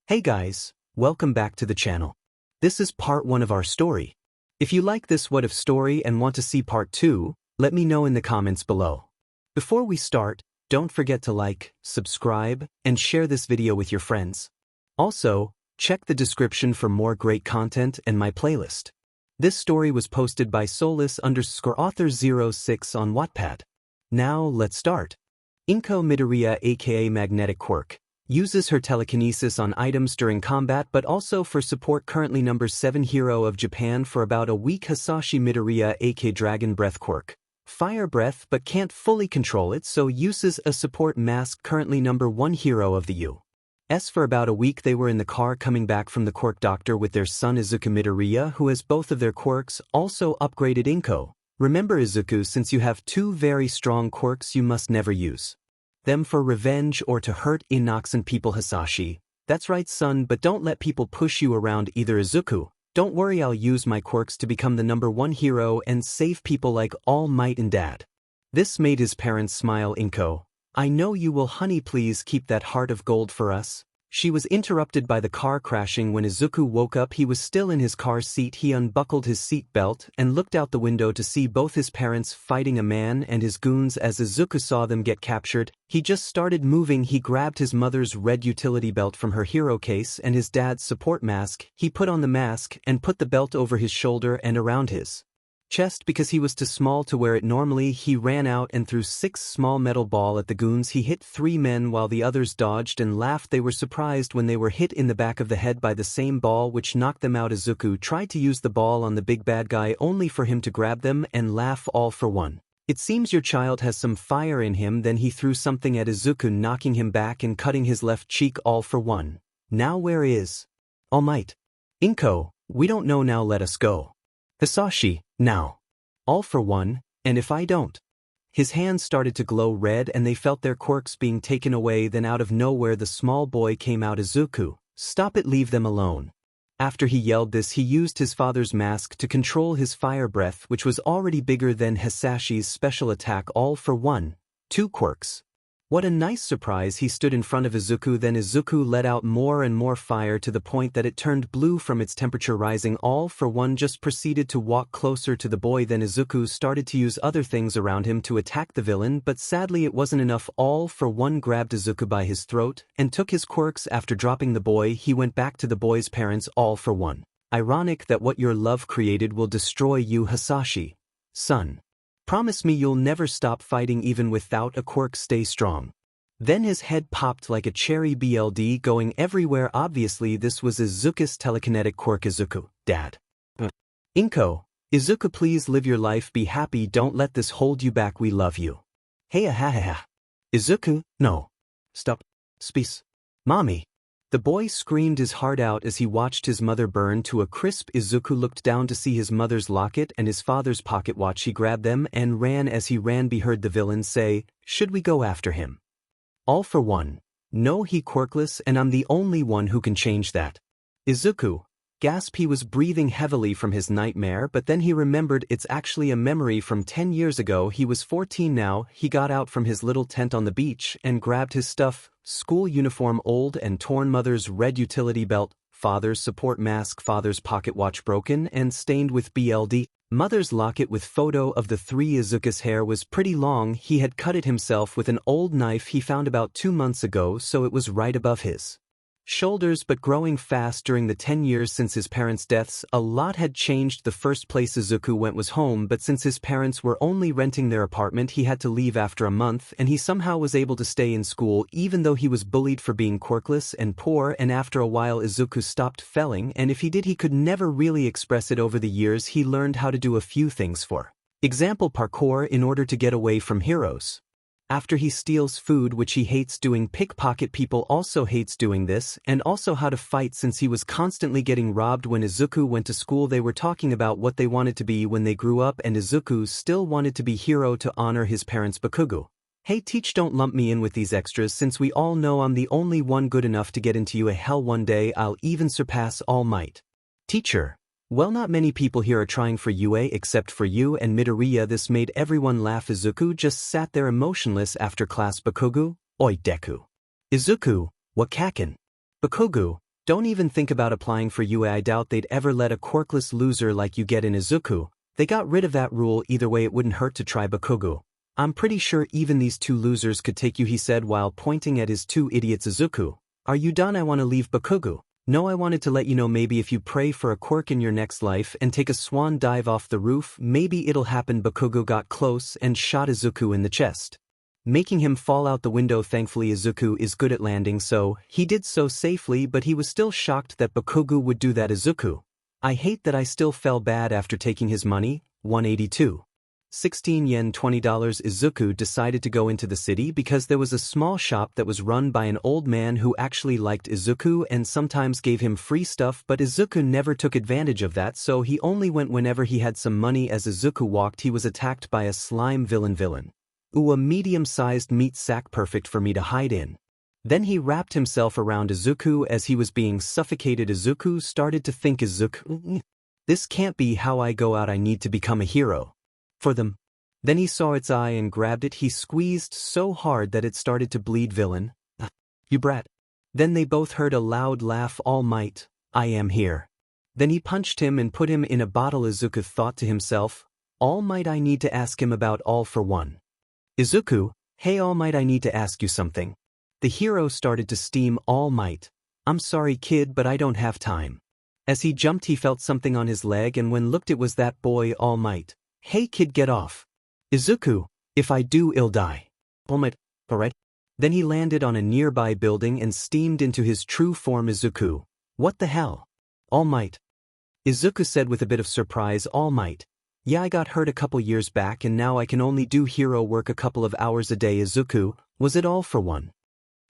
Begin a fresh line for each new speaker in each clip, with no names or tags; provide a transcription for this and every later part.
Hey guys, welcome back to the channel. This is part 1 of our story. If you like this what if story and want to see part 2, let me know in the comments below. Before we start, don't forget to like, subscribe, and share this video with your friends. Also, check the description for more great content and my playlist. This story was posted by 𝐂𝐮𝐬𝐴𝐻 on Wattpad. Now let's start. 𝐀𝐮𝐭𝐡𝐨𝐫 midoriya aka magnetic quirk uses her telekinesis on items during combat but also for support. Currently number 7 hero of Japan for about a week. 𝐻𝐼 midoriya aka dragon breath quirk. Fire breath but can't fully control it, so uses a support mask. Currently number 1 hero of the U.S. for about a week. They were in the car coming back from the quirk doctor with their son 𝐒𝐮𝐭𝐡𝐨𝐫 midoriya, who has both of their quirks. Also upgraded 𝐀𝐮𝐭𝐡𝐨𝐫. Remember 𝐒𝐮𝐭𝐡𝐴, since you have 2 very strong quirks you must never use them for revenge or to hurt innocent people. 𝐻𝐼, that's right son, but don't let people push you around either. 𝐒𝐮𝐭𝐡𝐴, don't worry, I'll use my quirks to become the number 1 hero and save people like All Might and Dad. This made his parents smile. 𝐀𝐮𝐭𝐡𝐴, I know you will, honey, please keep that heart of gold for us. She was interrupted by the car crashing. When 𝐒𝐮𝐭𝐡𝐴 woke up, he was still in his car seat. He unbuckled his seat belt and looked out the window to see both his parents fighting a man and his goons. As 𝐒𝐮𝐴 saw them get captured, he just started moving. He grabbed his mother's red utility belt from her hero case and his dad's support mask. He put on the mask and put the belt over his shoulder and around his chest because he was too small to wear it normally. He ran out and threw 6 small metal balls at the goons. He hit 3 men while the others dodged and laughed. They were surprised when they were hit in the back of the head by the same ball, which knocked them out. 𝐒𝐮𝐴 tried to use the ball on the big bad guy only for him to grab them and laugh. All for one. It seems your child has some fire in him. Then he threw something at 𝐒𝐮𝐴, knocking him back and cutting his left cheek. All for one. Now where is All Might? 𝐀𝐮𝐭𝐡𝐴, we don't know now, let us go. 𝐻𝐼, now. All for one, and if I don't? His hands started to glow red and they felt their quirks being taken away. Then out of nowhere the small boy came out. 𝐒𝐮𝐭𝐡𝐴, stop it, leave them alone. After he yelled this, he used his father's mask to control his fire breath, which was already bigger than 𝐻𝐼's special attack. All for one, 2 quirks. What a nice surprise. He stood in front of 𝐒𝐮𝐭𝐡𝐴. Then 𝐒𝐮𝐭𝐡𝐴 let out more and more fire to the point that it turned blue from its temperature rising. All for one just proceeded to walk closer to the boy. Then 𝐒𝐮𝐭𝐡𝐴 started to use other things around him to attack the villain, but sadly it wasn't enough. All for one grabbed 𝐒𝐮𝐭𝐡𝐴 by his throat and took his quirks. After dropping the boy, he went back to the boy's parents. All for one. Ironic that what your love created will destroy you. 𝐻𝐼, son. Promise me you'll never stop fighting even without a quirk. Stay strong. Then his head popped like a cherry, BLD going everywhere. Obviously this was 𝐒𝐮𝐴's telekinetic quirk. 𝐒𝐮𝐭𝐡𝐴, Dad. 𝐀𝐮𝐭𝐡𝐴, 𝐒𝐮𝐭𝐡𝐴, please live your life, be happy, don't let this hold you back, we love you. Hey ha. 𝐒𝐮𝐭𝐡𝐴, no. Stop. Space. Mommy. The boy screamed his heart out as he watched his mother burn to a crisp. 𝐒𝐮𝐭𝐡𝐴 looked down to see his mother's locket and his father's pocket watch. He grabbed them and ran. As he ran, he heard the villain say, should we go after him? All for one. No, he quirkless and I'm the only one who can change that. 𝐒𝐮𝐭𝐡𝐴, gasp. He was breathing heavily from his nightmare, but then he remembered it's actually a memory from 10 years ago. He was 14 now. He got out from his little tent on the beach and grabbed his stuff: school uniform old and torn, mother's red utility belt, father's support mask, father's pocket watch broken and stained with BLD, mother's locket with photo of the 3. 𝐒𝐮𝐴's hair was pretty long. He had cut it himself with an old knife he found about 2 months ago, so it was right above his shoulders, but growing fast. During the 10 years since his parents' deaths, a lot had changed. The first place 𝐒𝐮𝐭𝐡𝐴 went was home, but since his parents were only renting their apartment, he had to leave after a month, and he somehow was able to stay in school even though he was bullied for being quirkless and poor. And after a while 𝐒𝐮𝐭𝐡𝐴 stopped failing, and if he did he could never really express it. Over the years he learned how to do a few things, for example parkour, in order to get away from heroes. After he steals food, which he hates doing. Pickpocket people also hates doing this, and also how to fight since he was constantly getting robbed. When 𝐒𝐮𝐭𝐡𝐴 went to school they were talking about what they wanted to be when they grew up, and 𝐒𝐮𝐭𝐡𝐴 still wanted to be hero to honor his parents. 𝐵𝐾𝐽, hey teach, don't lump me in with these extras, since we all know I'm the only one good enough to get into a hell. One day I'll even surpass All Might. Teacher. Well, not many people here are trying for UA except for you and midoriya. This made everyone laugh. 𝐒𝐮𝐭𝐡𝐴 just sat there emotionless after class. 𝐵𝐾𝐽, oi Deku. 𝐒𝐮𝐭𝐡𝐴, what kakin? 𝐵𝐾𝐽, Don't even think about applying for UA. I doubt they'd ever let a quirkless loser like you get in izuku. They got rid of that rule. Either way it wouldn't hurt to try Bakugo. I'm pretty sure even these two losers could take you, he said while pointing at his two idiots. Izuku, are you done? I want to leave. Bakugo, no, I wanted to let you know maybe if you pray for a quirk in your next life and take a swan dive off the roof, maybe it'll happen. Bakugo got close and shot Izuku in the chest, making him fall out the window. Thankfully Izuku is good at landing, so he did so safely, but he was still shocked that Bakugo would do that. Izuku, I hate that I still felt bad after taking his money. 182. 16 yen $20. Izuku decided to go into the city because there was a small shop that was run by an old man who actually liked Izuku and sometimes gave him free stuff, but Izuku never took advantage of that, so he only went whenever he had some money. As Izuku walked, he was attacked by a slime villain. Ooh, a medium-sized meat sack, perfect for me to hide in. Then he wrapped himself around Izuku as he was being suffocated. Izuku started to think, Izuku, this can't be how I go out. I need to become a hero for them. Then he saw its eye and grabbed it. He squeezed so hard that it started to bleed. Villain, you brat. Then they both heard a loud laugh. All Might, I am here. Then he punched him and put him in a bottle. Izuku thought to himself, All Might, I need to ask him about All for One. Izuku, hey All Might, I need to ask you something. The hero started to steam. All Might, I'm sorry kid, but I don't have time. As he jumped he felt something on his leg, and when looked it was that boy. All Might, hey kid, get off. Izuku, if I do I'll die. All Might, alright. Then he landed on a nearby building and steamed into his true form. Izuku, what the hell? All Might, Izuku said with a bit of surprise. All Might, yeah, I got hurt a couple years back and now I can only do hero work a couple of hours a day. Izuku, was it All for One?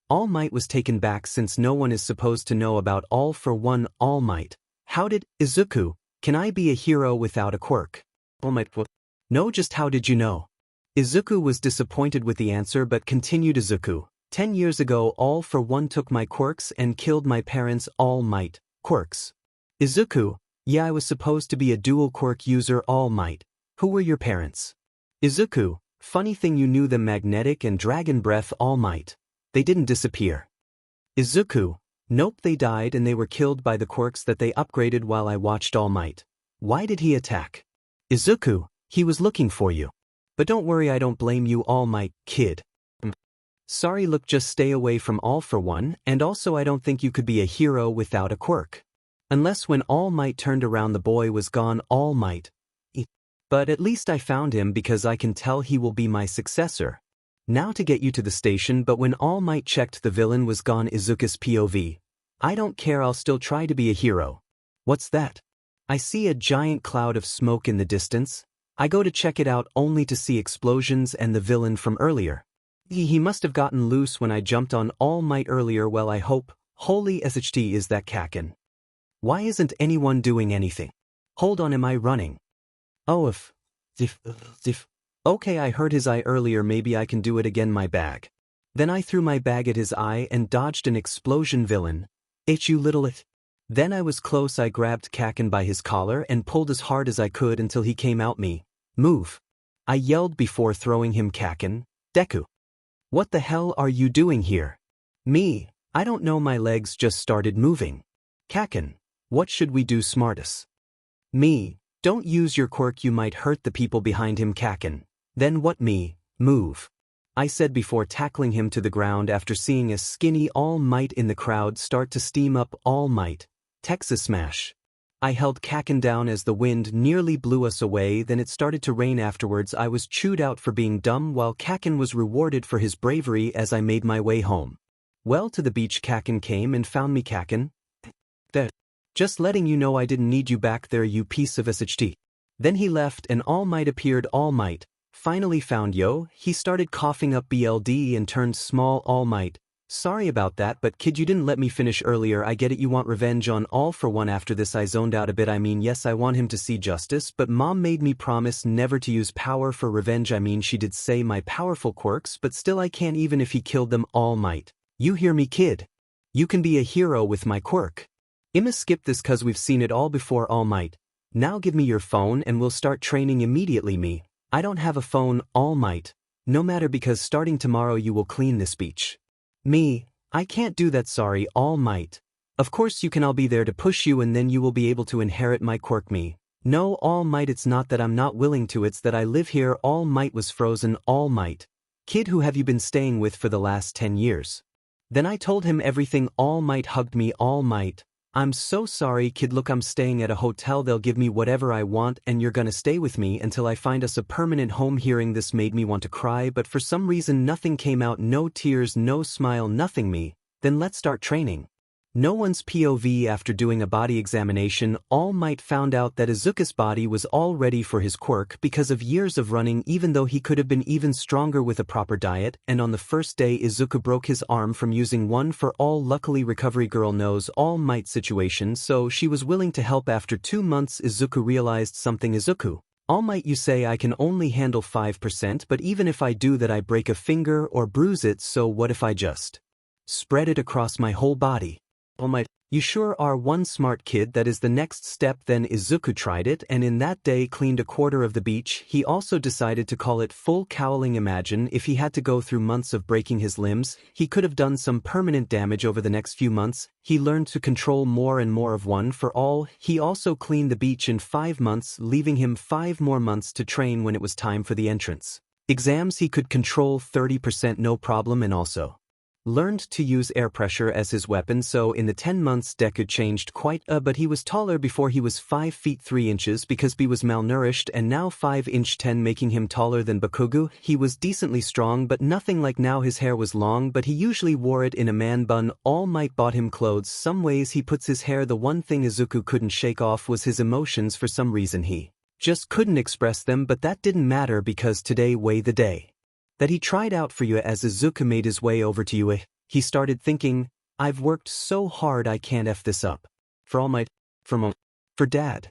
All Might was taken back since no one is supposed to know about All for One. All Might, how did, Izuku, can I be a hero without a quirk? All Might, what? No, just how did you know? Izuku was disappointed with the answer but continued. Izuku, 10 years ago All for One took my quirks and killed my parents. All Might, quirks. Izuku, yeah, I was supposed to be a dual quirk user. All Might, who were your parents? Izuku, funny thing, you knew them, magnetic and dragon breath. All Might, they didn't disappear. Izuku, nope, they died and they were killed by the quirks that they upgraded while I watched. All Might, why did he attack? Izuku, he was looking for you. But don't worry, I don't blame you. All Might, kid. Sorry, look, just stay away from All for One, and also I don't think you could be a hero without a quirk. Unless when All Might turned around the boy was gone. All Might, but at least I found him because I can tell he will be my successor. Now to get you to the station. But when All Might checked, the villain was gone. Izuku's POV, I don't care, I'll still try to be a hero. What's that? I see a giant cloud of smoke in the distance. I go to check it out only to see explosions and the villain from earlier. He must have gotten loose when I jumped on All Might earlier. Well, I hope, holy 𝐻𝐻𝐷, is that 𝐀𝐮𝐭𝐡𝐨𝐫? Why isn't anyone doing anything? Hold on, am I running? Oh, if. Okay, I heard his eye earlier, maybe I can do it again. My bag. Then I threw my bag at his eye and dodged an explosion. Villain, you little it. Then I was close, I grabbed 𝐀𝐮𝐭𝐡𝐨𝐫 by his collar and pulled as hard as I could until he came out. Me. Move. I yelled before throwing him. 𝐀𝐮𝐭𝐡𝐨𝐫, Deku. What the hell are you doing here? Me, I don't know, my legs just started moving. 𝐀𝐮𝐭𝐡𝐨𝐫, what should we do? Smartest. Me, don't use your quirk, you might hurt the people behind him. 𝐀𝐮𝐭𝐡𝐨𝐫, then what? Me, move. I said before tackling him to the ground after seeing a skinny All Might in the crowd start to steam up. All Might, Texas Smash. I held 𝐀𝐮𝐭𝐡𝐨𝐫 down as the wind nearly blew us away. Then it started to rain. Afterwards I was chewed out for being dumb, while 𝐀𝐮𝐭𝐡𝐨𝐫 was rewarded for his bravery as I made my way home. Well, to the beach, 𝐀𝐮𝐭𝐡𝐨𝐫 came and found me. 𝐀𝐮𝐭𝐡𝐨𝐫, just letting you know I didn't need you back there, you piece of 𝐻𝐻𝐷. Then he left and All Might appeared. All Might, finally found yo. He started coughing up BLD and turned small. All Might, sorry about that, but kid, you didn't let me finish earlier. I get it, you want revenge on All for One. After this I zoned out a bit. I mean, yes, I want him to see justice, but mom made me promise never to use power for revenge. I mean, she did say my powerful quirks, but still I can't, even if he killed them. All Might, you hear me, kid? You can be a hero with my quirk. I'ma skip this cause we've seen it all before. All Might, now give me your phone and we'll start training immediately. Me, I don't have a phone. All Might, no matter, because starting tomorrow you will clean this beach. Me, I can't do that, sorry. All Might, Of course you can, I'll be there to push you and then you will be able to inherit my quirk me. No, All Might, it's not that I'm not willing to, it's that I live here. All Might was frozen. All Might. Kid, who have you been staying with for the last 10 years? Then I told him everything. All Might hugged me. All Might. I'm so sorry, kid, look, I'm staying at a hotel, they'll give me whatever I want and you're gonna stay with me until I find us a permanent home. Hearing this made me want to cry, but for some reason nothing came out, no tears, no smile, nothing. Me. Then let's start training. No one's POV. After doing a body examination, All Might found out that 𝐒𝐮𝐭𝐡𝐨𝐫's body was all ready for his quirk because of years of running, even though he could have been even stronger with a proper diet. And on the first day 𝐒𝐮𝐭𝐡𝐨𝐫 broke his arm from using one for all. Luckily recovery girl knows All Might's situation, so she was willing to help. After 2 months 𝐒𝐮𝐭𝐡𝐨𝐫 realized something. 𝐒𝐮𝐭𝐡𝐴, All Might, you say I can only handle 5%, but even if I do that I break a finger or bruise it, so what if I just spread it across my whole body? All Might, you sure are one smart kid. That is the next step. Then 𝐒𝐮𝐭𝐡𝐴 tried it and in that day cleaned a quarter of the beach. He also decided to call it full cowling. Imagine if he had to go through months of breaking his limbs, he could have done some permanent damage over the next few months. He learned to control more and more of one for all. He also cleaned the beach in 5 months, leaving him 5 more months to train. When it was time for the entrance exams, he could control 30% no problem and also learned to use air pressure as his weapon. So in the 10 months Deku changed quite but he was taller. Before he was 5 feet 3 inches because B was malnourished, and now 5 inch 10, making him taller than Bakugo. He was decently strong but nothing like now. His hair was long but he usually wore it in a man bun. All Might bought him clothes. Some ways he puts his hair. The one thing 𝐒𝐮𝐭𝐡𝐴 couldn't shake off was his emotions. For some reason he just couldn't express them, but that didn't matter because today was the day that he tried out for you. As 𝐒𝐮𝐭𝐡𝐴 made his way over to you, he started thinking, I've worked so hard I can't F this up. For All Might, for Dad.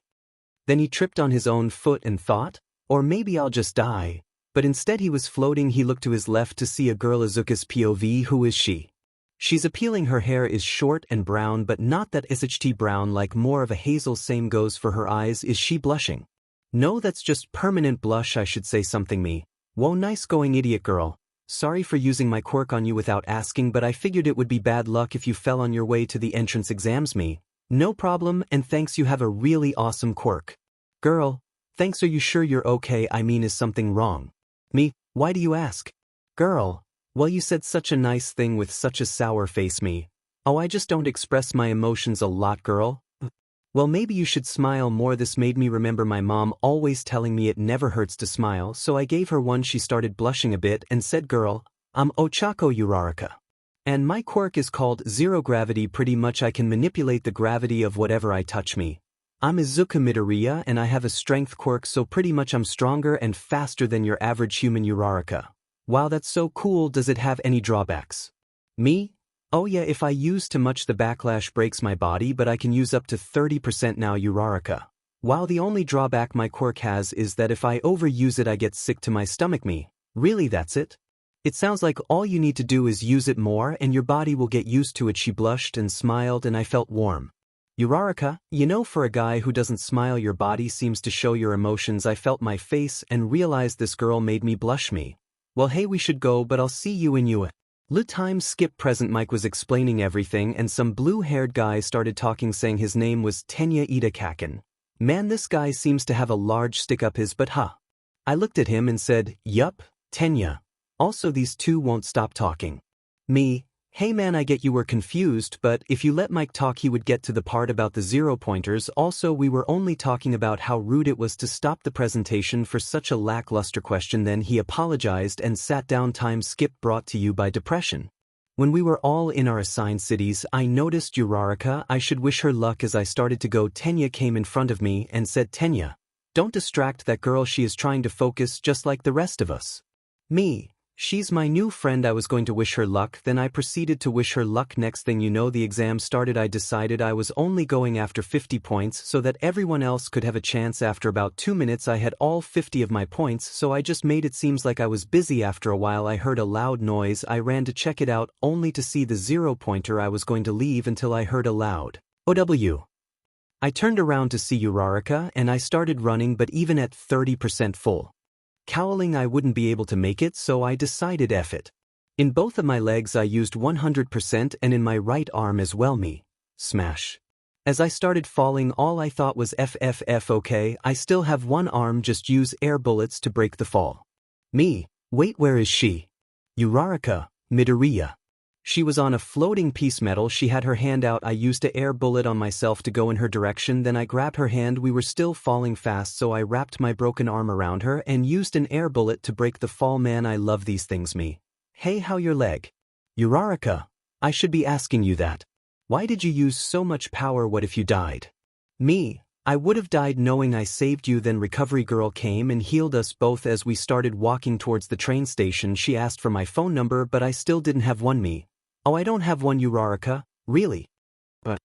Then he tripped on his own foot and thought, or maybe I'll just die. But instead he was floating. He looked to his left to see a girl. 𝐒𝐮𝐭𝐡𝐴's POV. Who is she? She's appealing. Her hair is short and brown, but not that 𝐒𝐮𝐴 brown, like more of a hazel. Same goes for her eyes. Is she blushing? No, that's just permanent blush. I should say something. Me. Whoa, nice going, idiot girl. Sorry for using my quirk on you without asking, but I figured it would be bad luck if you fell on your way to the entrance exams. Me. No problem, and thanks, you have a really awesome quirk. Girl. Thanks, are you sure you're okay? I mean, is something wrong? Me. Why do you ask? Girl. Well, you said such a nice thing with such a sour face. Me. Oh, I just don't express my emotions a lot, girl. Well, maybe you should smile more. This made me remember my mom always telling me it never hurts to smile, so I gave her one. She started blushing a bit and said, girl, I'm 𝐻𝐼𝐻𝐼𝐻𝐼𝐻. And my quirk is called zero gravity. Pretty much I can manipulate the gravity of whatever I touch. Me. I'm 𝐒𝐮𝐭𝐡𝐴 midoriya and I have a strength quirk, so pretty much I'm stronger and faster than your average human. 𝐻𝐼𝐻𝐼𝐻. Wow, that's so cool. Does it have any drawbacks? Me. Oh yeah, if I use too much the backlash breaks my body, but I can use up to 30% now. 𝐻𝐼𝐻𝐼𝐻. While the only drawback my quirk has is that if I overuse it I get sick to my stomach. Me. Really, that's it? It sounds like all you need to do is use it more and your body will get used to it. She blushed and smiled and I felt warm. 𝐻𝐼𝐻𝐼𝐻, you know, for a guy who doesn't smile your body seems to show your emotions. I felt my face and realized this girl made me blush. Me. Well, hey, we should go, but I'll see you in you. Time skip present. Mike was explaining everything and some blue-haired guy started talking, saying his name was 𝐻𝐮𝐻𝐼𝐻𝐿. Man, this guy seems to have a large stick up his butt, huh? I looked at him and said, yup, 𝐻𝐻𝐻. Also these two won't stop talking. Me. Hey man, I get you were confused, but if you let Mike talk he would get to the part about the 0 pointers. Also, we were only talking about how rude it was to stop the presentation for such a lackluster question. Then he apologized and sat down. Time skip brought to you by depression. When we were all in our assigned cities, I noticed 𝐻𝐼𝐻𝐼𝐻. I should wish her luck. As I started to go, 𝐻𝐻𝐻 came in front of me and said, 𝐻𝐻𝐻, don't distract that girl, she is trying to focus just like the rest of us. Me. She's my new friend. I was going to wish her luck, then I proceeded to wish her luck. Next thing you know, the exam started. I decided I was only going after 50 points so that everyone else could have a chance. After about 2 minutes I had all 50 of my points, so I just made it seems like I was busy. After a while I heard a loud noise. I ran to check it out, only to see the 0 pointer. I was going to leave until I heard a loud OW. I turned around to see 𝐻𝐼𝐻𝐼𝐻 and I started running, but even at 30% full cowling I wouldn't be able to make it, so I decided F it. In both of my legs I used 100% and in my right arm as well. Me. Smash. As I started falling, all I thought was FFF. Okay, I still have one arm, just use air bullets to break the fall. Me. Wait, where is she? 𝐻𝗏𝗏, midoriya. She was on a floating piece metal. She had her hand out. I used a air bullet on myself to go in her direction, then I grabbed her hand. We were still falling fast, so I wrapped my broken arm around her and used an air bullet to break the fall. Man, I love these things. Me. Hey, how your leg? 𝐻𝗏𝗏, I should be asking you that. Why did you use so much power? What if you died? Me. I would have died knowing I saved you. Then recovery girl came and healed us both. As we started walking towards the train station, she asked for my phone number, but I still didn't have one. Me. Oh, I don't have one. 𝐻𝗏𝗏, really? But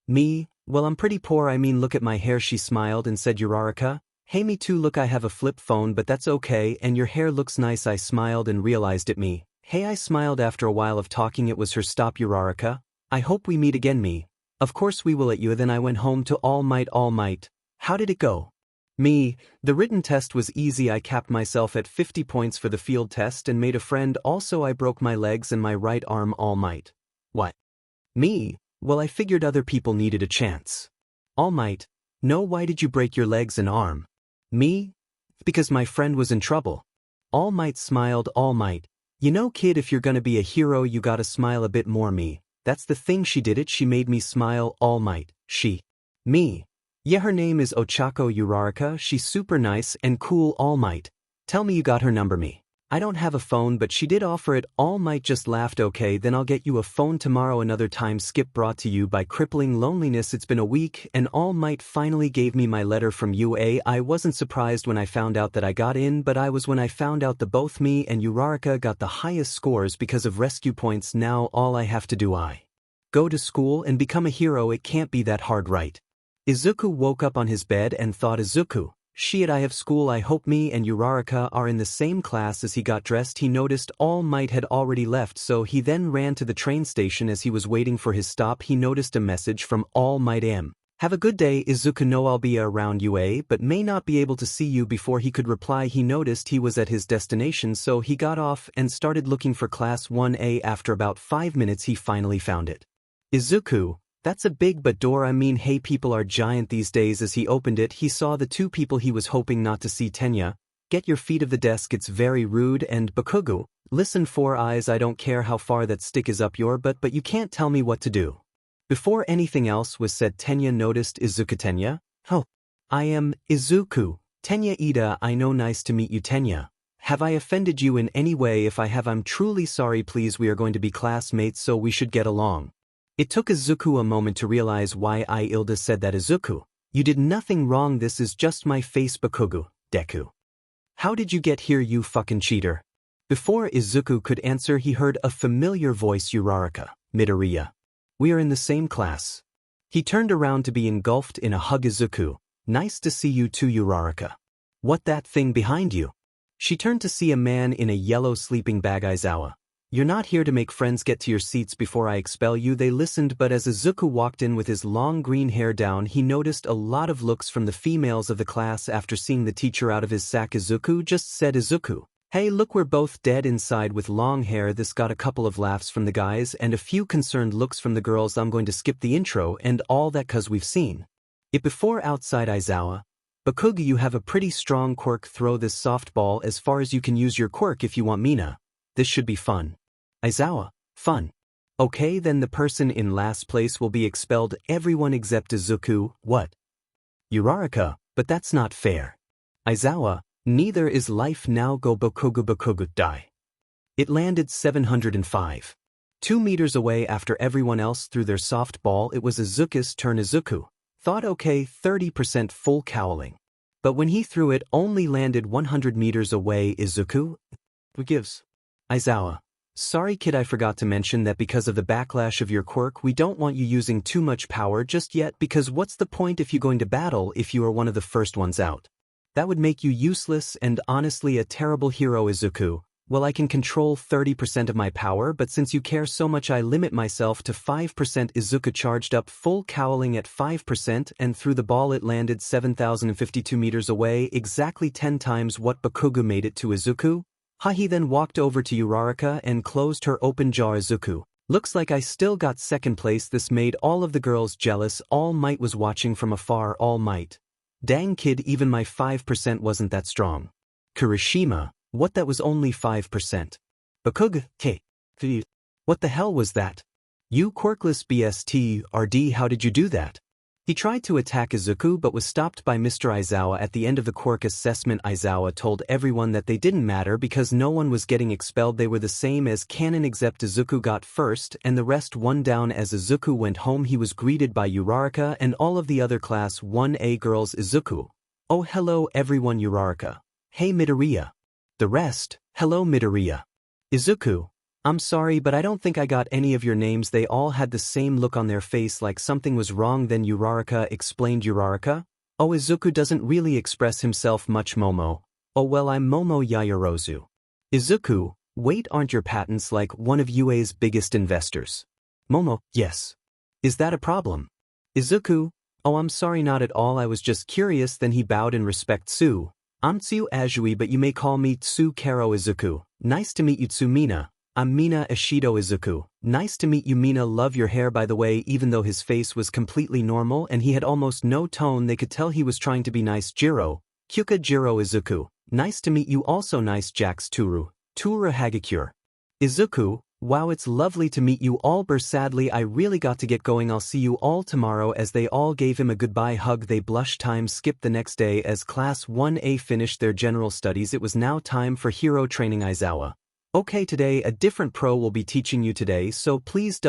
me, well, I'm pretty poor. I mean, look at my hair. She smiled and said, 𝐻𝗏𝗏, hey, me too. Look, I have a flip phone, but that's okay, and your hair looks nice. I smiled and realized it. Me. Hey, I smiled after a while of talking. It was her. Stop, 𝐻𝗏𝗏, I hope we meet again. Me. Of course we will at you. Then I went home to 𝐻𝗏𝗏. 𝗏𝗏. How did it go? Me. The written test was easy. I capped myself at 50 points for the field test and made a friend. Also, I broke my legs and my right arm. 𝗏𝗏. What? Me. Well, I figured other people needed a chance. 𝗏𝗏. No, why did you break your legs and arm? Me. Because my friend was in trouble. 𝗏𝗏 smiled. 𝗏𝗏. You know, kid, if you're gonna be a hero, you gotta smile a bit more. Me. That's the thing. She did it. She made me smile. 𝗏𝗏. She. Me. Yeah, her name is Ochako 𝐻𝗏𝗏. She's super nice and cool. 𝗏𝗏. Tell me you got her number. Me. I don't have a phone, but she did offer it. 𝗏𝗏 just laughed. Okay, then I'll get you a phone tomorrow another time. Skip. Brought to you by Crippling Loneliness. It's been a week, and 𝗏𝗏 finally gave me my letter from UA. I wasn't surprised when I found out that I got in, but I was when I found out that both me and 𝐻𝗏𝗏 got the highest scores because of rescue points. Now all I have to do I go to school and become a hero. It can't be that hard, right? Izuku woke up on his bed and thought, 𝗧𝗏𝗧𝗟𝗏, shit, I have school. I hope me and 𝐻𝗏𝗏 are in the same class. As he got dressed, he noticed 𝗏𝗏 had already left, so he then ran to the train station. As he was waiting for his stop, he noticed a message from 𝗏𝗏. Have a good day, 𝗧𝗏𝗏. No, I'll be around UA, but may not be able to see you. Before he could reply, he noticed he was at his destination, so he got off and started looking for class 1A. After about 5 minutes, he finally found it. 𝗧𝗏𝗧𝗟𝗏, that's a big but door. I mean, hey, people are giant these days. As he opened it, he saw the two people he was hoping not to see. 𝗀𝗀, get your feet off the desk, it's very rude. And 𝗏𝗏𝗏𝗏, listen, 4 eyes, I don't care how far that stick is up your butt, but you can't tell me what to do. Before anything else was said, 𝗀𝗀 noticed 𝗧𝗏𝗏. 𝗀𝗀, oh, I am 𝗧𝗏𝗏. 𝗀𝗀 Ida, I know, nice to meet you. 𝗀𝗀, have I offended you in any way? If I have, I'm truly sorry. Please, we are going to be classmates, so we should get along. It took 𝗧𝗏𝗏 a moment to realize why 𝐼LDA said that. 𝗧𝗏𝗏, you did nothing wrong. This is just my face. 𝗏𝗏𝗏𝗏, Deku. How did you get here, you fucking cheater? Before 𝗧𝗏𝗏 could answer, he heard a familiar voice. 𝗻𝗏𝗏, midoriya. We are in the same class. He turned around to be engulfed in a hug. 𝗧𝗏𝗏, nice to see you too. 𝗻𝗏𝗏. What that thing behind you? She turned to see a man in a yellow sleeping bag. 𝐼ZOA, you're not here to make friends. Get to your seats before I expel you. They listened, but as 𝗧𝗏𝗏 walked in with his long green hair down, he noticed a lot of looks from the females of the class. After seeing the teacher out of his sack, 𝗧𝗏𝗏 just said, 𝗧𝗏𝗏, hey, look, we're both dead inside with long hair. This got a couple of laughs from the guys and a few concerned looks from the girls. I'm going to skip the intro and all that cause we've seen it before. Outside, 𝐼ZOA, 𝗏𝗏𝗏, you have a pretty strong quirk. Throw this softball as far as you can. Use your quirk if you want. Mina, this should be fun. 𝐼ZOA, fun. Okay, then the person in last place will be expelled. Everyone except 𝗧𝗏𝗏. What? 𝗻𝗏𝗏, but that's not fair. 𝐼ZOA, neither is life. Now go. 𝗏𝗏𝗏𝗏𝗏, die. It landed 705. 2 meters away. After everyone else threw their softball, it was 𝗧𝗏𝗏's turn. 𝗧𝗏𝗏 thought, okay, 30% full cowling. But when he threw it, only landed 100 meters away. 𝗧𝗏𝗏, what gives? 𝐼ZOA, sorry kid, I forgot to mention that because of the backlash of your quirk, we don't want you using too much power just yet, because what's the point if you're going to battle if you are one of the first ones out? That would make you useless and honestly a terrible hero. 𝗧𝗏𝗏, well, I can control 30% of my power, but since you care so much, I limit myself to 5%. 𝗧𝗏𝗏 charged up full cowling at 5% and threw the ball. It landed 7,052 meters away, exactly 10 times what 𝗏𝗏𝗏 made it to. 𝗧𝗏𝗏, he then walked over to 𝗻𝗏𝗏 and closed her open jaw. 𝗧𝗏𝗏, Looks like I still got second place. This made all of the girls jealous. All Might was watching from afar. All Might. Dang kid, even my 5% wasn't that strong. Kirishima, what, that was only 5%. Bakugo, what the hell was that? You quirkless BST-RD, how did you do that? He tried to attack Izuku but was stopped by Mr. Aizawa at the end of the quirk assessment. Aizawa told everyone that they didn't matter because no one was getting expelled. They were the same as canon except Izuku got first and the rest won down. As Izuku went home, he was greeted by Uraraka and all of the other class 1A girls. Izuku, oh hello everyone. Uraraka, hey Midoriya. The rest, hello Midoriya. Izuku, I'm sorry but I don't think I got any of your names. They all had the same look on their face like something was wrong. Then Uraraka explained. Uraraka, oh Izuku doesn't really express himself much. Momo, oh well I'm Momo Yaoyorozu. Izuku, wait, aren't your patents like one of UA's biggest investors? Momo, yes. Is that a problem? Izuku, oh I'm sorry not at all, I was just curious. Then he bowed in respect. I'm 𝐶𝐮𝐬𝐴ZUI but you may call me 𝐶𝐶. Izuku, nice to meet you. Mina, I'm Mina Ishido. Izuku, nice to meet you. Mina, love your hair by the way. Even though his face was completely normal and he had almost no tone, they could tell he was trying to be nice. Jiro, Kyuka Jiro. Izuku, nice to meet you. Also nice. Jax Toru, Tura Hagakure. Izuku, wow, it's lovely to meet you all. Sadly I really got to get going. I'll see you all tomorrow. As they all gave him a goodbye hug, they blushed. Time skipped the next day. As class 1A finished their general studies, it was now time for hero training. Aizawa, okay, today a different pro will be teaching you today, so please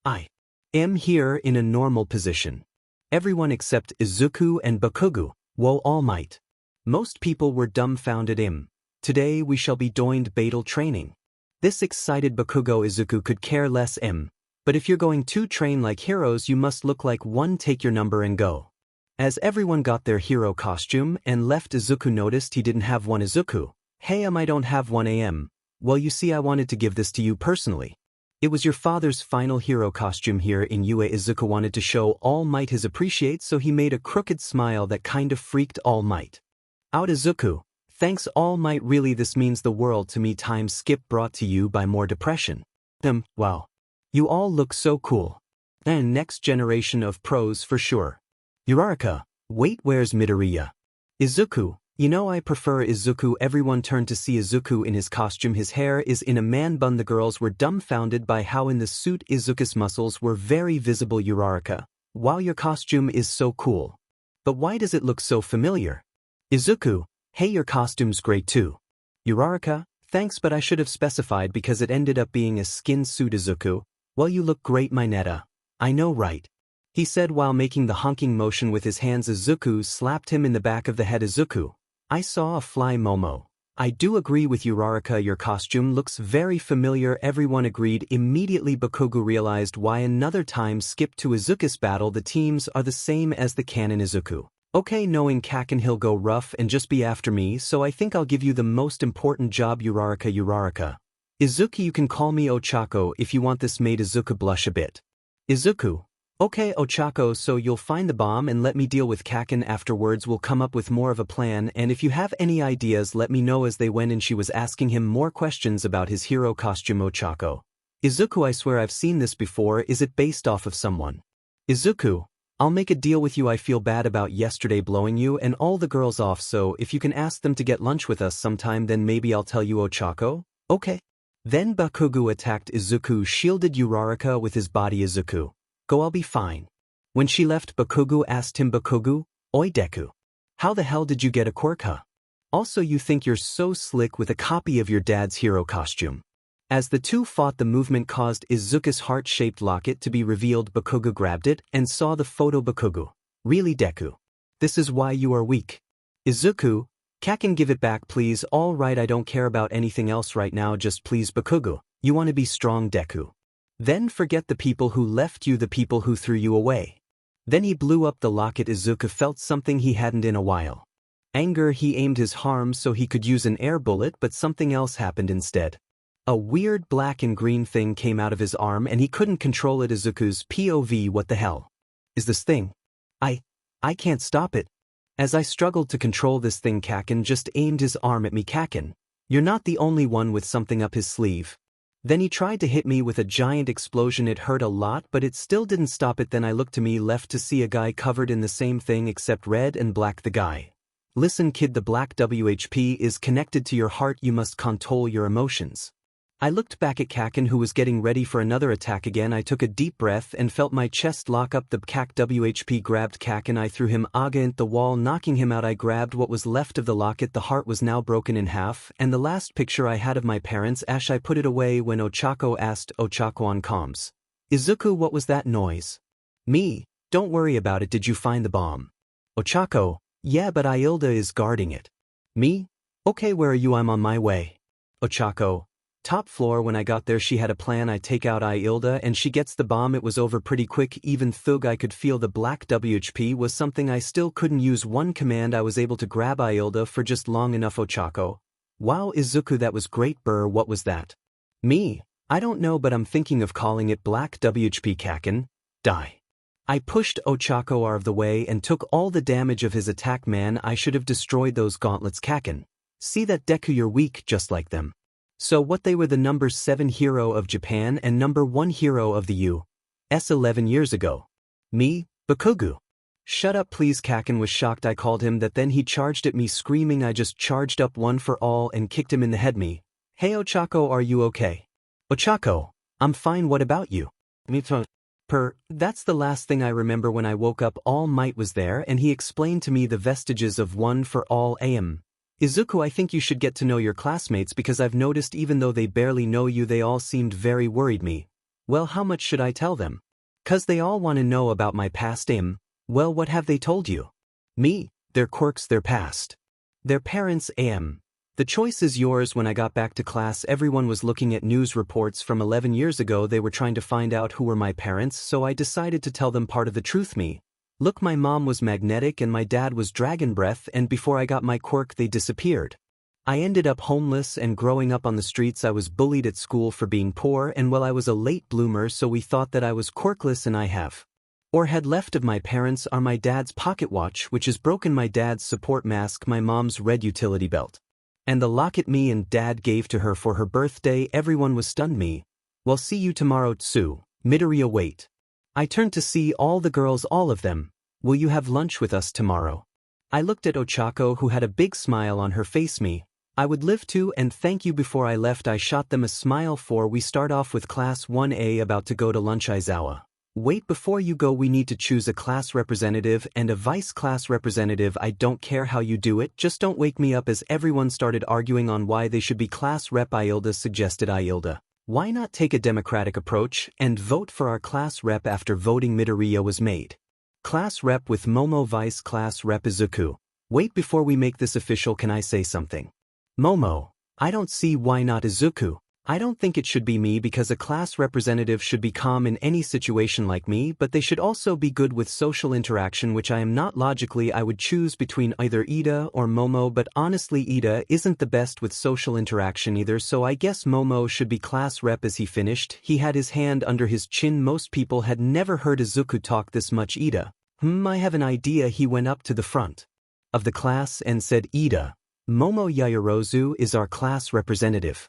I am here in a normal position. Everyone except Izuku and Bakugo, whoa, All Might. Most people were dumbfounded. Today we shall be doing battle training. This excited Bakugo. Izuku could care less. But if you're going to train like heroes you must look like one. Take your number and go. As everyone got their hero costume and left, Izuku noticed he didn't have one. Izuku, hey I don't have one. Well you see I wanted to give this to you personally. It was your father's final hero costume here in UA. Izuku wanted to show All Might his appreciate, so he made a crooked smile that kind of freaked All Might out. Izuku, thanks All Might, really this means the world to me. Time skip brought to you by More Depression. Wow. You all look so cool. And next generation of pros for sure. Uraraka, wait, where's Midoriya? Izuku, you know I prefer Izuku. Everyone turned to see Izuku in his costume. His hair is in a man bun. The girls were dumbfounded by how in the suit Izuku's muscles were very visible. Uraraka, wow, your costume is so cool. But why does it look so familiar? Izuku, hey, your costume's great too. Uraraka, thanks but I should have specified because it ended up being a skin suit. Izuku, well you look great my netta. I know right? He said while making the honking motion with his hands. Izuku slapped him in the back of the head. Izuku, I saw a fly. Momo, I do agree with Uraraka, your costume looks very familiar. Everyone agreed immediately. Bakugo realized why. Another time skip to Izuku's battle. The teams are the same as the canon. Izuku, okay, knowing Kaken he'll go rough and just be after me, so I think I'll give you the most important job. Uraraka, Izuku, you can call me Ochako if you want. This made Izuku blush a bit. Izuku, okay Ochako, so you'll find the bomb and let me deal with Kaken afterwards. We'll come up with more of a plan, and if you have any ideas let me know. As they went in she was asking him more questions about his hero costume. Ochako, Izuku, I swear I've seen this before. Is it based off of someone? Izuku, I'll make a deal with you. I feel bad about yesterday blowing you and all the girls off, so if you can ask them to get lunch with us sometime then maybe I'll tell you. Ochako, okay. Then Bakugo attacked Izuku, shielded Uraraka with his body. Izuku, go, I'll be fine. When she left, Bakugo asked him. Bakugo, oi Deku, how the hell did you get a quirk, huh? Also you think you're so slick with a copy of your dad's hero costume. As the two fought, the movement caused Izuku's heart-shaped locket to be revealed. Bakugo grabbed it and saw the photo. Bakugo, really Deku? This is why you are weak. Izuku, Kaken, give it back please. All right, I don't care about anything else right now, just please. Bakugo, you want to be strong. Deku, then forget the people who left you, the people who threw you away. Then he blew up the locket. Izuku felt something he hadn't in a while. Anger. He aimed his harm so he could use an air bullet, but something else happened instead. A weird black and green thing came out of his arm and he couldn't control it. Izuku's POV, what the hell is this thing? I can't stop it. As I struggled to control this thing, Kaken just aimed his arm at me. Kaken, you're not the only one with something up his sleeve. Then he tried to hit me with a giant explosion. It hurt a lot, but it still didn't stop it. Then I looked to me left to see a guy covered in the same thing except red and black. The guy. Listen kid, the black WHP is connected to your heart. You must control your emotions. I looked back at 𝐀𝐮𝐭𝐡𝐨𝐫 who was getting ready for another attack again. I took a deep breath and felt my chest lock up. The WHP grabbed 𝐀𝐮𝐭𝐡𝐨𝐫 and I threw him against the wall, knocking him out. I grabbed what was left of the locket. The heart was now broken in half, and the last picture I had of my parents I put it away when 𝐬𝐻𝐼𝐻 asked 𝐬𝐻𝐼𝐻, "Izuku, what was that noise?" Me, "Don't worry about it. Did you find the bomb?" 𝐬𝐻𝐼𝐻, "Yeah, but 𝐒𝐮𝐻𝐼𝐻 is guarding it." Me, "Okay, where are you? I'm on my way." 𝐬𝐻𝐼𝐻, "Top floor. When I got there she had a plan. I take out 𝐒𝐮𝐻 and she gets the bomb. It was over pretty quick. Even though I could feel the black WHP was something I still couldn't use. One command I was able to grab 𝐒𝐮𝐻 for just long enough." 𝐬𝐻𝐼𝐻, "Wow Izuku, that was great brr. What was that?" Me, "I don't know, but I'm thinking of calling it black WHP. 𝐀𝐮𝐭𝐡𝐨𝐫, die." I pushed 𝐬𝐻𝐼𝐻 out of the way and took all the damage of his attack. Man, I should have destroyed those gauntlets. 𝐀𝐮𝐭𝐡𝐨𝐫, "See that Deku, you're weak just like them." So what, they were the number 7 hero of Japan and number 1 hero of the U.S. 11 years ago. Me, Bakugu. "Shut up please." 𝐀𝐮𝐭𝐡𝐨𝐫 was shocked. I called him that, then he charged at me screaming. I just charged up one for all and kicked him in the head. Me, "Hey 𝐬𝐻𝐼𝐻, are you okay?" 𝐬𝐻𝐼𝐻, "I'm fine, what about you?" Me, That's the last thing I remember. When I woke up, All Might was there and he explained to me the vestiges of one for all. Izuku, I think you should get to know your classmates because I've noticed even though they barely know you they all seemed very worried. Me, "Well, how much should I tell them?" "'Cause they all want to know about my past." "Well, what have they told you?" Me, "Their quirks, their past. Their parents." "The choice is yours." When I got back to class everyone was looking at news reports from 11 years ago. They were trying to find out who were my parents, so I decided to tell them part of the truth. Me, "Look, my mom was magnetic and my dad was dragon breath, and before I got my quirk they disappeared. I ended up homeless and growing up on the streets. I was bullied at school for being poor, and well, I was a late bloomer, so we thought that I was quirkless, and I have or had left of my parents are my dad's pocket watch, which is broken, my dad's support mask, my mom's red utility belt, and the locket me and dad gave to her for her birthday." Everyone was stunned. Me, "Well, see you tomorrow too. midoriya, wait." I turned to see all the girls, all of them. "Will you have lunch with us tomorrow?" I looked at 𝐬𝐻𝐼𝐻 who had a big smile on her face. Me, "I would live to, and thank you." Before I left I shot them a smile. For we start off with class 1A about to go to lunch. Aizawa, "Wait, before you go we need to choose a class representative and a vice class representative. I don't care how you do it, just don't wake me up." As everyone started arguing on why they should be class rep, 𝐒𝐮𝐻 suggested, "𝐒𝐮𝐻, why not take a democratic approach and vote for our class rep?" After voting, midoriya was made class rep with Momo vice class rep. Izuku, "Wait, before we make this official can I say something?" Momo, "I don't see why not." Izuku, "I don't think it should be me because a class representative should be calm in any situation like me, but they should also be good with social interaction, which I am not. Logically I would choose between either Ida or Momo, but honestly Ida isn't the best with social interaction either, so I guess Momo should be class rep." As he finished, he had his hand under his chin. Most people had never heard Izuku talk this much. "Ida, I have an idea." He went up to the front of the class and said, "Ida, Momo Yaoyorozu is our class representative.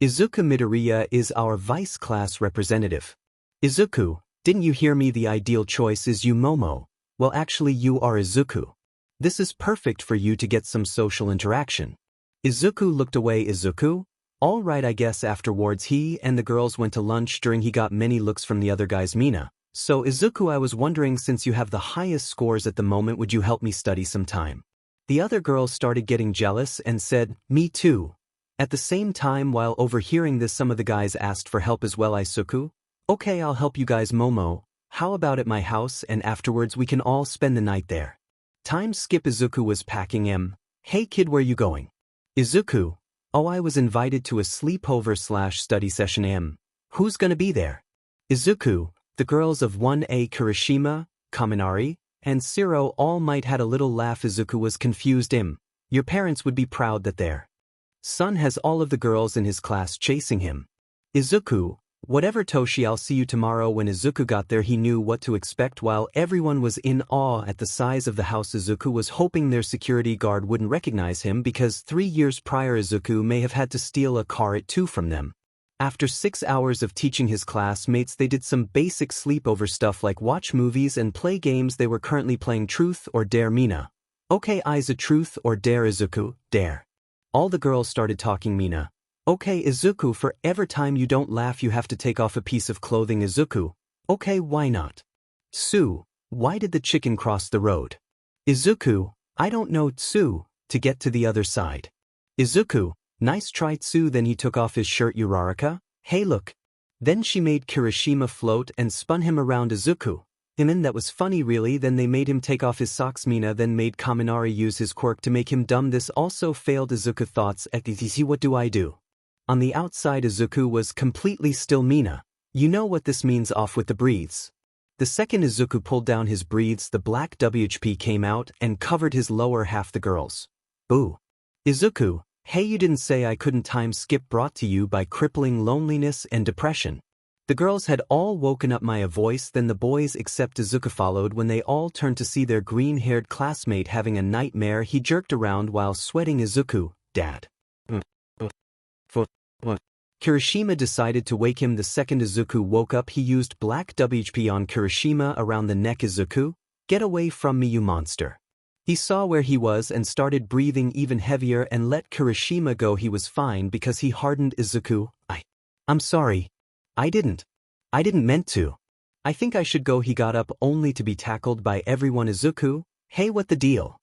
Izuku Midoriya is our vice class representative." "Izuku, didn't you hear me? The ideal choice is you, Momo." "Well, actually you are Izuku. This is perfect for you to get some social interaction." Izuku looked away. "Izuku? All right, I guess." Afterwards he and the girls went to lunch. During he got many looks from the other guys. Mina, "So Izuku, I was wondering, since you have the highest scores at the moment, would you help me study some time?" The other girls started getting jealous and said, "Me too." At the same time, while overhearing this, some of the guys asked for help as well. "Izuku, okay, I'll help you guys." "Momo, how about at my house and afterwards we can all spend the night there?" Time skip. Izuku was packing. "Hey kid, where you going?" Izuku, "Oh, I was invited to a sleepover/study session." "Who's gonna be there?" Izuku, "The girls of 1A, Kirishima, Kaminari, and Siro." All Might had a little laugh. Izuku was confused. "Your parents would be proud that their son has all of the girls in his class chasing him." Izuku, "Whatever Toshi, I'll see you tomorrow." When Izuku got there he knew what to expect. While everyone was in awe at the size of the house, Izuku was hoping their security guard wouldn't recognize him because 3 years prior Izuku may have had to steal a car at 2 from them. After 6 hours of teaching his classmates, they did some basic sleepover stuff like watch movies and play games. They were currently playing Truth or Dare Mina. Okay, Iza, Truth or Dare Izuku, Dare. All the girls started talking Mina. Okay, Izuku, for every time you don't laugh you have to take off a piece of clothing. Izuku. Okay, why not? Tsu, why did the chicken cross the road? Izuku, I don't know. Tsu, to get to the other side. Izuku, nice try. Tsu, then he took off his shirt. Uraraka, hey look. Then she made Kirishima float and spun him around. Izuku, that was funny really. Then they made him take off his socks. Mina then made Kaminari use his quirk to make him dumb. This also failed. Izuku thoughts at the what do I do? On the outside Izuku was completely still. Mina, you know what this means. Off with the breathes. The second Izuku pulled down his breathes, the black WHP came out and covered his lower half. The girls. Boo. Izuku, hey, you didn't say I couldn't. Time skip brought to you by crippling loneliness and depression. The girls had all woken up. My voice, then the boys except Izuku followed. When they all turned to see their green-haired classmate having a nightmare, he jerked around while sweating. Izuku, Dad. Kirishima decided to wake him. The second Izuku woke up, he used black WHP on Kirishima around the neck. Izuku, get away from me, you monster. He saw where he was and started breathing even heavier and let Kirishima go. He was fine because he hardened. Izuku, I'm sorry. I didn't meant to. I think I should go. He got up only to be tackled by everyone. Izuku, hey, what the deal?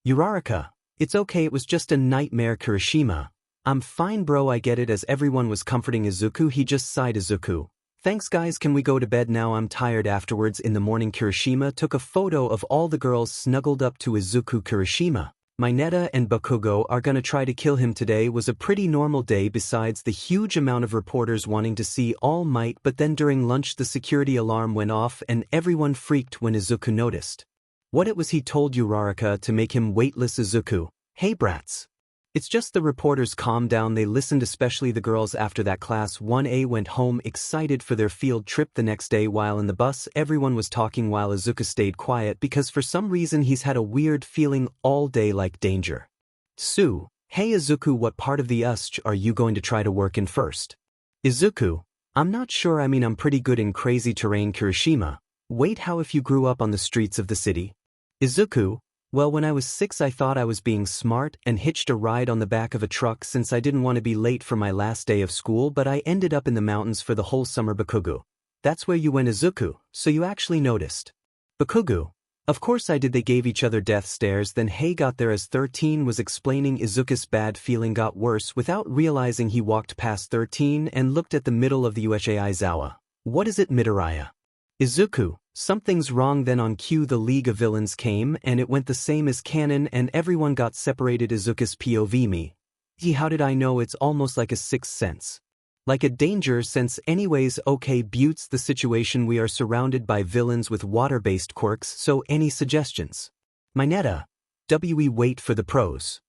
Uraraka, it's okay, it was just a nightmare. Kirishima, I'm fine bro, I get it. As everyone was comforting Izuku, he just sighed. Izuku, thanks guys, can we go to bed now? I'm tired. Afterwards in the morning, Kirishima took a photo of all the girls snuggled up to Izuku. Kirishima, Mayonetta and Bakugo are gonna try to kill him. Today was a pretty normal day besides the huge amount of reporters wanting to see All Might, but then during lunch the security alarm went off and everyone freaked when Izuku noticed. What it was, he told Uraraka to make him weightless. Izuku, hey brats. It's just the reporters. Calm down. They listened, especially the girls. After that, class 1A went home excited for their field trip. The next day while in the bus everyone was talking while Izuku stayed quiet because for some reason he's had a weird feeling all day like danger. Tsu, hey Izuku, what part of the 𝐬𝐮𝐽 are you going to try to work in first? Izuku, I'm not sure, I mean I'm pretty good in crazy terrain. Kirishima, wait, how if you grew up on the streets of the city? Izuku, well, when I was 6 I thought I was being smart and hitched a ride on the back of a truck since I didn't want to be late for my last day of school, but I ended up in the mountains for the whole summer. Bakugo, that's where you went. Izuku, so you actually noticed? Bakugo, of course I did. They gave each other death stares. Then Hei got there. As 13 was explaining, Izuku's bad feeling got worse. Without realizing he walked past 13 and looked at the middle of the 𝐻𝐴𝐼𝐬𝐴. What is it, midoriya? Izuku, something's wrong. Then on cue the League of Villains came and it went the same as canon and everyone got separated. Izuku's POV, me. How did I know? It's almost like a sixth sense. Like a danger sense. Anyways, okay, Buttes, the situation, we are surrounded by villains with water-based quirks, so any suggestions? Mayonetta, we wait for the pros.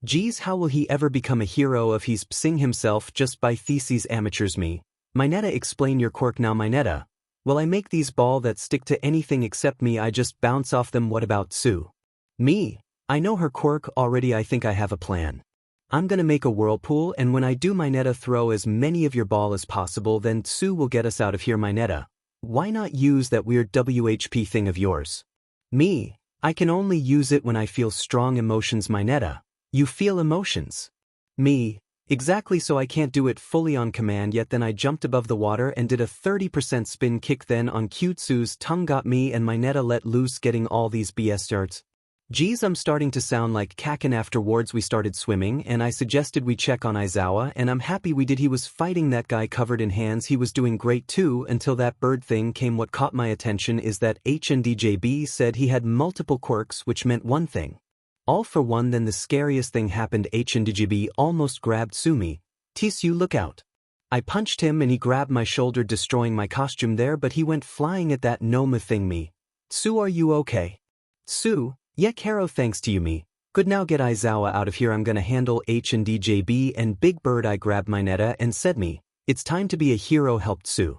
Geez, how will he ever become a hero if he's psing himself just by theses? Amateurs. Me. Mayonetta, explain your quirk now. Mayonetta, well, I make these balls that stick to anything except me, I just bounce off them. What about Tsu? Me, I know her quirk already, I think I have a plan. I'm gonna make a whirlpool and when I do, Mayonetta, throw as many of your ball as possible, then Tsu will get us out of here. Mayonetta, why not use that weird WHP thing of yours? Me, I can only use it when I feel strong emotions. Mayonetta, you feel emotions? Me, exactly, so I can't do it fully on command yet. Then I jumped above the water and did a 30% spin kick. Then on cue Tsu's tongue got me and Mayonetta let loose, getting all these BS starts. Geez, I'm starting to sound like Kakin. Afterwards we started swimming and I suggested we check on Aizawa and I'm happy we did. He was fighting that guy covered in hands. He was doing great too until that bird thing came. What caught my attention is that 𝐻𝐿𝐷𝐽𝐵 said he had multiple quirks, which meant one thing. All for one. Then the scariest thing happened. 𝐻𝐿𝐷𝐽𝐵 almost grabbed Tsumi. Tsu, look out. I punched him and he grabbed my shoulder, destroying my costume there, but he went flying at that Noma thing. Me. Tsu, are you okay? Tsu, yeah Karo, thanks to you. Me. Good, now get Aizawa out of here. I'm gonna handle 𝐻𝐿𝐷𝐽𝐵 and Big Bird. I grabbed Mayonetta and said, me, it's time to be a hero, help Tsu.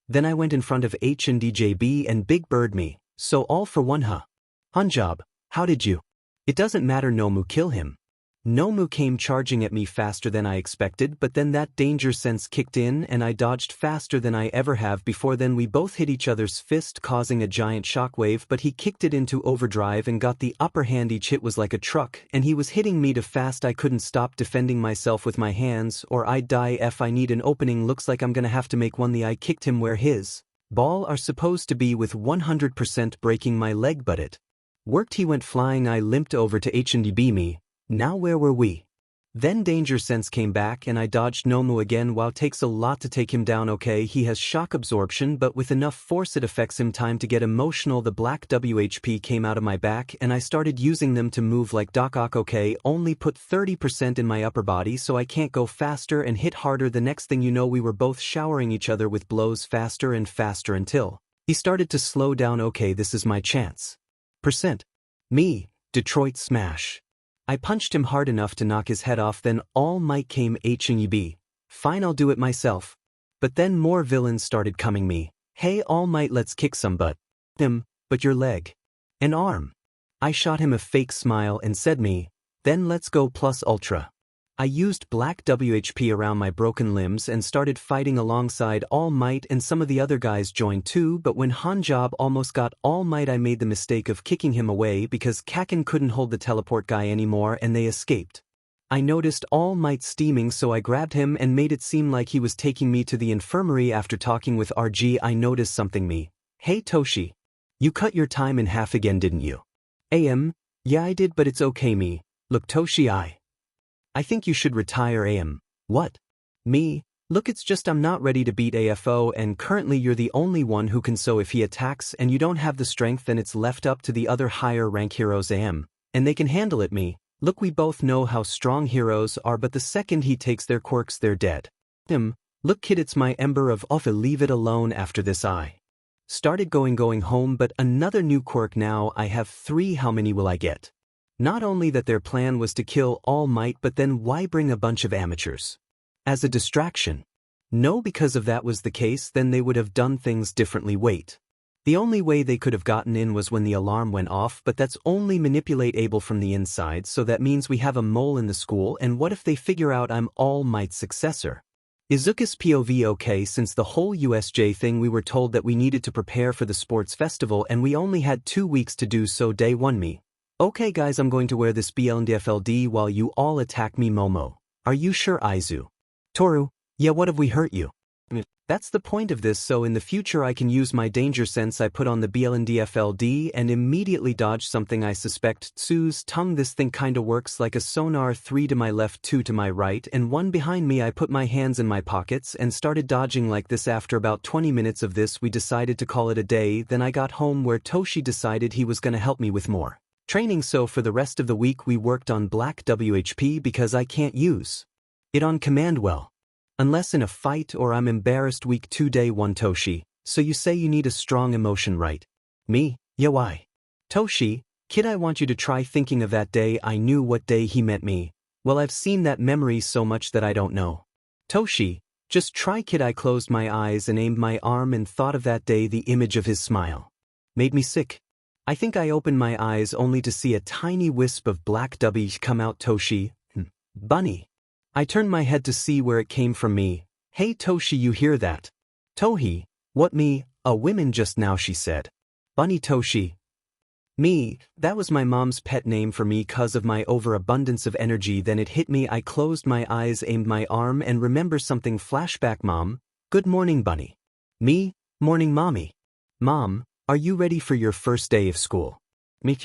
Then I went in front of 𝐻𝐿𝐷𝐽𝐵 and Big Bird. Me, so all for one, huh? Hanjob, how did you? It doesn't matter, Nomu, kill him. 𝗏𝐻 came charging at me faster than I expected, but then that danger sense kicked in and I dodged faster than I ever have before. Then we both hit each other's fist, causing a giant shockwave, but he kicked it into overdrive and got the upper hand. Each hit was like a truck, and he was hitting me too fast. I couldn't stop defending myself with my hands, or I'd die. If I need an opening, looks like I'm gonna have to make one. I kicked him where his ball are supposed to be with 100% breaking my leg, but it worked. He went flying. I limped over to 𝐻𝐮𝐬𝐵. Now where were we? Then danger sense came back and I dodged 𝗏𝐻 again. Wow, takes a lot to take him down. Okay, he has shock absorption, but with enough force it affects him. Time to get emotional. The black WHP came out of my back and I started using them to move like Doc Ock. Okay, only put 30% in my upper body so I can't go faster and hit harder. The next thing you know, we were both showering each other with blows faster and faster until he started to slow down. Okay, this is my chance. Me, Detroit Smash. I punched him hard enough to knock his head off. Then All Might came. 𝐻𝐮𝐬𝐵. Fine, I'll do it myself. But then more villains started coming me. Hey All Might, let's kick some butt. Him, but your leg and arm. I shot him a fake smile and said me, then let's go plus ultra. I used black WHP around my broken limbs and started fighting alongside All Might, and some of the other guys joined too, but when Hanjob almost got All Might I made the mistake of kicking him away because 𝐀𝐮𝐭𝐡𝐨𝐫 couldn't hold the teleport guy anymore and they escaped. I noticed All Might steaming, so I grabbed him and made it seem like he was taking me to the infirmary. After talking with RG I noticed something. Me, hey Toshi, you cut your time in half again, didn't you? Yeah I did, but it's okay. Me, look Toshi, I think you should retire. What? Me, look, it's just I'm not ready to beat AFO and currently you're the only one who can, so if he attacks and you don't have the strength then it's left up to the other higher rank heroes and they can handle it. Me, look, we both know how strong heroes are, but the second he takes their quirks they're dead. Look kid, it's my Ember of Offa, leave it alone. After this I started going home, but another new quirk. Now I have 3. How many will I get? Not only that their plan was to kill All Might, but then why bring a bunch of amateurs as a distraction? No, because if that was the case then they would have done things differently. Wait. The only way they could have gotten in was when the alarm went off, but that's only manipulatable from the inside, so that means we have a mole in the school. And what if they figure out I'm All Might's successor? 𝐒𝐮𝐭𝐡𝐨𝐫 POV. Okay, since the whole USJ thing we were told that we needed to prepare for the sports festival and we only had 2 weeks to do so. Day 1. Me, okay guys, I'm going to wear this BLNDFLD while you all attack me. Momo, are you sure? Aizu, Toru, yeah, what have we hurt you? That's the point of this, so in the future I can use my danger sense. I put on the BLNDFLD and immediately dodge something I suspect 𝐶𝐮𝐬𝐴 tongue. This thing kinda works like a sonar. 3 to my left, 2 to my right, and 1 behind me. I put my hands in my pockets and started dodging like this. After about 20 minutes of this we decided to call it a day. Then I got home where Toshi decided he was gonna help me with more training, so for the rest of the week we worked on black WHP because I can't use it on command well unless in a fight or I'm embarrassed. Week 2. Day 1. Toshi, so you say you need a strong emotion, right? Me, yeah, why? Toshi, kid, I want you to try thinking of that day. I knew what day he meant. Me, well, I've seen that memory so much that I don't know. Toshi, just try kid. I closed my eyes and aimed my arm and thought of that day. The image of his smile made me sick. I think I opened my eyes only to see a tiny wisp of black WHP come out. Toshi, bunny. I turned my head to see where it came from. Me, hey Toshi, you hear that? Tohi, what? Me, a woman just now, she said. Bunny. Toshi, me, that was my mom's pet name for me 'cause of my overabundance of energy. Then it hit me. I closed my eyes, aimed my arm, and remember something. Flashback. Mom, good morning. Bunny, me, morning mommy. Mom, are you ready for your first day of school? Me,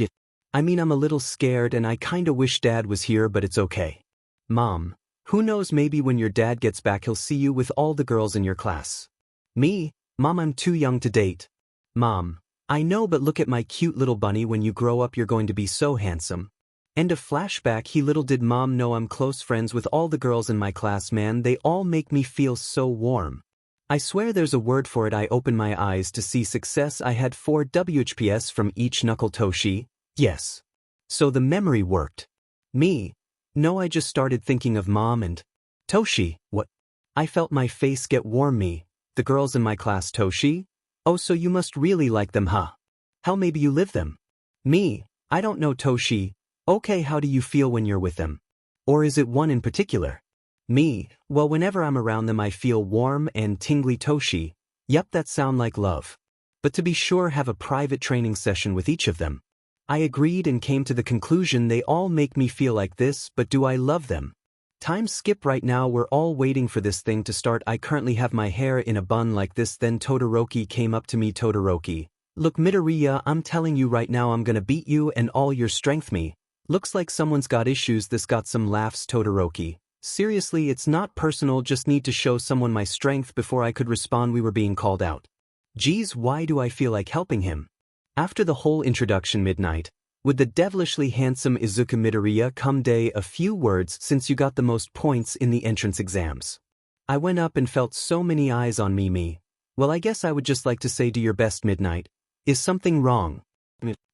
I mean, I'm a little scared and I kinda wish Dad was here, but it's okay. Mom, who knows, maybe when your dad gets back he'll see you with all the girls in your class. Me, Mom, I'm too young to date. Mom, I know, but look at my cute little bunny. When you grow up you're going to be so handsome. End of flashback. He little did Mom know I'm close friends with all the girls in my class. Man, they all make me feel so warm. I swear there's a word for it. I opened my eyes to see success. I had 4 WHPs from each knuckle. Toshi, yes. So the memory worked. Me, no, I just started thinking of Mom and Toshi. What? I felt my face get warm. Me, the girls in my class. Toshi, oh, so you must really like them, huh? How maybe you live them? Me, I don't know. Toshi, okay, how do you feel when you're with them? Or is it one in particular? Me, well, whenever I'm around them I feel warm and tingly toshi. Yup, that sound like love. But to be sure, have a private training session with each of them. I agreed and came to the conclusion they all make me feel like this, but do I love them? Time skip right now, we're all waiting for this thing to start. I currently have my hair in a bun like this. Then Todoroki came up to me. Todoroki, look midoriya, I'm telling you right now I'm gonna beat you and all your strength. Me, looks like someone's got issues. This got some laughs. Todoroki, seriously, it's not personal, just need to show someone my strength. Before I could respond we were being called out. Geez, why do I feel like helping him? After the whole introduction midnight, would the devilishly handsome Izuku Midoriya come day a few words since you got the most points in the entrance exams? I went up and felt so many eyes on me. Well, I guess I would just like to say, do your best midnight. Is something wrong?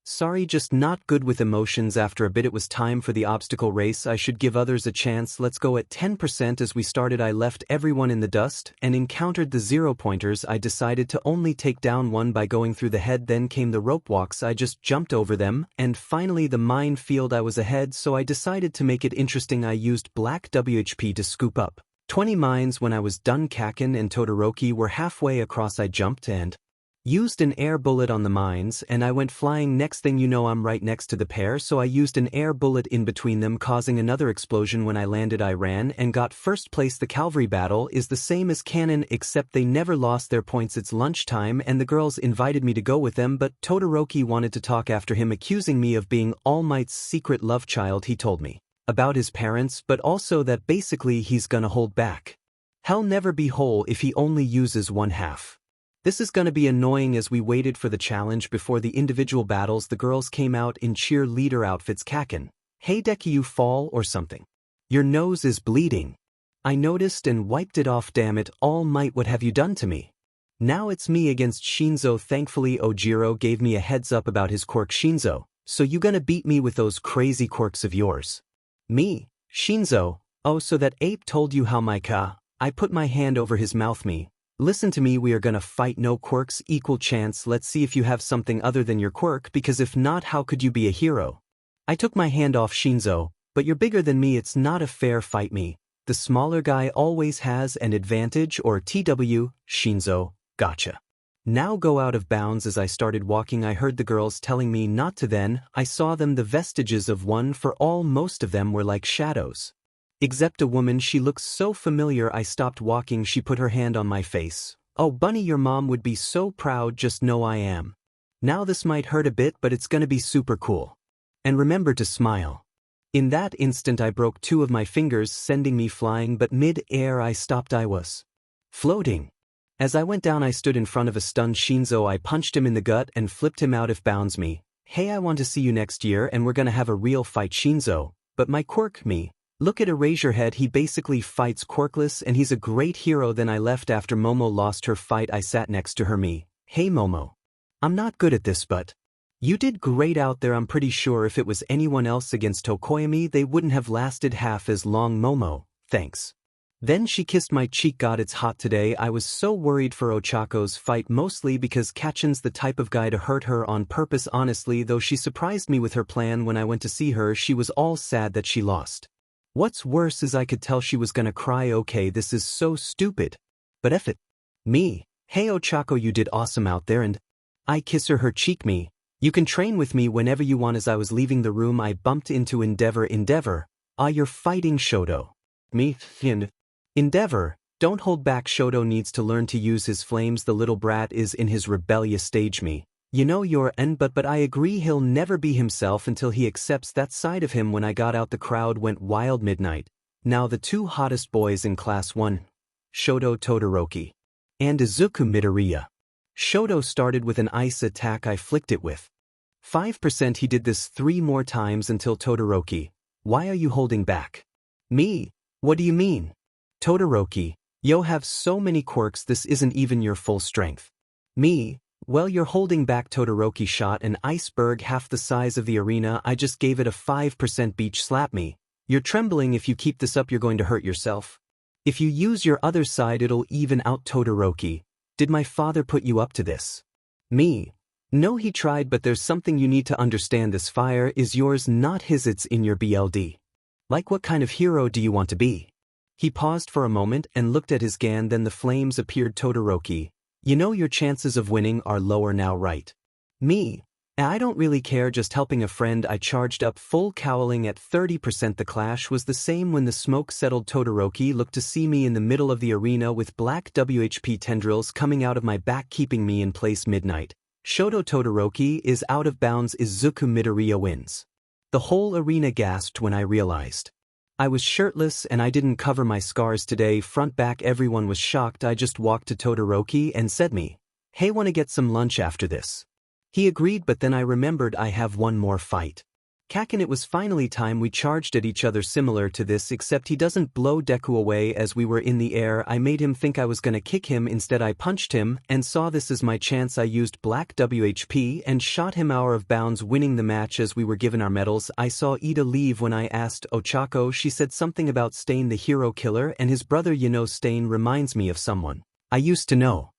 Sorry, just not good with emotions. After a bit it was time for the obstacle race. I should give others a chance. Let's go at 10%. As we started I left everyone in the dust and encountered the 0-pointers. I decided to only take down one by going through the head. Then came the rope walks. I just jumped over them. And finally the minefield. I was ahead, so I decided to make it interesting. I used black WHP to scoop up 20 mines. When I was done, 𝐀𝐮𝐭𝐡𝐨𝐫 and Todoroki were halfway across. I jumped and used an air bullet on the mines, and I went flying. Next thing you know I'm right next to the pair, so I used an air bullet in between them, causing another explosion. When I landed I ran and got first place. The cavalry battle is the same as canon, except they never lost their points. It's lunchtime and the girls invited me to go with them, but Todoroki wanted to talk after him, accusing me of being All Might's secret love child. He told me about his parents, but also that basically he's gonna hold back. He'll never be whole if he only uses one half. This is gonna be annoying. As we waited for the challenge before the individual battles, the girls came out in cheerleader outfits. 𝐀𝐮𝐭𝐡𝐨𝐫, hey Deku, you fall or something? Your nose is bleeding. I noticed and wiped it off. Damn it, All Might, what have you done to me? Now it's me against 𝐀𝐮𝐭𝐡𝐨𝐫. Thankfully Ojiro gave me a heads up about his quirk. 𝐶∩𝐿, so you gonna beat me with those crazy quirks of yours? Me, 𝐶∩𝐿, oh, so that ape told you how my ka? I put my hand over his mouth. Me, listen to me, we are gonna fight. No quirks equal chance. Let's see if you have something other than your quirk, because if not, how could you be a hero? I took my hand off 𝐶∩𝐿, but you're bigger than me, it's not a fair fight. Me, the smaller guy always has an advantage, or TW, 𝐶∩𝐿, gotcha. Now go out of bounds. As I started walking I heard the girls telling me not to. Then I saw them, the vestiges of one for all. Most of them were like shadows. Except a woman, she looks so familiar. I stopped walking. She put her hand on my face. Oh Bunny, your mom would be so proud. Just know I am. Now this might hurt a bit, but it's gonna be super cool. And remember to smile. In that instant I broke 2 of my fingers, sending me flying, but mid-air I stopped. I was floating. As I went down I stood in front of a stunned 𝐶∩𝐿. I punched him in the gut and flipped him out of bounds. Me, hey, I want to see you next year and we're gonna have a real fight. 𝐶∩𝐿, but my quirk. Me, look at Eraserhead, he basically fights quirkless and he's a great hero. Then I left after Momo lost her fight. I sat next to her. Me, hey Momo, I'm not good at this, but you did great out there. I'm pretty sure if it was anyone else against Tokoyami they wouldn't have lasted half as long. Momo, thanks. Then she kissed my cheek. God, it's hot today. I was so worried for Ochako's fight, mostly because 𝐀𝐮's the type of guy to hurt her on purpose. Honestly though, she surprised me with her plan. When I went to see her she was all sad that she lost. What's worse is I could tell she was gonna cry. Okay, this is so stupid. But F it. Me, hey Ochako, you did awesome out there. And I kiss her cheek. Me, you can train with me whenever you want. As I was leaving the room I bumped into Endeavor. Ah, you're fighting Shoto. Me, and Endeavor, don't hold back. Shoto needs to learn to use his flames. The little brat is in his rebellious stage. Me, you know you're but I agree, he'll never be himself until he accepts that side of him. When I got out the crowd went wild. Midnight. Now the 2 hottest boys in class 1, Shoto Todoroki and Izuku Midoriya. Shoto started with an ice attack. I flicked it with 5%. He did this 3 more times until Todoroki, why are you holding back? Me, what do you mean? Todoroki, yo, have so many quirks, this isn't even your full strength. Me, well, you're holding back. Todoroki shot an iceberg half the size of the arena. I just gave it a 5% beach slap. Me, you're trembling. If you keep this up you're going to hurt yourself. If you use your other side it'll even out. Todoroki, did my father put you up to this? Me, no, he tried, but there's something you need to understand. This fire is yours, not his. It's in your BLD. Like what kind of hero do you want to be? He paused for a moment and looked at his gun, then the flames appeared. Todoroki, you know your chances of winning are lower now, right? Me? I don't really care, just helping a friend. I charged up, full cowling at 30%. The clash was the same when the smoke settled. Todoroki looked to see me in the middle of the arena with black WHP tendrils coming out of my back, keeping me in place. Midnight. Shoto Todoroki is out of bounds. 𝐒𝐮𝐭𝐡𝐨𝐫 midoriya wins. The whole arena gasped when I realized I was shirtless and I didn't cover my scars today. Front back, everyone was shocked. I just walked to Todoroki and said, me, hey, wanna get some lunch after this? He agreed, but then I remembered I have one more fight. 𝐀𝐮𝐭𝐡𝐨𝐫. It was finally time. We charged at each other, similar to this, except he doesn't blow Deku away as we were in the air. I made him think I was gonna kick him, instead I punched him and saw this as my chance. I used black WHP and shot him out of bounds, winning the match. As we were given our medals, I saw Ida leave. When I asked Ochako, she said something about 𝐶𝐮𝐿 the hero killer and his brother. You know, 𝐶𝐮𝐿 reminds me of someone I used to know.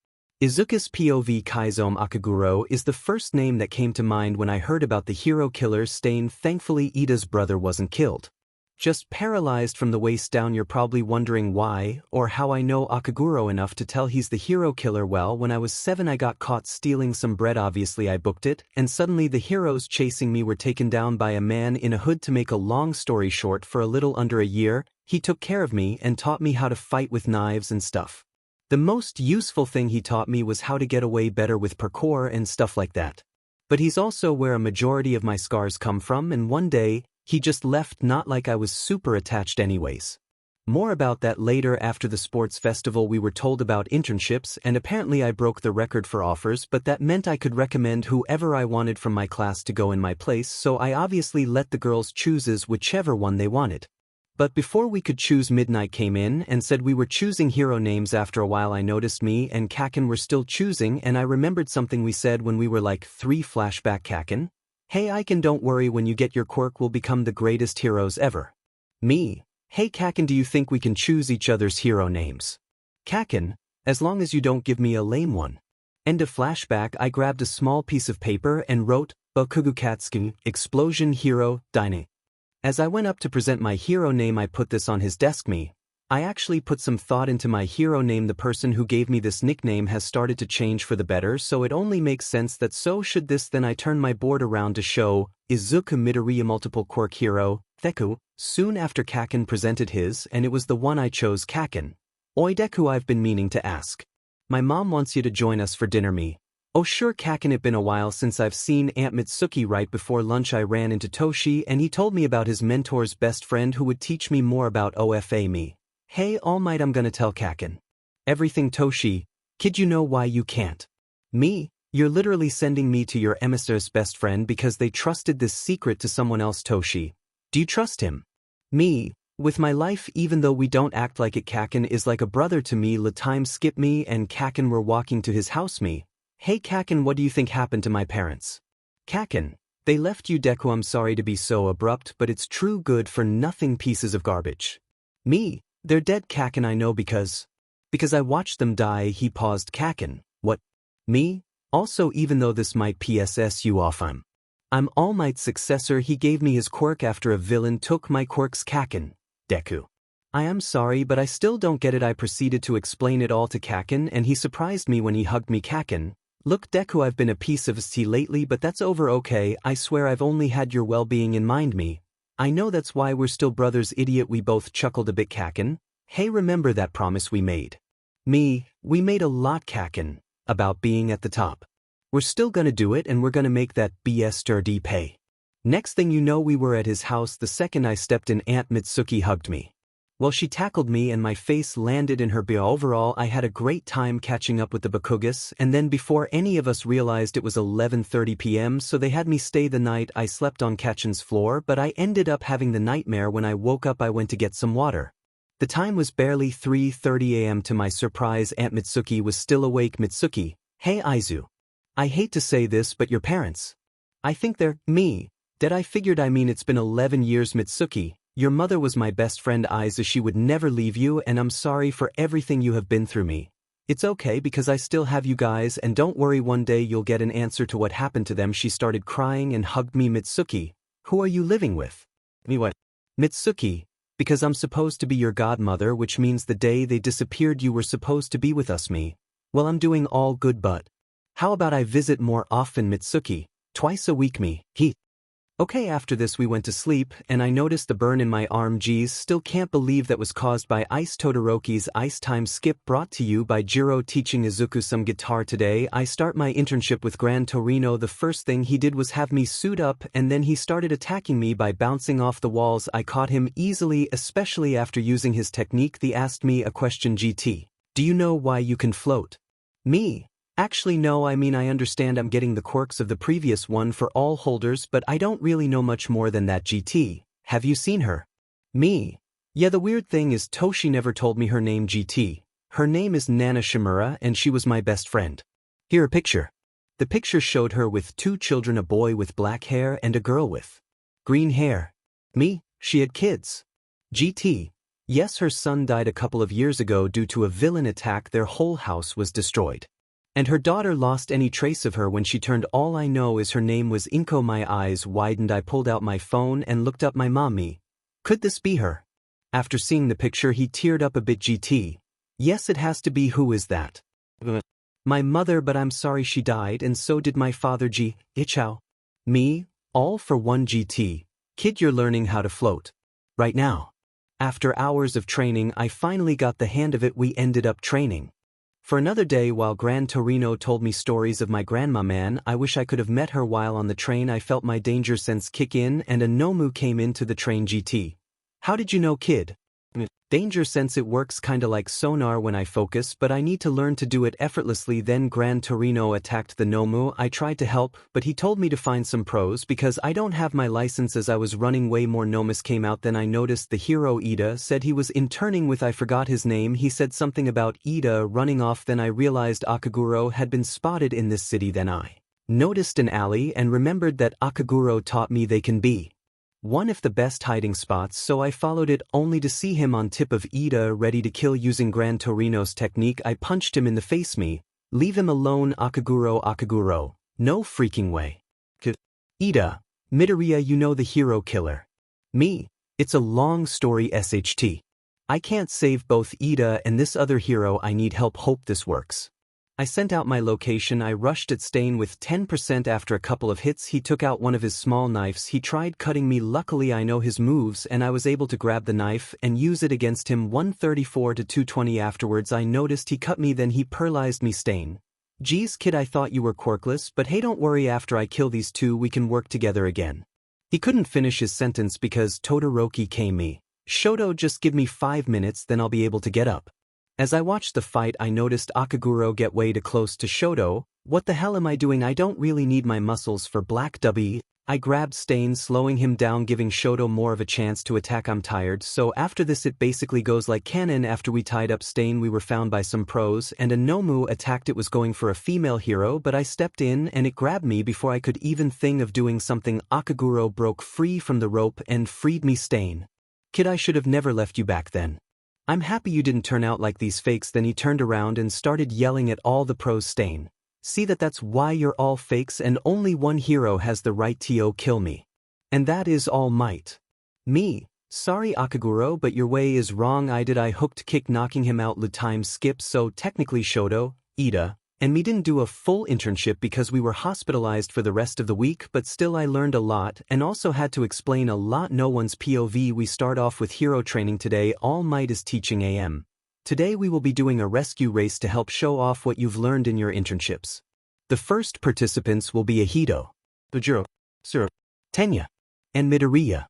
𝐒𝐮𝐭𝐡𝐨𝐫 𝐾𝐮𝐭𝐡𝐨𝐵 is the first name that came to mind when I heard about the hero killer 𝐶𝐮𝐿. Thankfully Ida's brother wasn't killed, just paralyzed from the waist down. You're probably wondering why or how I know Akaguro enough to tell he's the hero killer. Well, when I was 7 I got caught stealing some bread. Obviously I booked it, and suddenly the heroes chasing me were taken down by a man in a hood. To make a long story short, for a little under a year, he took care of me and taught me how to fight with knives and stuff. The most useful thing he taught me was how to get away better with parkour and stuff like that. But he's also where a majority of my scars come from, and one day, he just left, not like I was super attached anyways. More about that later. After the sports festival we were told about internships, and apparently I broke the record for offers, but that meant I could recommend whoever I wanted from my class to go in my place, so I obviously let the girls choose whichever one they wanted. But before we could choose, Midnight came in and said we were choosing hero names. After a while I noticed me and 𝐀𝐮𝐿 were still choosing, and I remembered something we said when we were like 3. Flashback. 𝐀𝐮𝐿, hey 𝐼ken, don't worry, when you get your quirk we'll become the greatest heroes ever. Me, hey 𝐀𝐮𝐿, do you think we can choose each other's hero names? 𝐀𝐮𝐿, as long as you don't give me a lame one. End of flashback. I grabbed a small piece of paper and wrote, 𝐻𝐼ken explosion hero dyne. As I went up to present my hero name I put this on his desk. I actually put some thought into my hero name. The person who gave me this nickname has started to change for the better, so it only makes sense that so should this. Then I turned my board around to show 𝐒𝐮𝐭𝐡𝐨𝐫 midoriya multiple quirk hero, Deku. Soon after 𝐀𝐮𝐿 presented his, and it was the one I chose. 𝐀𝐮𝐿, oi Deku, I've been meaning to ask. My mom wants you to join us for dinner. Me, oh sure 𝐀𝐮𝐿, it been a while since I've seen Aunt Mitsuki. Right before lunch I ran into Toshi and he told me about his mentor's best friend who would teach me more about OFA. Me, hey All Might, I'm gonna tell 𝐀𝐮𝐿 everything. Toshi, kid, you know why you can't? Me, you're literally sending me to your emissary's best friend because they trusted this secret to someone else. Toshi, do you trust him? Me, with my life, even though we don't act like it. 𝐀𝐮𝐿 is like a brother to me. Time skip. Me and 𝐀𝐮𝐿 were walking to his house. Me, hey 𝐀𝐮𝐿, what do you think happened to my parents? 𝐀𝐮𝐿, they left you. Deku, I'm sorry to be so abrupt, but it's true, good for nothing pieces of garbage. Me, they're dead. 𝐀𝐮𝐿, I know because I watched them die. He paused. 𝐀𝐮𝐿, what? Me, also, even though this might piss you off, I'm All Might's successor. He gave me his quirk after a villain took my quirks. 𝐀𝐮𝐿, Deku, I am sorry, but I still don't get it. I proceeded to explain it all to 𝐀𝐮𝐿 and he surprised me when he hugged me. 𝐀𝐮𝐿, look Deku, I've been a piece of tea lately, but that's over. Okay, I swear I've only had your well-being in mind. Me, I know, that's why we're still brothers. Idiot. We both chuckled a bit. 𝐀𝐮𝐿, hey, remember that promise we made? Me, we made a lot. 𝐀𝐮𝐿, about being at the top. We're still gonna do it, and we're gonna make that 𝐵𝑠 pay. Next thing you know we were at his house. The second I stepped in, Aunt Mitsuki hugged me. Well, she tackled me and my face landed in her 𝐵𝑠. Overall, I had a great time catching up with the Bakugas, and then before any of us realized it was 11:30 p.m. so they had me stay the night. I slept on 𝐀𝐮𝐿's floor, but I ended up having the nightmare. When I woke up I went to get some water. The time was barely 3:30 a.m. To my surprise, Aunt Mitsuki was still awake. Mitsuki, hey Izu. I hate to say this, but your parents, I think they're me. Dead. I figured, I mean, it's been 11 years. Mitsuki, your mother was my best friend. Izu, she would never leave you, and I'm sorry for everything you have been through. Me, it's okay because I still have you guys, and don't worry, one day you'll get an answer to what happened to them. She started crying and hugged me. Mitsuki, who are you living with? Me, what? Mitsuki, because I'm supposed to be your godmother, which means the day they disappeared you were supposed to be with us. Me. Well, I'm doing all good, but how about I visit more often, Mitsuki? Twice a week. Me. He. Okay, after this we went to sleep, and I noticed the burn in my arm. Geez, still can't believe that was caused by Ice. Todoroki's Ice Time Skip brought to you by Jiro. Teaching Izuku some guitar. Today I start my internship with 𝐀𝐮𝐭𝐡𝐨𝐫. The first thing he did was have me suit up, and then he started attacking me by bouncing off the walls. I caught him easily, especially after using his technique. He asked me a question. GT. Do you know why you can float? Me. Actually no, I mean I understand I'm getting the quirks of the previous one for all holders, but I don't really know much more than that. GT. Have you seen her? Me. Yeah, the weird thing is Toshi never told me her name. GT. Her name is Nana Shimura and she was my best friend. Here a picture. The picture showed her with two children, a boy with black hair and a girl with green hair. Me. She had kids. GT. Yes, her son died a couple of years ago due to a villain attack. Their whole house was destroyed. And her daughter lost any trace of her when she turned. All I know is her name was 𝐾𝐮𝐭𝐡𝐨𝐫. My eyes widened. I pulled out my phone and looked up my mommy. Could this be her? After seeing the picture he teared up a bit. GT. Yes, it has to be. Who is that? My mother, but I'm sorry she died and so did my father. 𝐀𝐮𝐭𝐡𝐨𝐫. Me? All for one. GT. Kid, you're learning how to float right now. After hours of training I finally got the hang of it. We ended up training for another day while 𝐀𝐮𝐭𝐡𝐨𝐫 told me stories of my grandma. Man, I wish I could have met her while on the train. I felt my danger sense kick in and a Nomu came into the train. GT. How did you know, kid? Danger sense, it works kinda like sonar when I focus, but I need to learn to do it effortlessly. Then 𝐀𝐮𝐭𝐡𝐨𝐫 attacked the Nomu. I tried to help, but he told me to find some pros because I don't have my license. As I was running, way more Nomus came out. Then I noticed the hero Ida said he was interning with, I forgot his name. He said something about Ida running off. Then I realized Akaguro had been spotted in this city. Then I noticed an alley and remembered that Akaguro taught me they can be one of the best hiding spots, so I followed it only to see him on tip of Ida ready to kill. Using 𝐀𝐮𝐭𝐡𝐨𝐫's technique I punched him in the face. Me. Leave him alone, Akaguro. No freaking way. Ida. Midoriya, you know the hero killer. Me. It's a long story. SHT. I can't save both Ida and this other hero. I need help. Hope this works. I sent out my location. I rushed at 𝐀𝐮 with 10%. After a couple of hits he took out one of his small knives. He tried cutting me. Luckily I know his moves and I was able to grab the knife and use it against him. 134 to 220. Afterwards I noticed he cut me, then he paralyzed me. 𝐀𝐮. Geez kid, I thought you were quirkless, but hey, don't worry, after I kill these two we can work together again. He couldn't finish his sentence because Todoroki came. Me. Shoto, just give me 5 minutes then I'll be able to get up. As I watched the fight I noticed Akaguro get way too close to Shoto. What the hell am I doing? I don't really need my muscles for black W. I grabbed 𝐀𝐮, slowing him down, giving Shoto more of a chance to attack. I'm tired, so after this it basically goes like canon. After we tied up 𝐀𝐮 we were found by some pros and a Nomu attacked. It was going for a female hero, but I stepped in and it grabbed me before I could even think of doing something. Akaguro broke free from the rope and freed me. 𝐀𝐮. Kid, I should have never left you back then. I'm happy you didn't turn out like these fakes. Then he turned around and started yelling at all the pros. 𝐀𝐮. See, that's why you're all fakes and only one hero has the right to kill me. And that is All Might. Me. Sorry Akaguro, but your way is wrong. I hooked kick knocking him out. Time skip, so technically Shoto, Ida, and me didn't do a full internship because we were hospitalized for the rest of the week, but still I learned a lot and also had to explain a lot. No one's POV. We start off with hero training today. All Might is teaching AM. Today we will be doing a rescue race to help show off what you've learned in your internships. The first participants will be Ahito, Bajiro, Sura, Tenya, and Midoriya.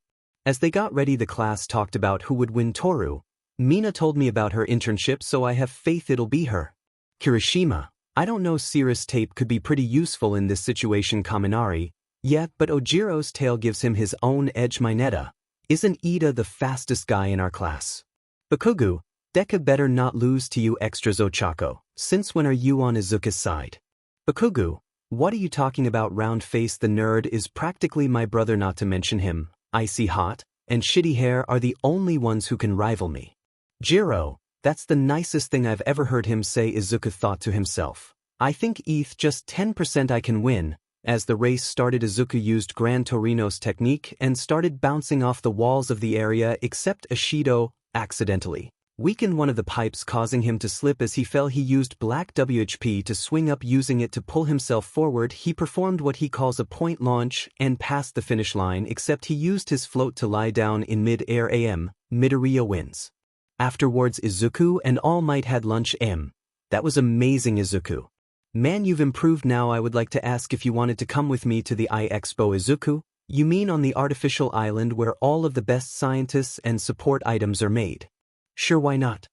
As they got ready the class talked about who would win. Toru. Mina told me about her internship, so I have faith it'll be her. Kirishima. I don't know, Cirrus tape could be pretty useful in this situation. Kaminari. Yeah, but Ojiro's tail gives him his own edge. Mineta. Isn't Ida the fastest guy in our class? Bakugu. Deku better not lose to you extra Zochako. Since when are you on Izuku's side? Bakugu. What are you talking about? Round face. The nerd is practically my brother, not to mention him. Icy hot and shitty hair are the only ones who can rival me. Jiro. That's the nicest thing I've ever heard him say. Izuku thought to himself. I think ETH just 10% I can win. As the race started, 𝐬𝐮𝐭𝐡𝐨𝐫 used 𝐀𝐮𝐭𝐡𝐵 technique and started bouncing off the walls of the area except 𝐬𝐮𝐴 accidentally weakened one of the pipes, causing him to slip. As he fell, he used black WHP to swing up, using it to pull himself forward. He performed what he calls a point launch and passed the finish line, except he used his float to lie down in mid-air. Midoriya wins. Afterwards, 𝐒𝐮𝐭𝐡𝐨𝐫 and All Might had lunch. That was amazing, 𝐒𝐮𝐭𝐡𝐴. Man, you've improved now. I would like to ask if you wanted to come with me to the Expo. 𝐒𝐮𝐭𝐡𝐴? You mean on the artificial island where all of the best scientists and support items are made? Sure, why not?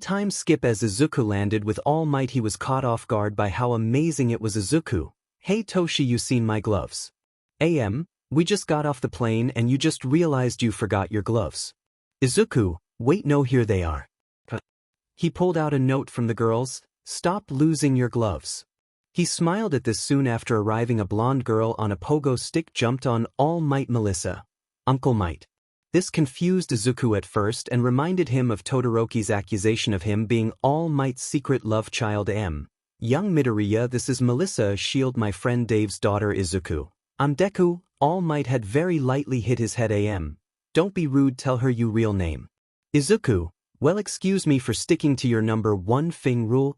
Time skip. As 𝐒𝐮𝐭𝐡𝐴 landed with All Might, he was caught off guard by how amazing it was. 𝐒𝐮𝐭𝐡𝐴, hey Toshi, you seen my gloves? We just got off the plane and you just realized you forgot your gloves. 𝐒𝐮𝐭𝐡𝐴, wait, no, here they are. He pulled out a note from the girls. Stop losing your gloves. He smiled at this. Soon after arriving, a blonde girl on a pogo stick jumped on All Might. Melissa, Uncle Might. This confused 𝐒𝐮𝐭𝐡𝐴 at first and reminded him of Todoroki's accusation of him being All Might's secret love child. Young Midoriya, this is Melissa, shield my friend Dave's daughter. 𝐒𝐮𝐭𝐡𝐴, I'm Deku. All Might had very lightly hit his head. Don't be rude, tell her your real name. 𝐒𝐮𝐭𝐡𝐴, well, excuse me for sticking to your number one thing rule.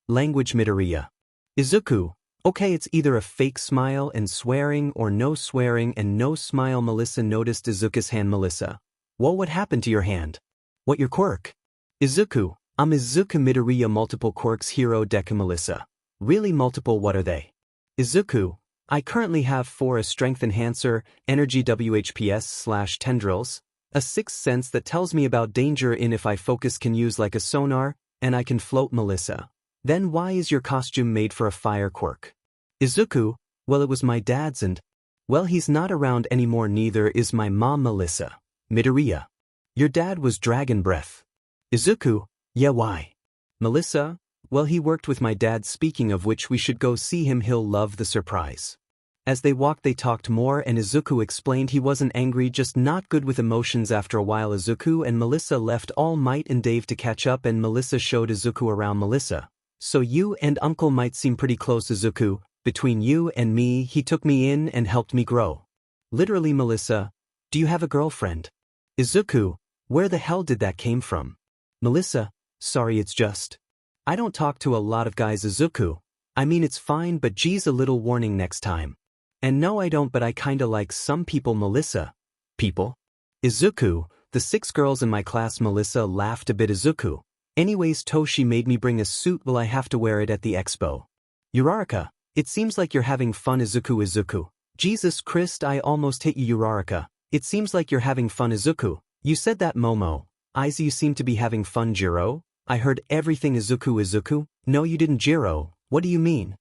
Language. Midoriya, 𝐒𝐮𝐭𝐡𝐴, okay, it's either a fake smile and swearing or no swearing and no smile. Melissa noticed 𝐒𝐮𝐭𝐡𝐴's hand. Melissa, whoa, what happened to your hand? What, your quirk? 𝐒𝐮𝐭𝐡𝐴, I'm 𝐒𝐮uku. Midoriya, multiple quirks. Hero Deku. Melissa, really, multiple? What are they? 𝐒𝐮𝐭𝐡𝐴, I currently have 4: a strength enhancer, energy WHPS/tendrils, a sixth sense that tells me about danger in if I focus, can use like a sonar, and I can float. Melissa, then why is your costume made for a fire quirk? 𝐒𝐮𝐭𝐡𝐴, well, it was my dad's and, well, he's not around anymore, neither is my mom. Melissa, Midoriya, your dad was Dragon Breath. 𝐒𝐮𝐭𝐡𝐴, yeah, why? Melissa, well, he worked with my dad. Speaking of which, we should go see him, he'll love the surprise. As they walked, they talked more, and 𝐒𝐮𝐭𝐡𝐴 explained he wasn't angry, just not good with emotions. After a while, 𝐒𝐮𝐭𝐡𝐴 and Melissa left All Might and Dave to catch up, and Melissa showed 𝐒𝐮𝐴 around. Melissa, so you and Uncle Might seem pretty close. 𝐒𝐮𝐴, between you and me, he took me in and helped me grow. Literally. Melissa, do you have a girlfriend? 𝐒𝐮𝐴, where the hell did that came from? Melissa, sorry, it's just, I don't talk to a lot of guys. 𝐒𝐮𝐴, I mean, it's fine, but geez, a little warning next time. And no, I don't, but I kinda like some people. Melissa, people? 𝐒𝐮𝐴, the 6 girls in my class. Melissa laughed a bit. 𝐒𝐮𝐴, anyways, Toshi made me bring a suit. Will I have to wear it at the expo? Uraraka, it seems like you're having fun. 𝐒𝐮𝐴, Jesus Christ, I almost hit you. Uraraka, it seems like you're having fun. 𝐒𝐮𝐴, you said that. Momo, Aizu, you seem to be having fun. Jiro, I heard everything. 𝐒𝐮𝐴, no, you didn't. Jiro, what do you mean?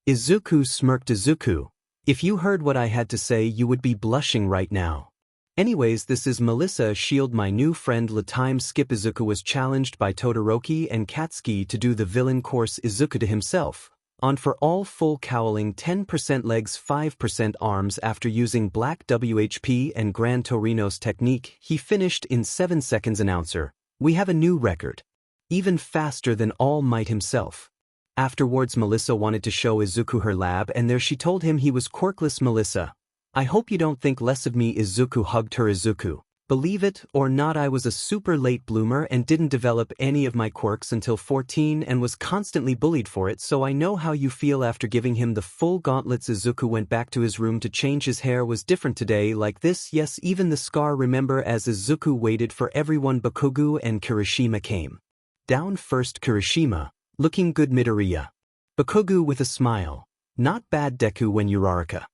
𝐒𝐮𝐴 smirked. 𝐒𝐮𝐴, if you heard what I had to say, you would be blushing right now. Anyways, this is Melissa, shield my new friend. Time skip. 𝐒𝐮𝐴 was challenged by Todoroki and 𝐀𝐮𝐭𝐡𝐨𝐫 to do the villain course. 𝐒𝐮𝐴 to himself, on for all full cowling, 10% legs, 5% arms. After using black WHP and 𝐻𝐮𝐽𝐻𝐿 technique, he finished in 7 seconds. Announcer, we have a new record. Even faster than All Might himself. Afterwards, Melissa wanted to show 𝐒𝐮uku her lab, and there she told him he was quirkless. Melissa, I hope you don't think less of me. 𝐒𝐮uku hugged her. 𝐒𝐮uku, believe it or not, I was a super late bloomer and didn't develop any of my quirks until 14 and was constantly bullied for it, so I know how you feel. After giving him the full gauntlets, 𝐒𝐮uku went back to his room to change. His hair was different today, like this, yes, even the scar. Remember, as 𝐒𝐮uku waited for everyone, Bakugo and Kirishima came down first. Kirishima, looking good. Midoriya, Bakugo with a smile, not bad. Deku, when Uraraka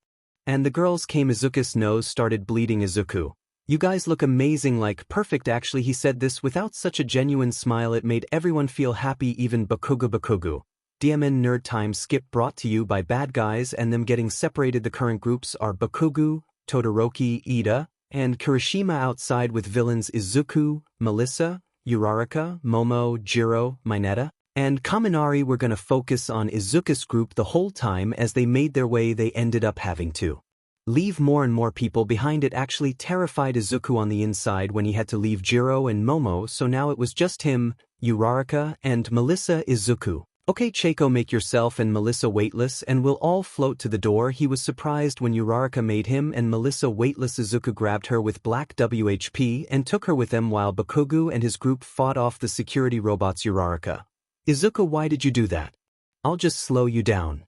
and the girls came, 𝐒𝐮uku's nose started bleeding. 𝐒𝐮uku, you guys look amazing, like perfect. Actually, he said this without such a genuine smile. It made everyone feel happy, even Bakugo. Bakugo, DMN nerd. Time skip brought to you by bad guys and them getting separated. The current groups are Bakugo, Todoroki, Iida, and Kirishima. Outside with villains 𝐒𝐮uku, Melissa, Uraraka, Momo, Jiro, Mineta, and Kaminari. We're gonna focus on 𝐒𝐮uku's group the whole time. As they made their way, they ended up having to leave more and more people behind. It actually terrified 𝐒𝐮uku on the inside when he had to leave Jiro and Momo, so now it was just him, Uraraka, and Melissa. 𝐒𝐮uku, Okay, Ch𝐿𝐿, make yourself and Melissa weightless and we'll all float to the door. He was surprised when 𝗧𝗏 made him and Melissa weightless. 𝗧𝗏 grabbed her with black WHP and took her with them while Bakugo and his group fought off the security robots. 𝗧𝗏. 𝗧𝗏, why did you do that? I'll just slow you down.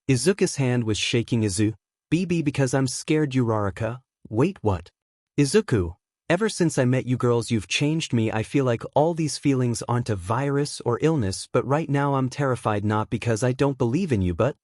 𝗧𝗏's hand was shaking. BB, because I'm scared. 𝗧𝗏. Wait, what? 𝗧𝗏, ever since I met you girls you've changed me. I feel like all these feelings aren't a virus or illness, but right now I'm terrified, not because I don't believe in you but...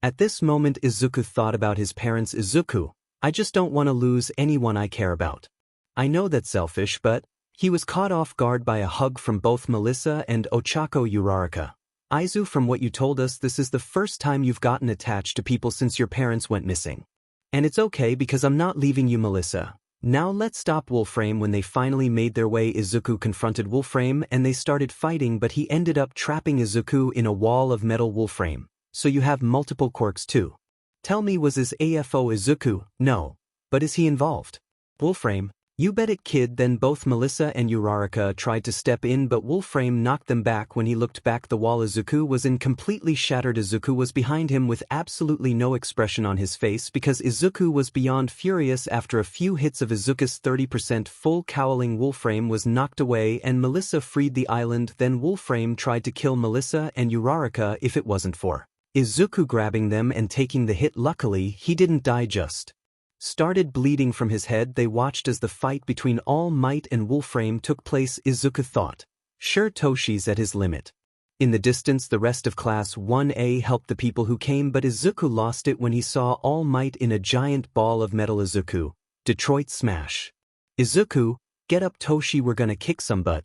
At this moment 𝗧𝗏 thought about his parents. 𝗧𝗏, I just don't want to lose anyone I care about. I know that's selfish, but... He was caught off guard by a hug from both Melissa and Ochako. 𝗧𝗏. Izu, from what you told us, this is the first time you've gotten attached to people since your parents went missing. And it's okay because I'm not leaving you, Melissa. Now let's stop 𝗏𝗏. When they finally made their way, 𝗧𝗏 confronted 𝗏𝗏 and they started fighting, but he ended up trapping 𝗧𝗏 in a wall of metal. 𝗏𝗏, so you have multiple quirks too. Tell me, was his AFO 𝗧𝗏? No. But is he involved? 𝗏𝗏, you bet it, kid. Then both Melissa and 𝗧𝗏 tried to step in, but 𝗏𝗏 knocked them back. When he looked back, the wall 𝗧𝗏 was in completely shattered. 𝗧𝗏 was behind him with absolutely no expression on his face because 𝗧𝗏 was beyond furious. After a few hits of 𝗧𝗏's 30% full cowling, 𝗏𝗏 was knocked away and Melissa freed the island. Then 𝗏𝗏 tried to kill Melissa and 𝗧𝗏 if it wasn't for 𝗧𝗏 grabbing them and taking the hit. Luckily, he didn't die, just started bleeding from his head. They watched as the fight between All Might and 𝗏𝗏 took place. 𝗧𝗏 thought, sure, Toshi's at his limit. In the distance, the rest of Class 1A helped the people who came, but 𝗧𝗏 lost it when he saw All Might in a giant ball of metal. 𝗧𝗏, Detroit smash. 𝗧𝗏, get up Toshi, we're gonna kick some butt.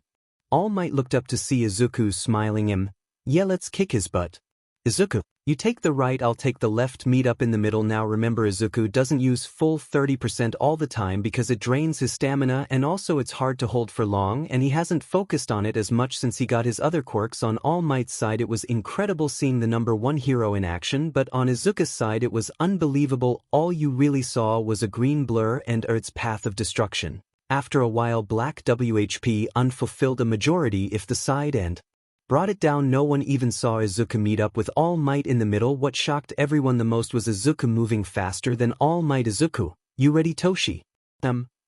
All Might looked up to see 𝗧𝗏 smiling him. Yeah, let's kick his butt. 𝗧𝗏, you take the right, I'll take the left, meet up in the middle. Now remember, 𝗧𝗏 doesn't use full 30% all the time because it drains his stamina and also it's hard to hold for long, and he hasn't focused on it as much since he got his other quirks. On All Might's side, it was incredible seeing the #1 hero in action, but on 𝗧𝗏's side it was unbelievable. All you really saw was a green blur and Earth's path of destruction. After a while, black WHP unfulfilled a majority if the side and brought it down. No one even saw 𝗧𝗏 meet up with All Might in the middle. What shocked everyone the most was 𝗧𝗏 moving faster than All Might. 𝗧𝗏, you ready Toshi?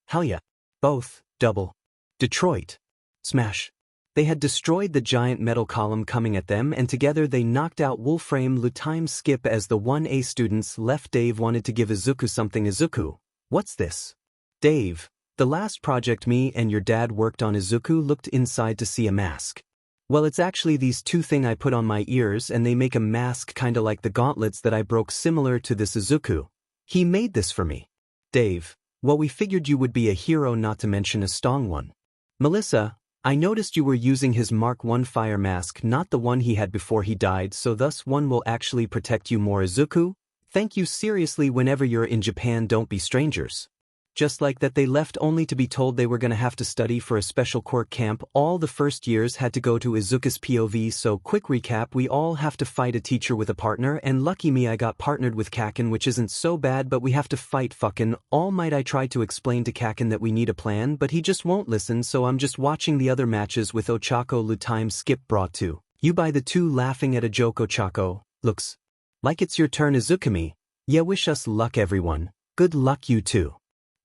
Hell yeah. Both, double. Detroit. Smash. They had destroyed the giant metal column coming at them, and together they knocked out 𝗏𝗏. Time skip as the 1A students left. Dave wanted to give 𝗧𝗏 something. 𝗧𝗏, what's this? Dave, the last project me and your dad worked on. 𝗧𝗏 looked inside to see a mask. Well, it's actually these two things I put on my ears and they make a mask kinda like the gauntlets that I broke, similar to this. 𝗧𝗏, he made this for me. Dave, well, we figured you would be a hero, not to mention a strong one. Melissa, I noticed you were using his Mark I fire mask, not the one he had before he died, so thus one will actually protect you more. 𝗧𝗏, thank you. Seriously, whenever you're in Japan, don't be strangers. Just like that, they left only to be told they were gonna have to study for a special quirk camp. All the first years had to go to 𝗧𝗏's POV. So quick recap, we all have to fight a teacher with a partner, and lucky me, I got partnered with 𝐀𝐮𝐭𝐡𝐨𝐫, which isn't so bad, but we have to fight fucking All Might. I tried to explain to 𝐀𝐮𝐭𝐡𝐨𝐫 that we need a plan, but he just won't listen, so I'm just watching the other matches with Ochako. Time skip brought to you by the two laughing at a joke. Ochako, looks like it's your turn. 𝗧𝗏, yeah, wish us luck everyone. Good luck you too.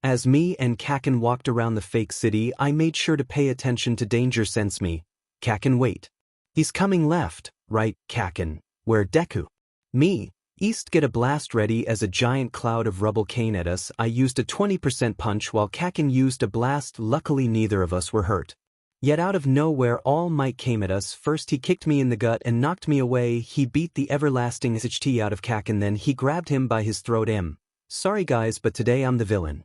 As me and 𝐀𝐮𝐭𝐡𝐨𝐫 walked around the fake city, I made sure to pay attention to danger. Sense me. 𝐀𝐻𝐭𝐡𝐨𝐫, wait. He's coming left, right, 𝐀𝐻𝐭𝐡𝐨𝐫, where Deku? Me. East, get a blast ready. As a giant cloud of rubble came at us, I used a 20% punch while 𝐀𝐻𝐭𝐡𝐨𝐫 used a blast. Luckily neither of us were hurt. Yet out of nowhere All Might came at us. First he kicked me in the gut and knocked me away. He beat the everlasting 𝗧𝗏 out of 𝐀𝐻𝐭𝐡𝐨𝐫, then he grabbed him by his throat. Sorry guys, but today I'm the villain.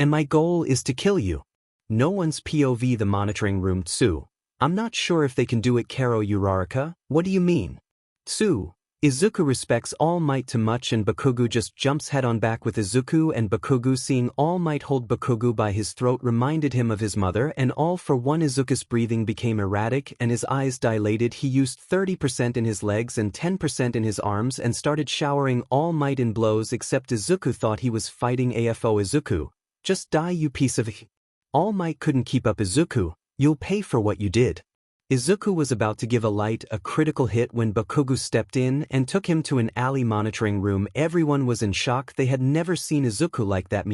And my goal is to kill you. No one's POV. The monitoring room. 𝗬𝗏, I'm not sure if they can do it. Karo 𝗧𝗏, what do you mean? 𝗬𝗏, 𝗧𝗏 respects All Might too much, and Bakugo just jumps head on back with 𝗧𝗏, and Bakugo seeing All Might hold Bakugo by his throat reminded him of his mother, and all for one. 𝗧𝗏's breathing became erratic and his eyes dilated. He used 30% in his legs and 10% in his arms and started showering All Might in blows, except 𝗧𝗏 thought he was fighting AFO. 𝗧𝗏, just die you piece of... All Might couldn't keep up. 𝗧𝗏, you'll pay for what you did. Izuku was about to give a critical hit when Bakugo stepped in and took him to an alley monitoring room. Everyone was in shock. They had never seen Izuku like that.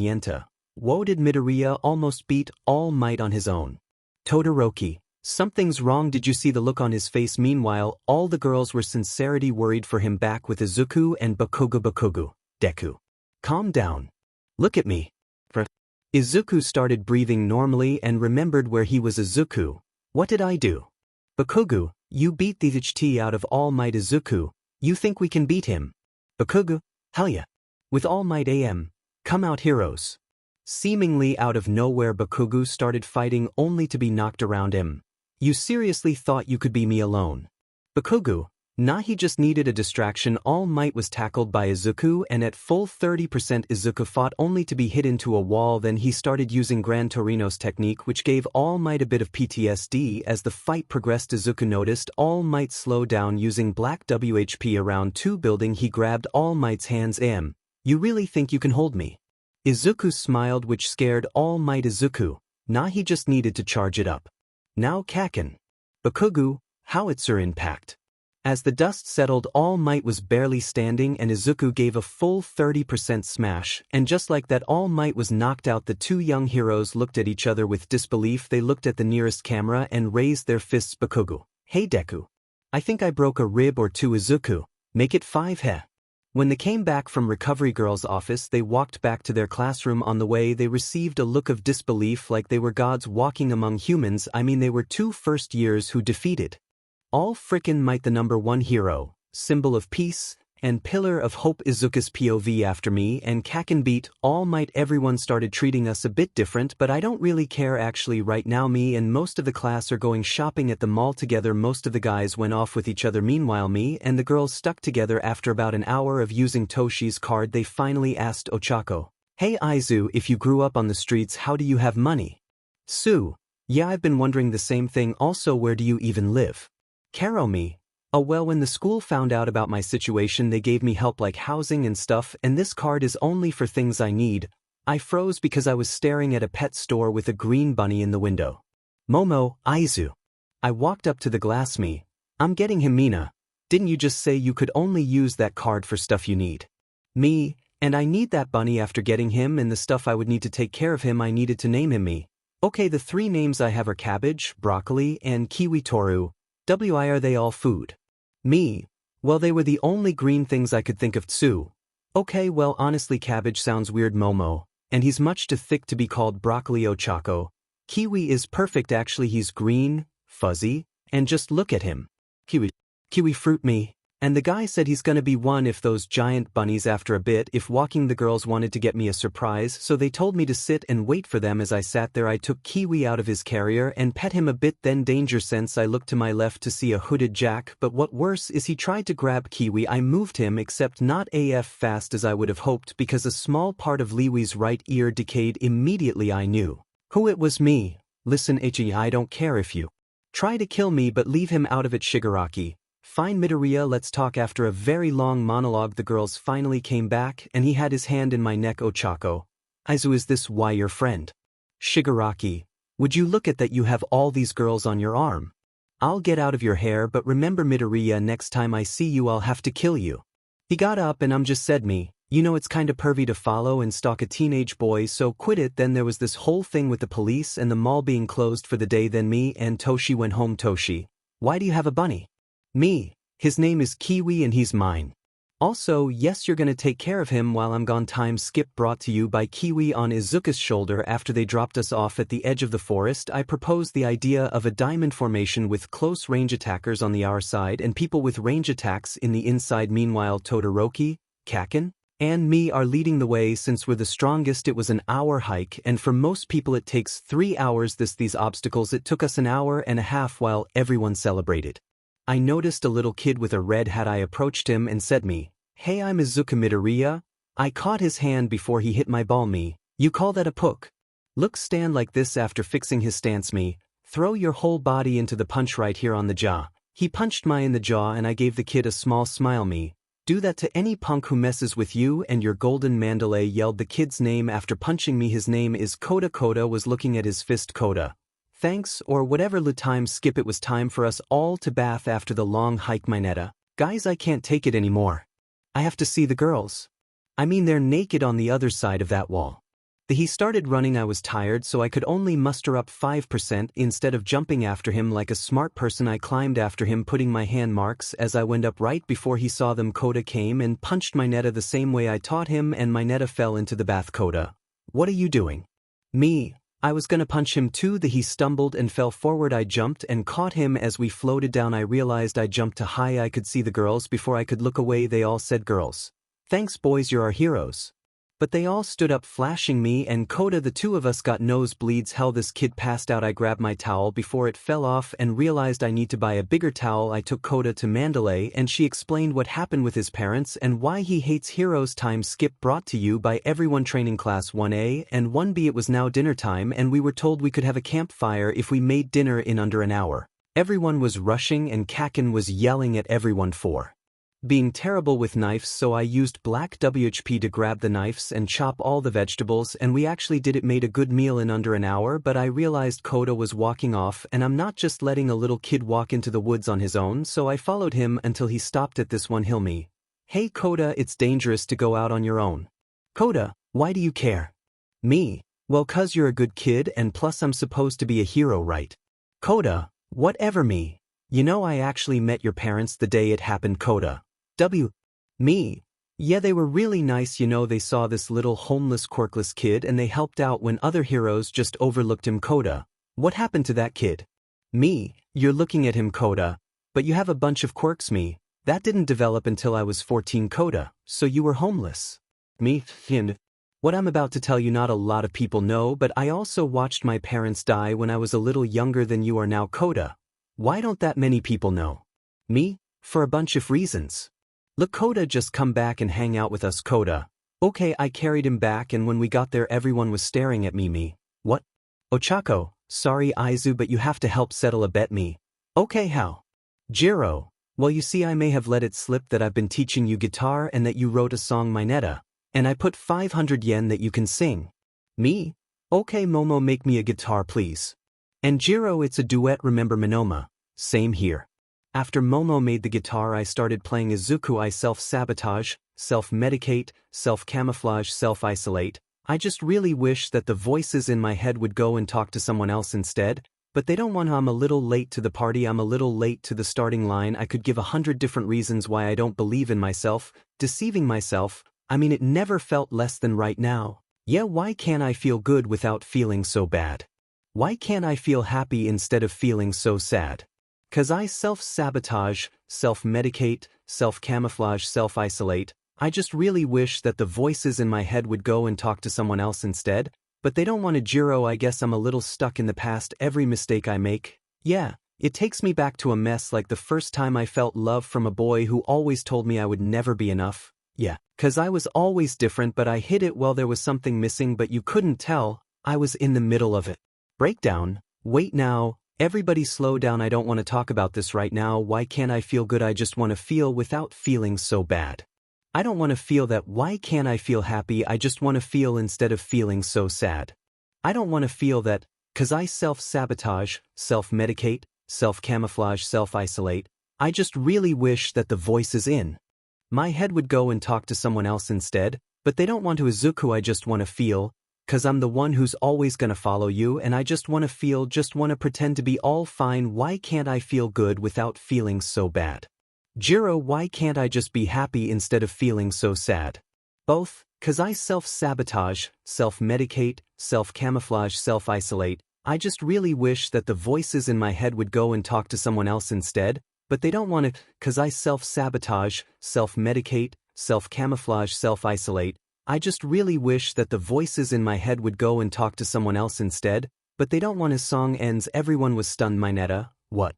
Whoa, did Midoriya almost beat All Might on his own? Todoroki, something's wrong. Did you see the look on his face? Meanwhile, all the girls were sincerely worried for him. Back with Izuku and Bakugo. Deku, calm down. Look at me. Izuku started breathing normally and remembered where he was. Izuku, what did I do? Bakugo, you beat the 𝐻𝗕 out of All Might. Izuku, you think we can beat him? Bakugo, hell yeah. With All Might come out heroes. Seemingly out of nowhere, Bakugo started fighting only to be knocked around him. You seriously thought you could be me alone? Bakugo, nah, he just needed a distraction. All Might was tackled by Izuku and at full 30% Izuku fought only to be hit into a wall. Then he started using Gran Torino's technique, which gave All Might a bit of PTSD. As the fight progressed, Izuku noticed All Might slow down using black WHP around 2 building. He grabbed All Might's hands. You really think you can hold me? Izuku smiled, which scared All Might. Izuku, nah, he just needed to charge it up. Now Kaken. Bakugo, howitzer impact. As the dust settled, All Might was barely standing and Izuku gave a full 30% smash, and just like that All Might was knocked out. The two young heroes looked at each other with disbelief. They looked at the nearest camera and raised their fists. Bakugo, hey Deku. I think I broke a rib or two. Izuku, make it 5 heh. When they came back from Recovery Girl's office, they walked back to their classroom. On the way, they received a look of disbelief, like they were gods walking among humans. They were 2 first years who defeated All frickin' Might, the #1 hero, symbol of peace, and pillar of hope. Izuku's POV, after me and Kaken beat All Might, everyone started treating us a bit different, but I don't really care actually. Right now me and most of the class are going shopping at the mall together. Most of the guys went off with each other. Meanwhile me and the girls stuck together. After about an hour of using Toshi's card, they finally asked Ochako, hey Aizu, if you grew up on the streets, how do you have money? Sue, yeah, I've been wondering the same thing. Also, where do you even live? Karo, me, oh well, when the school found out about my situation, they gave me help like housing and stuff, and this card is only for things I need. I froze because I was staring at a pet store with a green bunny in the window. Momo, Aizu. I walked up to the glass. Me, I'm getting him. Mina, didn't you just say you could only use that card for stuff you need? Me, and I need that bunny. After getting him and the stuff I would need to take care of him, I needed to name him. Me, okay, the 3 names I have are cabbage, broccoli, and kiwi toru. Why are they all food? Me, well, they were the only green things I could think of. Tsu, okay, well, honestly cabbage sounds weird. Momo, and he's much too thick to be called broccoli. Ochako, kiwi is perfect actually, he's green, fuzzy, and just look at him. Kiwi fruit. Me, and the guy said he's gonna be one of those giant bunnies. After a bit if walking, the girls wanted to get me a surprise, so they told me to sit and wait for them. As I sat there, I took Kiwi out of his carrier and pet him a bit. Then danger sense, I looked to my left to see a hooded Jack, but what worse is he tried to grab Kiwi. I moved him, except not AF fast as I would have hoped, because a small part of Liwi's right ear decayed. Immediately I knew who it was. Me, listen Ichi, I don't care if you try to kill me, but leave him out of it. Shigaraki, fine. Midoriya, let's talk. After a very long monologue, the girls finally came back and he had his hand in my neck. Ochako, Aizu, is this why your friend? Shigaraki, would you look at that, you have all these girls on your arm. I'll get out of your hair, but remember Midoriya, next time I see you I'll have to kill you. He got up and just said, me, you know it's kinda pervy to follow and stalk a teenage boy, so quit it. Then there was this whole thing with the police and the mall being closed for the day. Then me and Toshi went home. Toshi, why do you have a bunny? Me, his name is Kiwi and he's mine. Also, yes, you're gonna take care of him while I'm gone. Time skip brought to you by Kiwi on Izuku's shoulder. After they dropped us off at the edge of the forest, I proposed the idea of a diamond formation with close range attackers on the our side and people with range attacks in the inside. Meanwhile Todoroki, Kaken, and me are leading the way. Since we're the strongest, it was an hour hike, and for most people it takes 3 hours. These obstacles, it took us an hour and a half while everyone celebrated. I noticed a little kid with a red hat. I approached him and said, me, hey, I'm Izuku. Midoriya. I caught his hand before he hit my ball. Me, you call that a poke? Look, stand like this. After fixing his stance, me, throw your whole body into the punch right here on the jaw. He punched me in the jaw and I gave the kid a small smile. Me, do that to any punk who messes with you and your golden Mandalay. Yelled the kid's name after punching me. His name is Koda. Koda was looking at his fist. Koda, Thanks, or whatever le time skip it was time for us all to bath after the long hike 𝐻𝐻𝐻𝐿. Guys, I can't take it anymore. I have to see the girls. I mean they're naked on the other side of that wall. He started running. I was tired so I could only muster up 5%. Instead of jumping after him like a smart person, I climbed after him, putting my hand marks as I went up right before he saw them. 𝐻𝐻𝐻𝐿 came and punched 𝐻𝐻𝐻𝐿 the same way I taught him and 𝐻𝐻𝐻𝐿 fell into the bath. 𝐻𝐻𝐻𝐿, what are you doing? Me. I was gonna punch him too. He stumbled and fell forward. I jumped and caught him as we floated down. I realized I jumped too high. I could see the girls before I could look away. They all said, "Girls. Thanks boys, you're our heroes." But they all stood up flashing me and 𝐻𝐻𝐻𝐿. The two of us got nosebleeds. Hell, this kid passed out. I grabbed my towel before it fell off and realized I need to buy a bigger towel. I took 𝐻𝐻𝐻𝐿 to 𝗛𝐫𝐿 and she explained what happened with his parents and why he hates heroes. Time skip brought to you by everyone. Training class 1A and 1B. It was now dinner time and we were told we could have a campfire if we made dinner in under an hour. Everyone was rushing and 𝐀𝐮𝐭𝐡𝐨𝐫 was yelling at everyone for being terrible with knives, so I used black WHP to grab the knives and chop all the vegetables, and we actually did it. Made a good meal in under an hour. But I realized 𝐻𝐻𝐻𝐿 was walking off and I'm not just letting a little kid walk into the woods on his own, so I followed him until he stopped at this one hill. Me. Hey 𝐻𝐻𝐻𝐿, it's dangerous to go out on your own. 𝐻𝐻𝐻𝐿, why do you care? Me. Well, 'cause you're a good kid and plus I'm supposed to be a hero, right? 𝐻𝐻𝐻𝐿, whatever. Me. You know, I actually met your parents the day it happened. 𝐻𝐻𝐻𝐿. Me. Yeah, they were really nice. You know, they saw this little homeless quirkless kid and they helped out when other heroes just overlooked him. 𝐻𝐻𝐻𝐿, what happened to that kid? Me. You're looking at him. 𝐻𝐻𝐻𝐿, but you have a bunch of quirks. Me. That didn't develop until I was 14. 𝐻𝐻𝐻𝐿, so you were homeless. Me. And what I'm about to tell you not a lot of people know, but I also watched my parents die when I was a little younger than you are now. 𝐻𝐻𝐻𝐿, why don't that many people know? Me. For a bunch of reasons. Look, 𝐻𝐻𝐻𝐿 just come back and hang out with us. 𝐻𝐻𝐻𝐿. Okay, I carried him back and when we got there everyone was staring at me. Me. What? Ochako, sorry Izu, but you have to help settle a bet. Me. Okay, how? Jiro. Well, you see, I may have let it slip that I've been teaching you guitar and that you wrote a song 𝐻𝐻𝐻𝐿, and I put 500 yen that you can sing. Me. Okay Momo, make me a guitar please. And Jiro, it's a duet. Remember Monoma? Same here. After Momo made the guitar, I started playing izuku. I self-sabotage, self-medicate, self-camouflage, self-isolate. I just really wish that the voices in my head would go and talk to someone else instead, but they don't want to. I'm a little late to the party. I'm a little late to the starting line. I could give 100 different reasons why I don't believe in myself, deceiving myself. I mean, it never felt less than right now. Yeah, why can't I feel good without feeling so bad? Why can't I feel happy instead of feeling so sad? 'Cause I self-sabotage, self-medicate, self-camouflage, self-isolate. I just really wish that the voices in my head would go and talk to someone else instead, but they don't want to. Jiro, I guess I'm a little stuck in the past. Every mistake I make, yeah, it takes me back to a mess like the first time I felt love from a boy who always told me I would never be enough. Yeah, 'cause I was always different but I hid it. Well, there was something missing but you couldn't tell. I was in the middle of it. Breakdown. Wait now. Everybody slow down. I don't want to talk about this right now. Why can't I feel good? I just want to feel without feeling so bad. I don't want to feel that. Why can't I feel happy? I just want to feel instead of feeling so sad. I don't want to feel that, 'cause I self-sabotage, self-medicate, self-camouflage, self-isolate. I just really wish that the voices in my head would go and talk to someone else instead, but they don't want to. Izuku, I just want to feel, 'cause I'm the one who's always gonna follow you and I just wanna feel, just wanna pretend to be all fine. Why can't I feel good without feeling so bad? Jiro, why can't I just be happy instead of feeling so sad? Both, 'cause I self-sabotage, self-medicate, self-camouflage, self-isolate. I just really wish that the voices in my head would go and talk to someone else instead, but they don't want to, 'cause I self-sabotage, self-medicate, self-camouflage, self-isolate. I just really wish that the voices in my head would go and talk to someone else instead, but they don't want. His song ends. Everyone was stunned. 𝐻𝐻𝐻𝐿, what?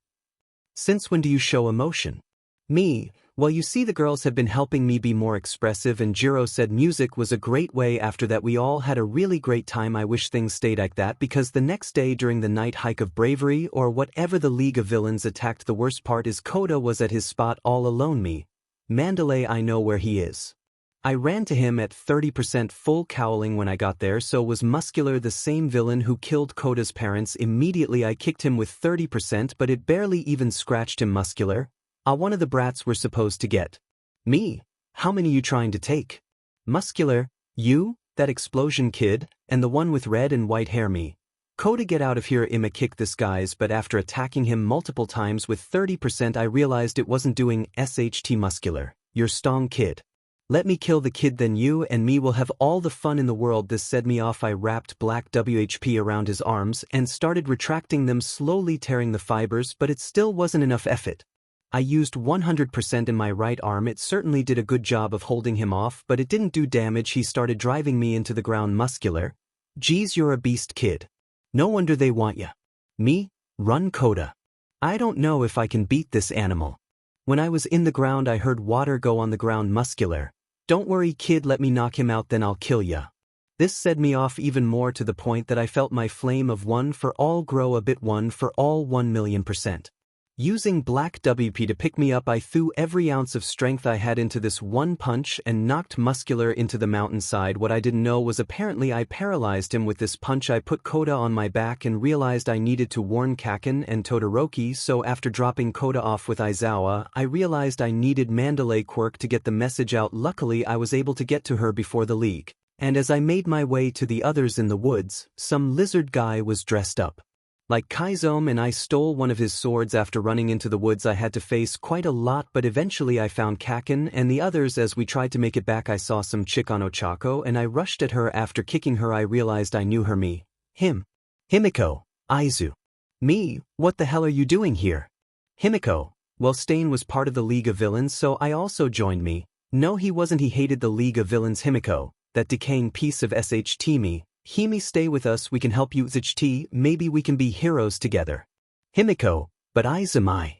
Since when do you show emotion? Me. Well, you see, the girls have been helping me be more expressive and Jiro said music was a great way. After that we all had a really great time. I wish things stayed like that because the next day during the night hike of bravery or whatever, the League of Villains attacked. The worst part is 𝐻𝐻𝐻𝐿 was at his spot all alone. Me. 𝗛𝐫𝐿, I know where he is. I ran to him at 30% full cowling when I got there. So was Muscular the same villain who killed Koda's parents? Immediately I kicked him with 30% but it barely even scratched him. Muscular? One of the brats we're supposed to get. Me? How many you trying to take? Muscular? You? That explosion kid? And the one with red and white hair? Me? Koda, get out of here. Ima kicked this guy's, but after attacking him multiple times with 30% I realized it wasn't doing SHT. Muscular, you're strong kid. Let me kill the kid, then you and me will have all the fun in the world. This set me off. I wrapped black WHP around his arms and started retracting them, slowly tearing the fibers, but it still wasn't enough effort. I used 100% in my right arm. It certainly did a good job of holding him off, but it didn't do damage. He started driving me into the ground. Muscular? Geez, you're a beast kid. No wonder they want ya. Me? Run, Koda. I don't know if I can beat this animal. When I was in the ground I heard water go on the ground. Muscular? Don't worry kid, let me knock him out then I'll kill ya. This set me off even more, to the point that I felt my flame of one for all grow a bit. One for all, 1,000,000%. Using black WP to pick me up I threw every ounce of strength I had into this one punch and knocked Muscular into the mountainside. What I didn't know was apparently I paralyzed him with this punch. I put Koda on my back and realized I needed to warn 𝐀𝐮𝐭𝐡𝐨𝐫 and Todoroki, so after dropping Koda off with 𝐒𝐮𝐬𝐽 I realized I needed 𝐴𝐵 quirk to get the message out. Luckily I was able to get to her before the league, and as I made my way to the others in the woods, some lizard guy was dressed up like 𝐀𝐮𝐭𝐡𝐨𝐵 and I stole one of his swords. After running into the woods I had to face quite a lot, but eventually I found 𝐀𝐮𝐭𝐡𝐨𝐵 and the others. As we tried to make it back I saw some chick on Ochako and I rushed at her. After kicking her I realized I knew her. Me? Him? Himiko. Aizu. Me? What the hell are you doing here? Himiko. Well, Stain was part of the League of Villains so I also joined. Me? No he wasn't, he hated the League of Villains. Himiko. That decaying piece of SHT. Me? Himi, stay with us, we can help you. 𝐬𝐶T, maybe we can be heroes together. Himiko, but 𝐼𝐮𝐼𝐻.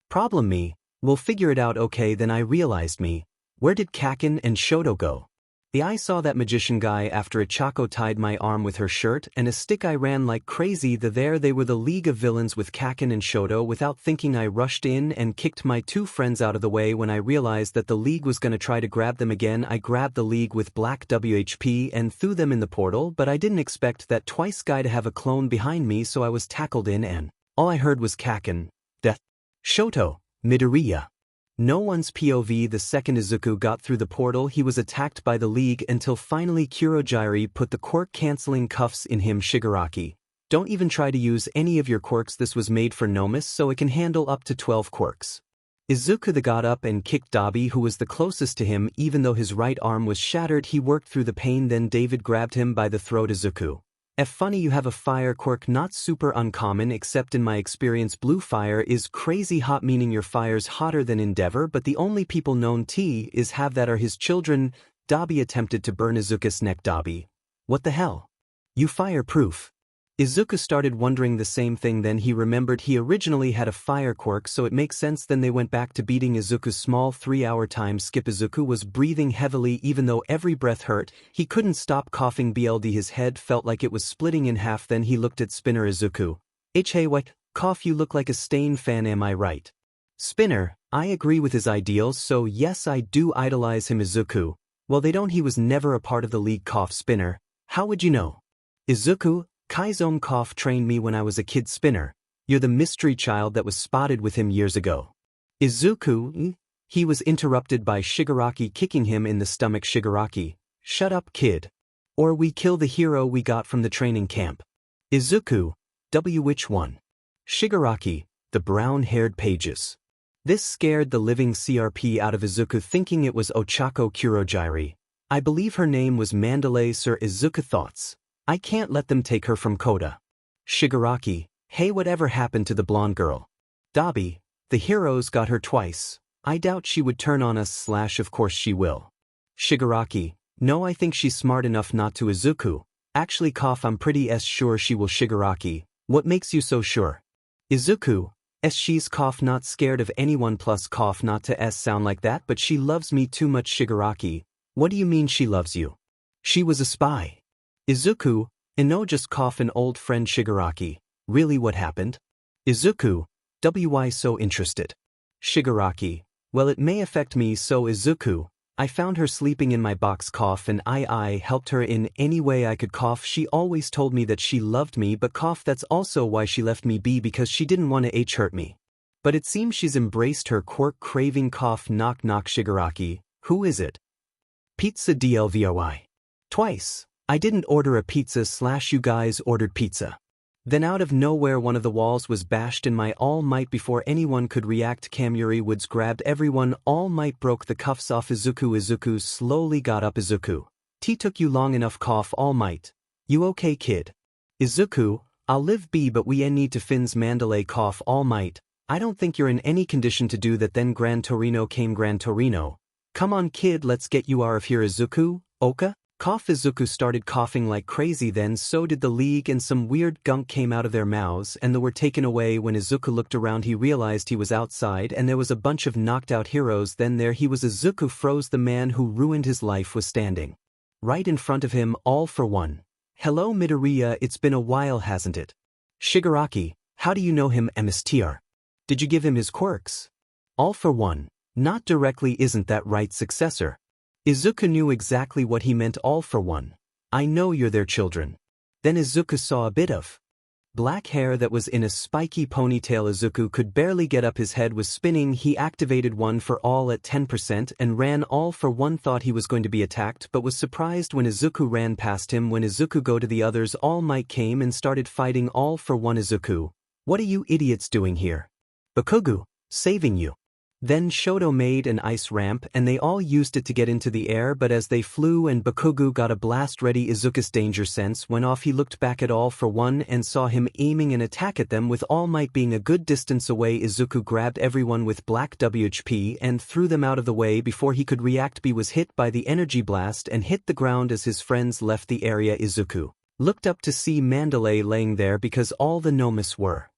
Problem? Me? We'll figure it out. Okay, then I realized. Me? Where did 𝐀𝐮𝐭𝐡𝐨𝐵 and 𝗧𝗱𝗯 go? I saw that magician guy after Ochako tied my arm with her shirt and a stick. I ran like crazy. There they were, the League of Villains with 𝐀𝐮𝐿 and 𝗧𝗱𝗯. Without thinking I rushed in and kicked my two friends out of the way. When I realized that the League was gonna try to grab them again I grabbed the League with black WHP and threw them in the portal, but I didn't expect that twice guy to have a clone behind me, so I was tackled in and all I heard was 𝐀𝐮𝐿, death. 𝗧𝗱𝗯, midoriya. No one's POV. The second Izuku got through the portal he was attacked by the League until finally Kurojirai put the quirk canceling cuffs in him. Shigaraki, don't even try to use any of your quirks. This was made for Nomus so it can handle up to 12 quirks. Izuku got up and kicked Dabi, who was the closest to him. Even though his right arm was shattered he worked through the pain. Then David grabbed him by the throat. Izuku, funny you have a fire quirk, not super uncommon except in my experience blue fire is crazy hot, meaning your fire's hotter than Endeavor, but the only people known to is have that are his children. Dabi attempted to burn Izuku's neck. Dabi, what the hell? You fireproof? Izuku started wondering the same thing, then he remembered he originally had a fire quirk, so it makes sense. Then they went back to beating Izuku's small 3-hour time skip. Izuku was breathing heavily even though every breath hurt. He couldn't stop coughing. BLD, his head felt like it was splitting in half. Then he looked at Spinner. Izuku, hey what, cough, you look like a Stain fan, am I right? Spinner, I agree with his ideals, so yes I do idolize him. Izuku, well they don't, he was never a part of the League. Cough. Spinner, how would you know? Izuku, 𝐀𝐮𝐿 trained me when I was a kid. Spinner, you're the mystery child that was spotted with him years ago. Izuku, he was interrupted by Shigaraki kicking him in the stomach. Shigaraki, shut up kid, or we kill the hero we got from the training camp. Izuku, which one? Shigaraki, the brown-haired pages. This scared the living CRP out of Izuku, thinking it was Ochako Kurojirai. I believe her name was Mandalay. Sir. Izuku, thoughts? I can't let them take her from Koda. Shigaraki, hey, whatever happened to the blonde girl? Dabi, the heroes got her twice. I doubt she would turn on us. / of course she will. Shigaraki, no, I think she's smart enough not to. Izuku, actually cough, I'm pretty sure she will. Shigaraki, what makes you so sure? Izuku, she's cough not scared of anyone, plus cough not to sound like that, but she loves me too much. Shigaraki, what do you mean she loves you? She was a spy. Izuku, no, just cough, an old friend. Shigaraki, really, what happened? Izuku, why so interested? Shigaraki, well, it may affect me. So Izuku, I found her sleeping in my box and I helped her in any way I could She always told me that she loved me but that's also why she left me be because she didn't want to hurt me. But it seems she's embraced her quirk craving knock knock Shigaraki, who is it? Pizza DLVOI. Twice. I didn't order a pizza / you guys ordered pizza. Then out of nowhere one of the walls was bashed in my All Might before anyone could react. 𝐀𝐮𝐭𝐡𝐨𝐫 grabbed everyone. All Might broke the cuffs off 𝐒𝐮𝐭𝐡𝐨𝐫 slowly got up 𝐒𝐮𝐭𝐡𝐨𝐫. Took you long enough. All Might. You okay kid? 𝐒𝐮𝐭𝐡𝐨𝐫, I'll live be but we need to 𝐶𝐮𝐭𝐴𝐵. All Might. I don't think you're in any condition to do that. Then 𝐻𝐿𝐼 came. 𝐻𝐿𝐼. Come on kid, let's get you out of here. 𝐒𝐮𝐭𝐡𝐨𝐫, Oka? 𝐒𝐿𝐼 started coughing like crazy, then so did the league and some weird gunk came out of their mouths and they were taken away. When 𝐒𝐮𝐭𝐡𝐨𝐫 looked around he realized he was outside and there was a bunch of knocked out heroes. Then there he was. 𝐒𝐮𝐭𝐡𝐨𝐫 froze. The man who ruined his life was standing right in front of him, all for one. Hello midoriya, it's been a while hasn't it? Shigaraki, how do you know him? Mstr. Did you give him his quirks? All for one. Not directly, isn't that right successor? 𝐒𝐮𝐭𝐡𝐨𝐫 knew exactly what he meant. All for one. I know you're their children. Then 𝐒𝐮𝐭𝐡𝐨𝐫 saw a bit of black hair that was in a spiky ponytail. 𝐒𝐮𝐭𝐡𝐨𝐫 could barely get up, his head was spinning. He activated one for all at 10% and ran. All for one thought he was going to be attacked but was surprised when 𝐒𝐮𝐭𝐡𝐨𝐫 ran past him. When 𝐒𝐮𝐭𝐡𝐨𝐫 go to the others, All Might came and started fighting. All for one. 𝐒𝐮𝐭𝐡𝐨𝐫, what are you idiots doing here? Bakugo, saving you. Then 𝗀𝗱𝗯 made an ice ramp and they all used it to get into the air, but as they flew and Bakugo got a blast ready, 𝐒𝐮𝐭𝐡𝐨𝐫's danger sense went off. He looked back at All for one and saw him aiming an attack at them with All Might being a good distance away. 𝐒𝐮𝐭𝐡𝐨𝐫 grabbed everyone with black WHP and threw them out of the way before he could react. B was hit by the energy blast and hit the ground as his friends left the area. 𝐒𝐮𝐭𝐡𝐨𝐫 looked up to see 𝐿𝐿𝐼 laying there because all the nomus were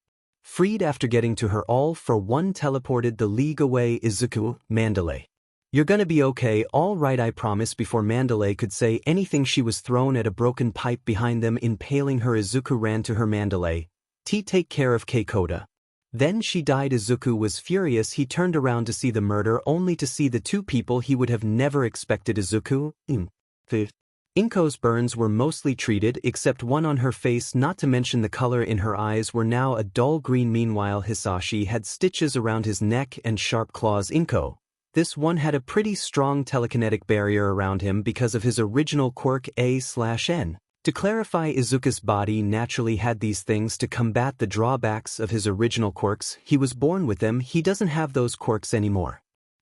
freed after getting to her. All for one teleported the league away. 𝐒𝐮𝐭𝐡𝐨𝐫, 𝐿𝐿𝐼. You're gonna be okay, all right I promise. Before 𝐿𝐿𝐼 could say anything she was thrown at a broken pipe behind them, impaling her. 𝐒𝐮𝐭𝐡𝐨𝐫 ran to her. 𝐿𝐿𝐼. Take care of 𝐀𝐻𝐿𝐼. Then she died. 𝐒𝐮𝐽 was furious. He turned around to see the murder only to see the two people he would have never expected. 𝐒𝐮𝐽𝐻𝐿𝐼's burns were mostly treated except one on her face, not to mention the color in her eyes were now a dull green. Meanwhile Hisashi had stitches around his neck and sharp claws. 𝐻𝐮𝐽𝐻, this one had a pretty strong telekinetic barrier around him because of his original quirk A/N. To clarify, 𝐒𝐮𝐽𝐻's body naturally had these things to combat the drawbacks of his original quirks. He was born with them, he doesn't have those quirks anymore.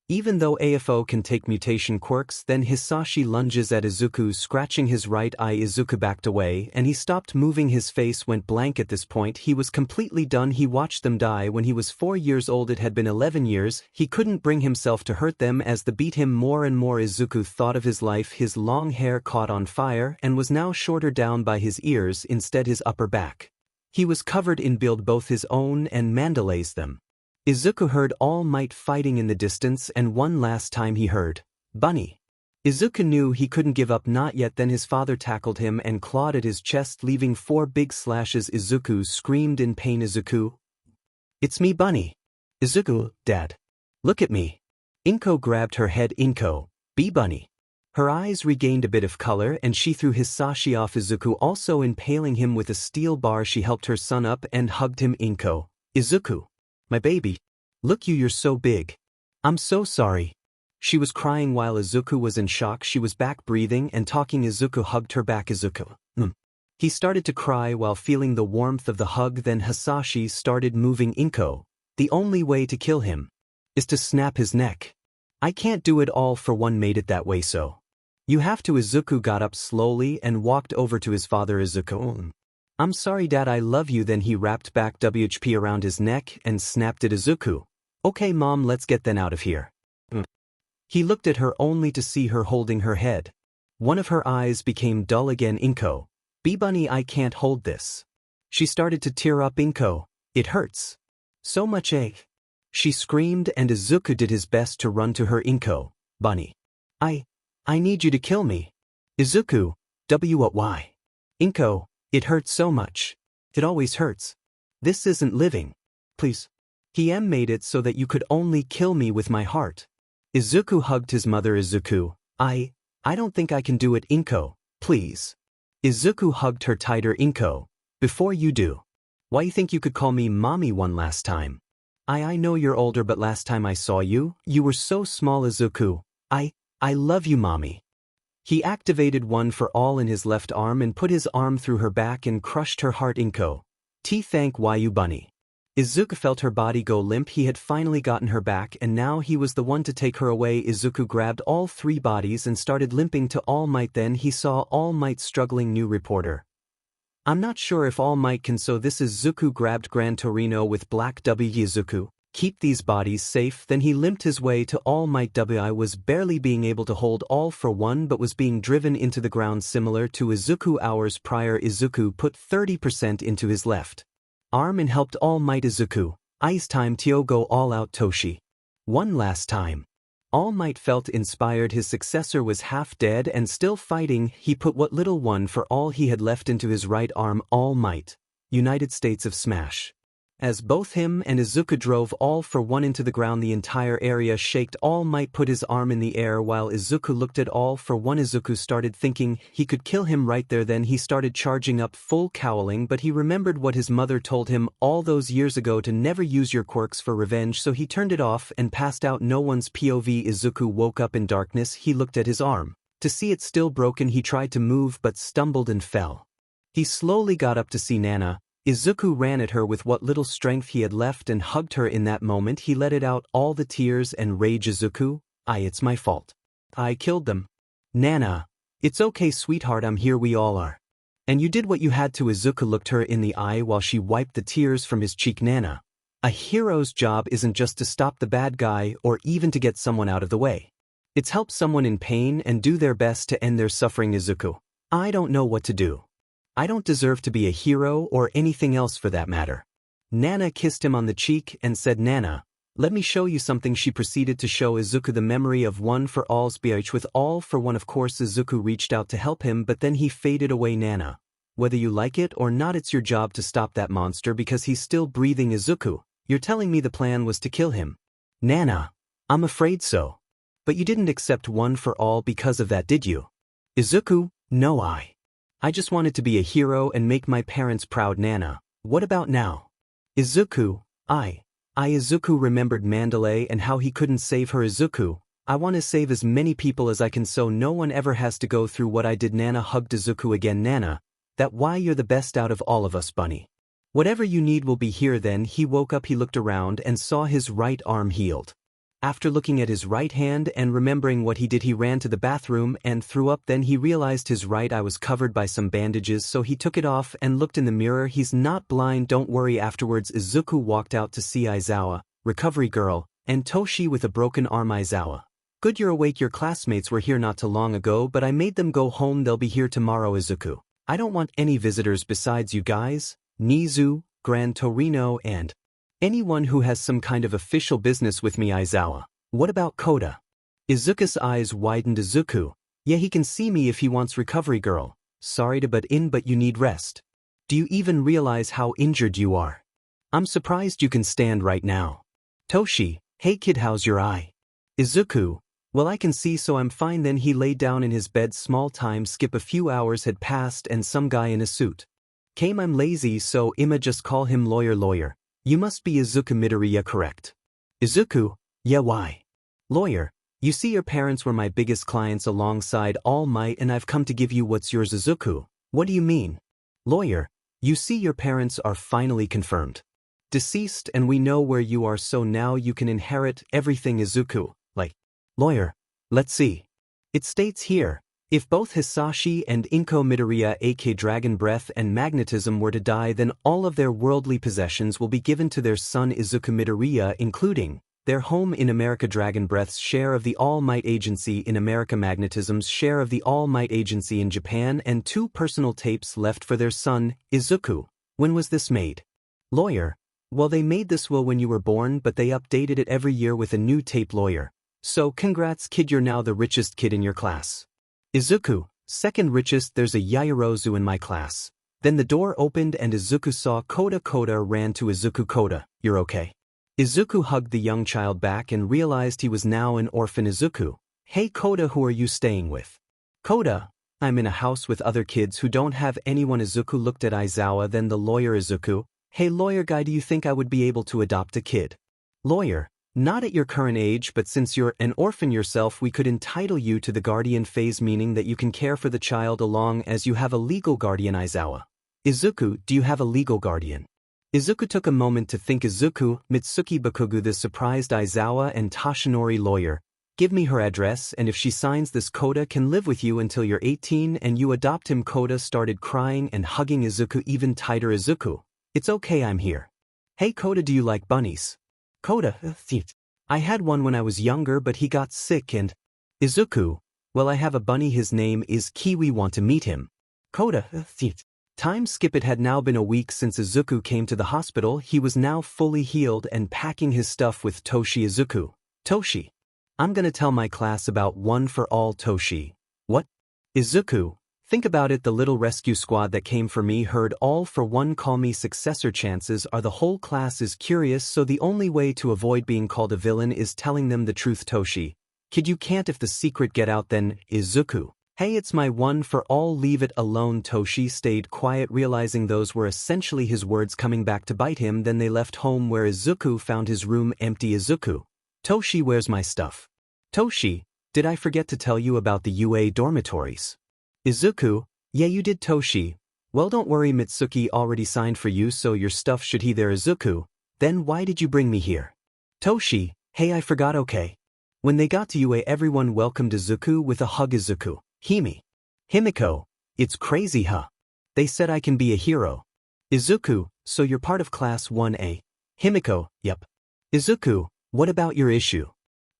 Even though AFO can take mutation quirks, then Hisashi lunges at 𝐒𝐮𝐽𝐻, scratching his right eye. 𝐒𝐮𝐽𝐻 backed away and he stopped moving. His face went blank at this point. He was completely done. He watched them die when he was 4 years old. It had been 11 years. He couldn't bring himself to hurt them as they beat him more and more. 𝐒𝐮𝐻 thought of his life. His long hair caught on fire and was now shorter down by his ears, instead his upper back. He was covered in blood, both his own and 𝐿𝐼's. Them. 𝐒𝐮𝐻 heard All Might fighting in the distance, and one last time he heard Bunny. 𝐒𝐮𝐻 knew he couldn't give up, not yet. Then his father tackled him and clawed at his chest, leaving 4 big slashes. 𝐒𝐮𝐻 screamed in pain. 𝐒𝐮𝐻, it's me Bunny. 𝐒𝐮𝐻, Dad. Look at me. 𝐒𝐮𝐻 grabbed her head. 𝐒𝐮𝐻, be Bunny. Her eyes regained a bit of color and she threw Hisashi off. 𝐒𝐮𝐻 also impaling him with a steel bar. She helped her son up and hugged him. 𝐒𝐮𝐻, my baby. Look, you're so big. I'm so sorry. She was crying while 𝐒𝐮𝐻 was in shock. She was back breathing and talking. 𝐒𝐮𝐻 hugged her back. 𝐒𝐮𝐻. He started to cry while feeling the warmth of the hug. Then Hisashi started moving. 𝐻𝐮𝐻, the only way to kill him is to snap his neck. I can't do it. All for one made it that way, so you have to. 𝐒𝐮𝐻 got up slowly and walked over to his father. 𝐒𝐮𝐻, I'm sorry Dad, I love you. Then he wrapped back WHP around his neck and snapped it. 𝐒𝐮𝐻, okay Mom, let's get then out of here. He looked at her only to see her holding her head. One of her eyes became dull again. 𝐻𝐮𝐻, be Bunny, I can't hold this. She started to tear up. 𝐻𝐮𝐻, it hurts so much, eh? She screamed and 𝐒𝐮𝐻 did his best to run to her. 𝐻𝐮𝐻, Bunny. I need you to kill me. 𝐒𝐮𝐻, why? 𝐻𝐮𝐻, it hurts so much. It always hurts. This isn't living. Please. He made it so that you could only kill me with my heart. Izuku hugged his mother. Izuku, I don't think I can do it, 𝐻𝐮𝐭𝐡𝐨𝐫. Please. Izuku hugged her tighter. 𝐻𝐮𝐭𝐡𝐴, before you do. Why you think you could call me mommy one last time? I know you're older, but last time I saw you, you were so small. Izuku, I love you, mommy. He activated one for all in his left arm and put his arm through her back and crushed her heart. 𝐻𝐮𝐭𝐡𝐴, thank you bunny. Izuku felt her body go limp. He had finally gotten her back and now he was the one to take her away. Izuku grabbed all three bodies and started limping to All Might. Then he saw All Might struggling. New reporter. I'm not sure if All Might can, so this is Izuku grabbed 𝐻𝐮𝐴 with black W. Izuku, keep these bodies safe. Then he limped his way to All Might. I was barely being able to hold All for One but was being driven into the ground similar to Izuku hours prior. Izuku put 30% into his left arm and helped All Might. Izuku, ice time to go all out. Toshi. One last time. All Might felt inspired. His successor was half dead and still fighting. He put what little one for all he had left into his right arm. All Might, United States of Smash. As both him and Izuku drove All for One into the ground, the entire area shaked. All Might put his arm in the air while Izuku looked at All for One. Izuku started thinking he could kill him right there. Then he started charging up full cowling, but he remembered what his mother told him all those years ago to never use your quirks for revenge, so he turned it off and passed out. No one's POV. Izuku woke up in darkness. He looked at his arm to see it's still broken. He tried to move but stumbled and fell. He slowly got up to see Nana. Izuku ran at her with what little strength he had left and hugged her. In that moment he let it out, all the tears and rage. Izuku, it's my fault. I killed them. Nana, it's okay sweetheart, I'm here, we all are. And you did what you had to. Izuku looked her in the eye while she wiped the tears from his cheek. Nana, a hero's job isn't just to stop the bad guy or even to get someone out of the way. It's help someone in pain and do their best to end their suffering. Izuku, I don't know what to do. I don't deserve to be a hero or anything else for that matter. Nana kissed him on the cheek and said, Nana, let me show you something. She proceeded to show Izuku the memory of One for All's 𝐵H with All for One. Of course Izuku reached out to help him, but then he faded away. Nana, whether you like it or not, it's your job to stop that monster because he's still breathing. Izuku, you're telling me the plan was to kill him? Nana, I'm afraid so. But you didn't accept One for All because of that, did you? Izuku, no, I just wanted to be a hero and make my parents proud. Nana, what about now? Izuku, Izuku remembered Mandalay and how he couldn't save her. Izuku, I want to save as many people as I can so no one ever has to go through what I did. Nana hugged Izuku again. Nana, that why you're the best out of all of us, bunny. Whatever you need will be here. Then he woke up. He looked around and saw his right arm healed. After looking at his right hand and remembering what he did, he ran to the bathroom and threw up. Then he realized his right eye was covered by some bandages, so he took it off and looked in the mirror. He's not blind, don't worry. Afterwards Izuku walked out to see Aizawa, recovery girl, and Toshi with a broken arm. Aizawa, good, you're awake. Your classmates were here not too long ago, but I made them go home. They'll be here tomorrow. Izuku, I don't want any visitors besides you guys, Nizu, 𝐻𝐮𝐿, and anyone who has some kind of official business with me. Aizawa, what about Kota? Izuku's eyes widened. Izuku, yeah, he can see me if he wants. Recovery girl, sorry to butt in, but you need rest. Do you even realize how injured you are? I'm surprised you can stand right now. Toshi, hey kid, how's your eye? Izuku, well, I can see, so I'm fine. Then he lay down in his bed. Small time skip. A few hours had passed and some guy in a suit came. I'm lazy, so I'ma just call him lawyer. You must be Izuku Midoriya, correct? Izuku, yeah, why? Lawyer, you see, your parents were my biggest clients alongside All Might, and I've come to give you what's yours. Izuku, what do you mean? Lawyer, you see, your parents are finally confirmed deceased and we know where you are, so now you can inherit everything. Izuku, like, lawyer, let's see. It states here, if both Hisashi and 𝐻𝐮𝐭𝐡𝐴 Midoriya aka Dragon Breath and Magnetism were to die, then all of their worldly possessions will be given to their son Izuku Midoriya, including their home in America, Dragon Breath's share of the All Might Agency in America, Magnetism's share of the All Might Agency in Japan, and 2 personal tapes left for their son, Izuku. When was this made? Lawyer, well, they made this will when you were born, but they updated it every year with a new tape. Lawyer, so congrats kid, you're now the richest kid in your class. Izuku, second richest. There's a Yaoyorozu in my class. Then the door opened and Izuku saw Kota. Kota ran to Izuku. Kota, you're okay? Izuku hugged the young child back and realized he was now an orphan. Izuku, hey Koda, who are you staying with? Koda, I'm in a house with other kids who don't have anyone. Izuku looked at Aizawa, then the lawyer. Izuku, hey lawyer guy, do you think I would be able to adopt a kid? Lawyer, not at your current age, but since you're an orphan yourself, we could entitle you to the guardian phase, meaning that you can care for the child along as you have a legal guardian. Aizawa, Izuku, do you have a legal guardian? Izuku took a moment to think. Izuku, Mitsuki Bakugu, the surprised Aizawa and Toshinori. Lawyer, give me her address, and if she signs this, Koda can live with you until you're 18 and you adopt him. Koda started crying and hugging Izuku even tighter. Izuku, it's okay, I'm here. Hey Koda, do you like bunnies? Koda, I had one when I was younger, but he got sick and… Izuku, well, I have a bunny, his name is Kiwi, want to meet him? Koda, time skip. It had now been a week since Izuku came to the hospital. He was now fully healed and packing his stuff with Toshi. Izuku, Toshi, I'm gonna tell my class about one for all. Toshi, what? Izuku, think about it, the little rescue squad that came for me heard all for one call me successor. Chances are the whole class is curious, so the only way to avoid being called a villain is telling them the truth. Toshi, kid, you can't if the secret get out then. Izuku, hey, it's my one for all, leave it alone. Toshi stayed quiet, realizing those were essentially his words coming back to bite him. Then they left home, where Izuku found his room empty. Izuku, Toshi, where's my stuff? Toshi, did I forget to tell you about the UA dormitories? Izuku, yeah you did. Toshi, well don't worry, Mitsuki already signed for you, so your stuff should be there. Izuku, then why did you bring me here? Toshi, hey, I forgot. Okay. When they got to UA, everyone welcomed Izuku with a hug. Izuku, Himiko, it's crazy, huh? They said I can be a hero. Izuku, so you're part of class 1A? Himiko, yep. Izuku, what about your issue?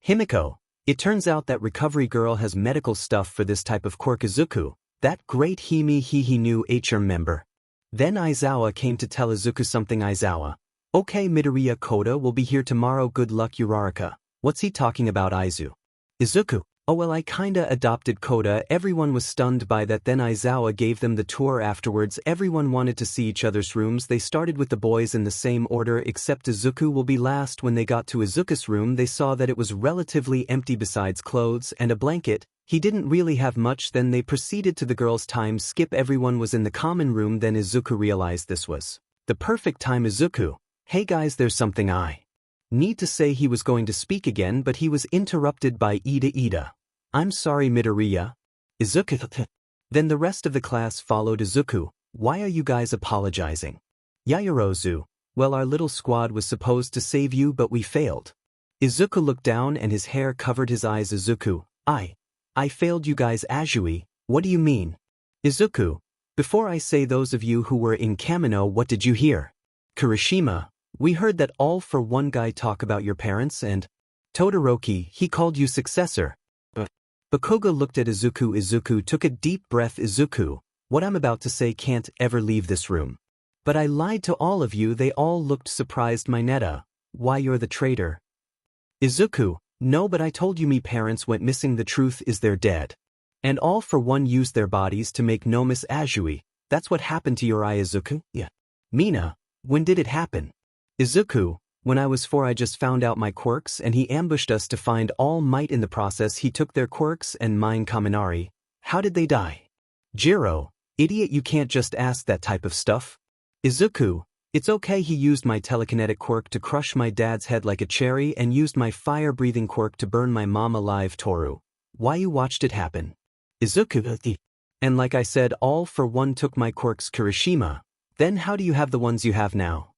Himiko, it turns out that recovery girl has medical stuff for this type of quirk. Izuku, that great. He new HRM member. Then Aizawa came to tell Izuku something. Aizawa, okay, midoriya, Koda will be here tomorrow, good luck. Uraraka, what's he talking about? Izuku, oh well, I kinda adopted Koda. Everyone was stunned by that. Then Aizawa gave them the tour. Afterwards, everyone wanted to see each other's rooms. They started with the boys in the same order, except Izuku will be last. When they got to Izuku's room, they saw that it was relatively empty besides clothes and a blanket. He didn't really have much. Then they proceeded to the girls' time skip. Everyone was in the common room. Then Izuku realized this was the perfect time. Izuku, hey guys, there's something I need to say. He was going to speak again, but he was interrupted by Ida. I'm sorry, Midoriya. Izuku. Then the rest of the class followed. Izuku, why are you guys apologizing? Yaoyorozu, well, our little squad was supposed to save you, but we failed. Izuku looked down and his hair covered his eyes. Izuku, I failed you guys. Azui, what do you mean? Izuku, before I say, those of you who were in Kamino, what did you hear? Kirishima, we heard that all for one guy talk about your parents, and Todoroki, he called you successor. Bakugo looked at Izuku. Izuku took a deep breath. Izuku, what I'm about to say can't ever leave this room. But I lied to all of you. They all looked surprised. Mineta, why, you're the traitor. Izuku, no, but I told you me parents went missing. The truth is they're dead. And all for one used their bodies to make Nomis. Azui, that's what happened to your eye. Izuku, yeah. Mina, when did it happen? Izuku, when I was 4, I just found out my quirks and he ambushed us to find All Might. In the process he took their quirks and mine. Kaminari, how did they die? Jiro, idiot, you can't just ask that type of stuff. Izuku, it's okay, he used my telekinetic quirk to crush my dad's head like a cherry and used my fire-breathing quirk to burn my mom alive. Toru, why, you watched it happen? Izuku, and like I said, all for one took my quirks. Kirishima, then how do you have the ones you have now?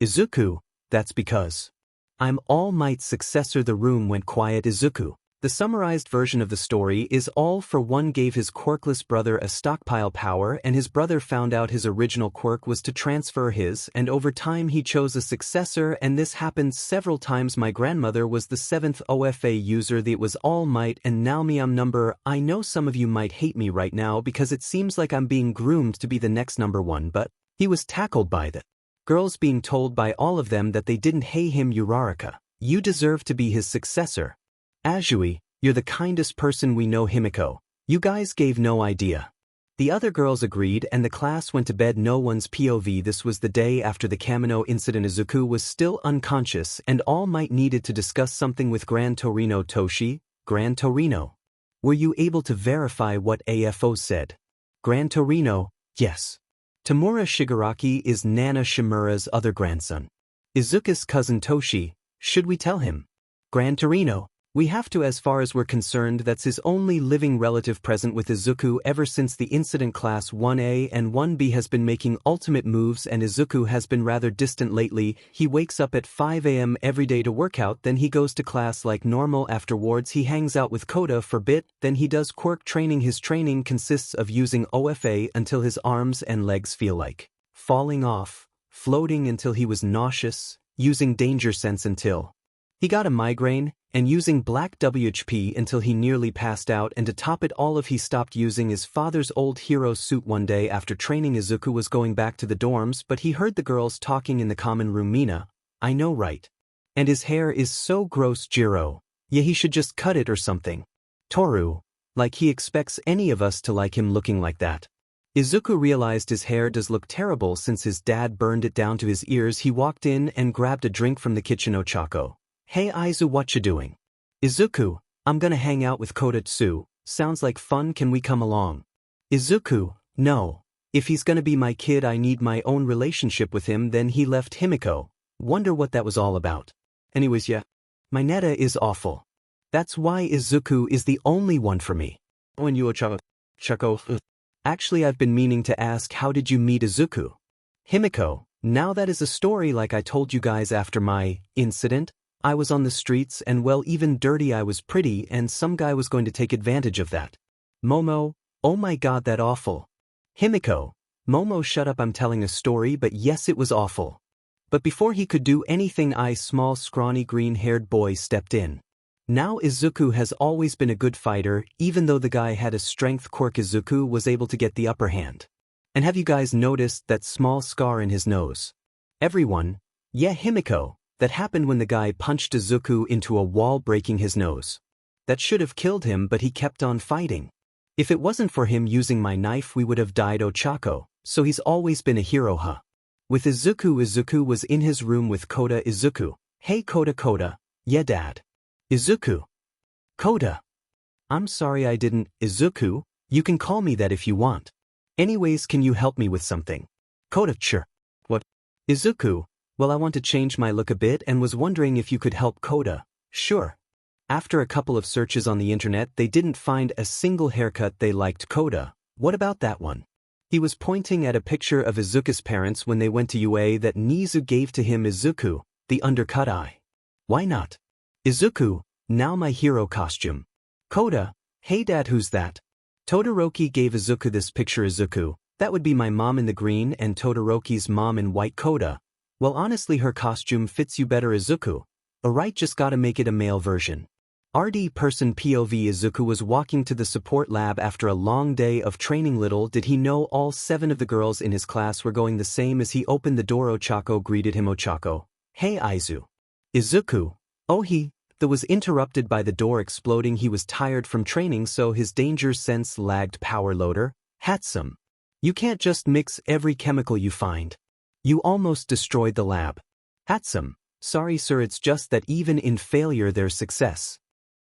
Izuku, that's because I'm All Might's successor. The room went quiet. Izuku, the summarized version of the story is all for one gave his quirkless brother a stockpile power, and his brother found out his original quirk was to transfer his, and over time he chose a successor, and this happened several times. My grandmother was the 7th OFA user. It was All Might, and now me, I'm number… I know some of you might hate me right now because it seems like I'm being groomed to be the next number 1, but he was tackled by the girls, being told by all of them that they didn't hate him. Uraraka, you deserve to be his successor. Azui, you're the kindest person we know. Himiko, you guys gave no idea. The other girls agreed and the class went to bed. No one's POV. This was the day after the 𝐀𝐮𝐭𝐡𝐨𝐫 incident. Izuku was still unconscious and All Might needed to discuss something with 𝐻𝐮𝐭𝐡𝐨𝐵. Toshi, 𝐻𝐮𝐿, were you able to verify what AFO said? 𝐻𝐮𝐿, yes. Tamura Shigaraki is Nana Shimura's other grandson. Izuku's cousin Toshi, should we tell him? 𝐻𝐮𝐿, we have to. As far as we're concerned, that's his only living relative present with Izuku ever since the incident. Class 1A and 1B has been making ultimate moves and Izuku has been rather distant lately. He wakes up at 5 AM every day to work out, then he goes to class like normal. Afterwards he hangs out with Kota for a bit, then he does quirk training. His training consists of using OFA until his arms and legs feel like falling off, floating until he was nauseous, using danger sense until he got a migraine, and using black WHP until he nearly passed out. And to top it all off, he stopped using his father's old hero suit. One day after training, Izuku was going back to the dorms, but he heard the girls talking in the common room. Mina, I know, right? And his hair is so gross. Jiro, yeah, he should just cut it or something. Toru, like he expects any of us to like him looking like that. Izuku realized his hair does look terrible since his dad burned it down to his ears. He walked in and grabbed a drink from the kitchen. Ochako, hey Aizu, what you doing? Izuku, I'm gonna hang out with Kota too. Sounds like fun, can we come along? Izuku, no. If he's gonna be my kid I need my own relationship with him. Then he left Himiko. Wonder what that was all about. Anyways, yeah. My neta is awful. That's why Izuku is the only one for me. When you Chako. Actually I've been meaning to ask, how did you meet Izuku? Himiko, now that is a story like I told you guys. After my incident, I was on the streets and well, even dirty. I was pretty and some guy was going to take advantage of that. Momo, oh my god, that awful. Himiko, Momo, shut up, I'm telling a story. But yes, it was awful. But before he could do anything, small scrawny green-haired boy stepped in. Now Izuku has always been a good fighter, even though the guy had a strength quirk. Izuku was able to get the upper hand. And have you guys noticed that small scar in his nose? Everyone, yeah, Himiko. That happened when the guy punched Izuku into a wall, breaking his nose. That should have killed him, but he kept on fighting. If it wasn't for him using my knife, we would have died. Ochako, so he's always been a hero, huh? With Izuku was in his room with Kota. Izuku, hey Kota, yeah dad. Izuku, Kota, I'm sorry I didn't. Izuku, you can call me that if you want. Anyways, can you help me with something? Kota, sure. What? Izuku, well, I want to change my look a bit and was wondering if you could help. Kota, sure. After a couple of searches on the internet, they didn't find a single haircut they liked. Kota, what about that one? He was pointing at a picture of Izuku's parents when they went to UA that Nizu gave to him. Izuku, the undercut eye. Why not? Izuku, now my hero costume. Kota, hey dad, who's that? Todoroki gave Izuku this picture. Izuku, that would be my mom in the green and Todoroki's mom in white. Kota, well, honestly her costume fits you better. Izuku, alright, just gotta make it a male version. RD person POV. Izuku was walking to the support lab after a long day of training. Little did he know all 7 of the girls in his class were going the same. As he opened the door, Ochako greeted him. Ochako, hey Aizu. Izuku, oh he, that was interrupted by the door exploding. He was tired from training, so his danger sense lagged. Power loader, 𝐻𝐿, you can't just mix every chemical you find. You almost destroyed the lab. 𝐻𝐿, sorry sir, it's just that even in failure there's success.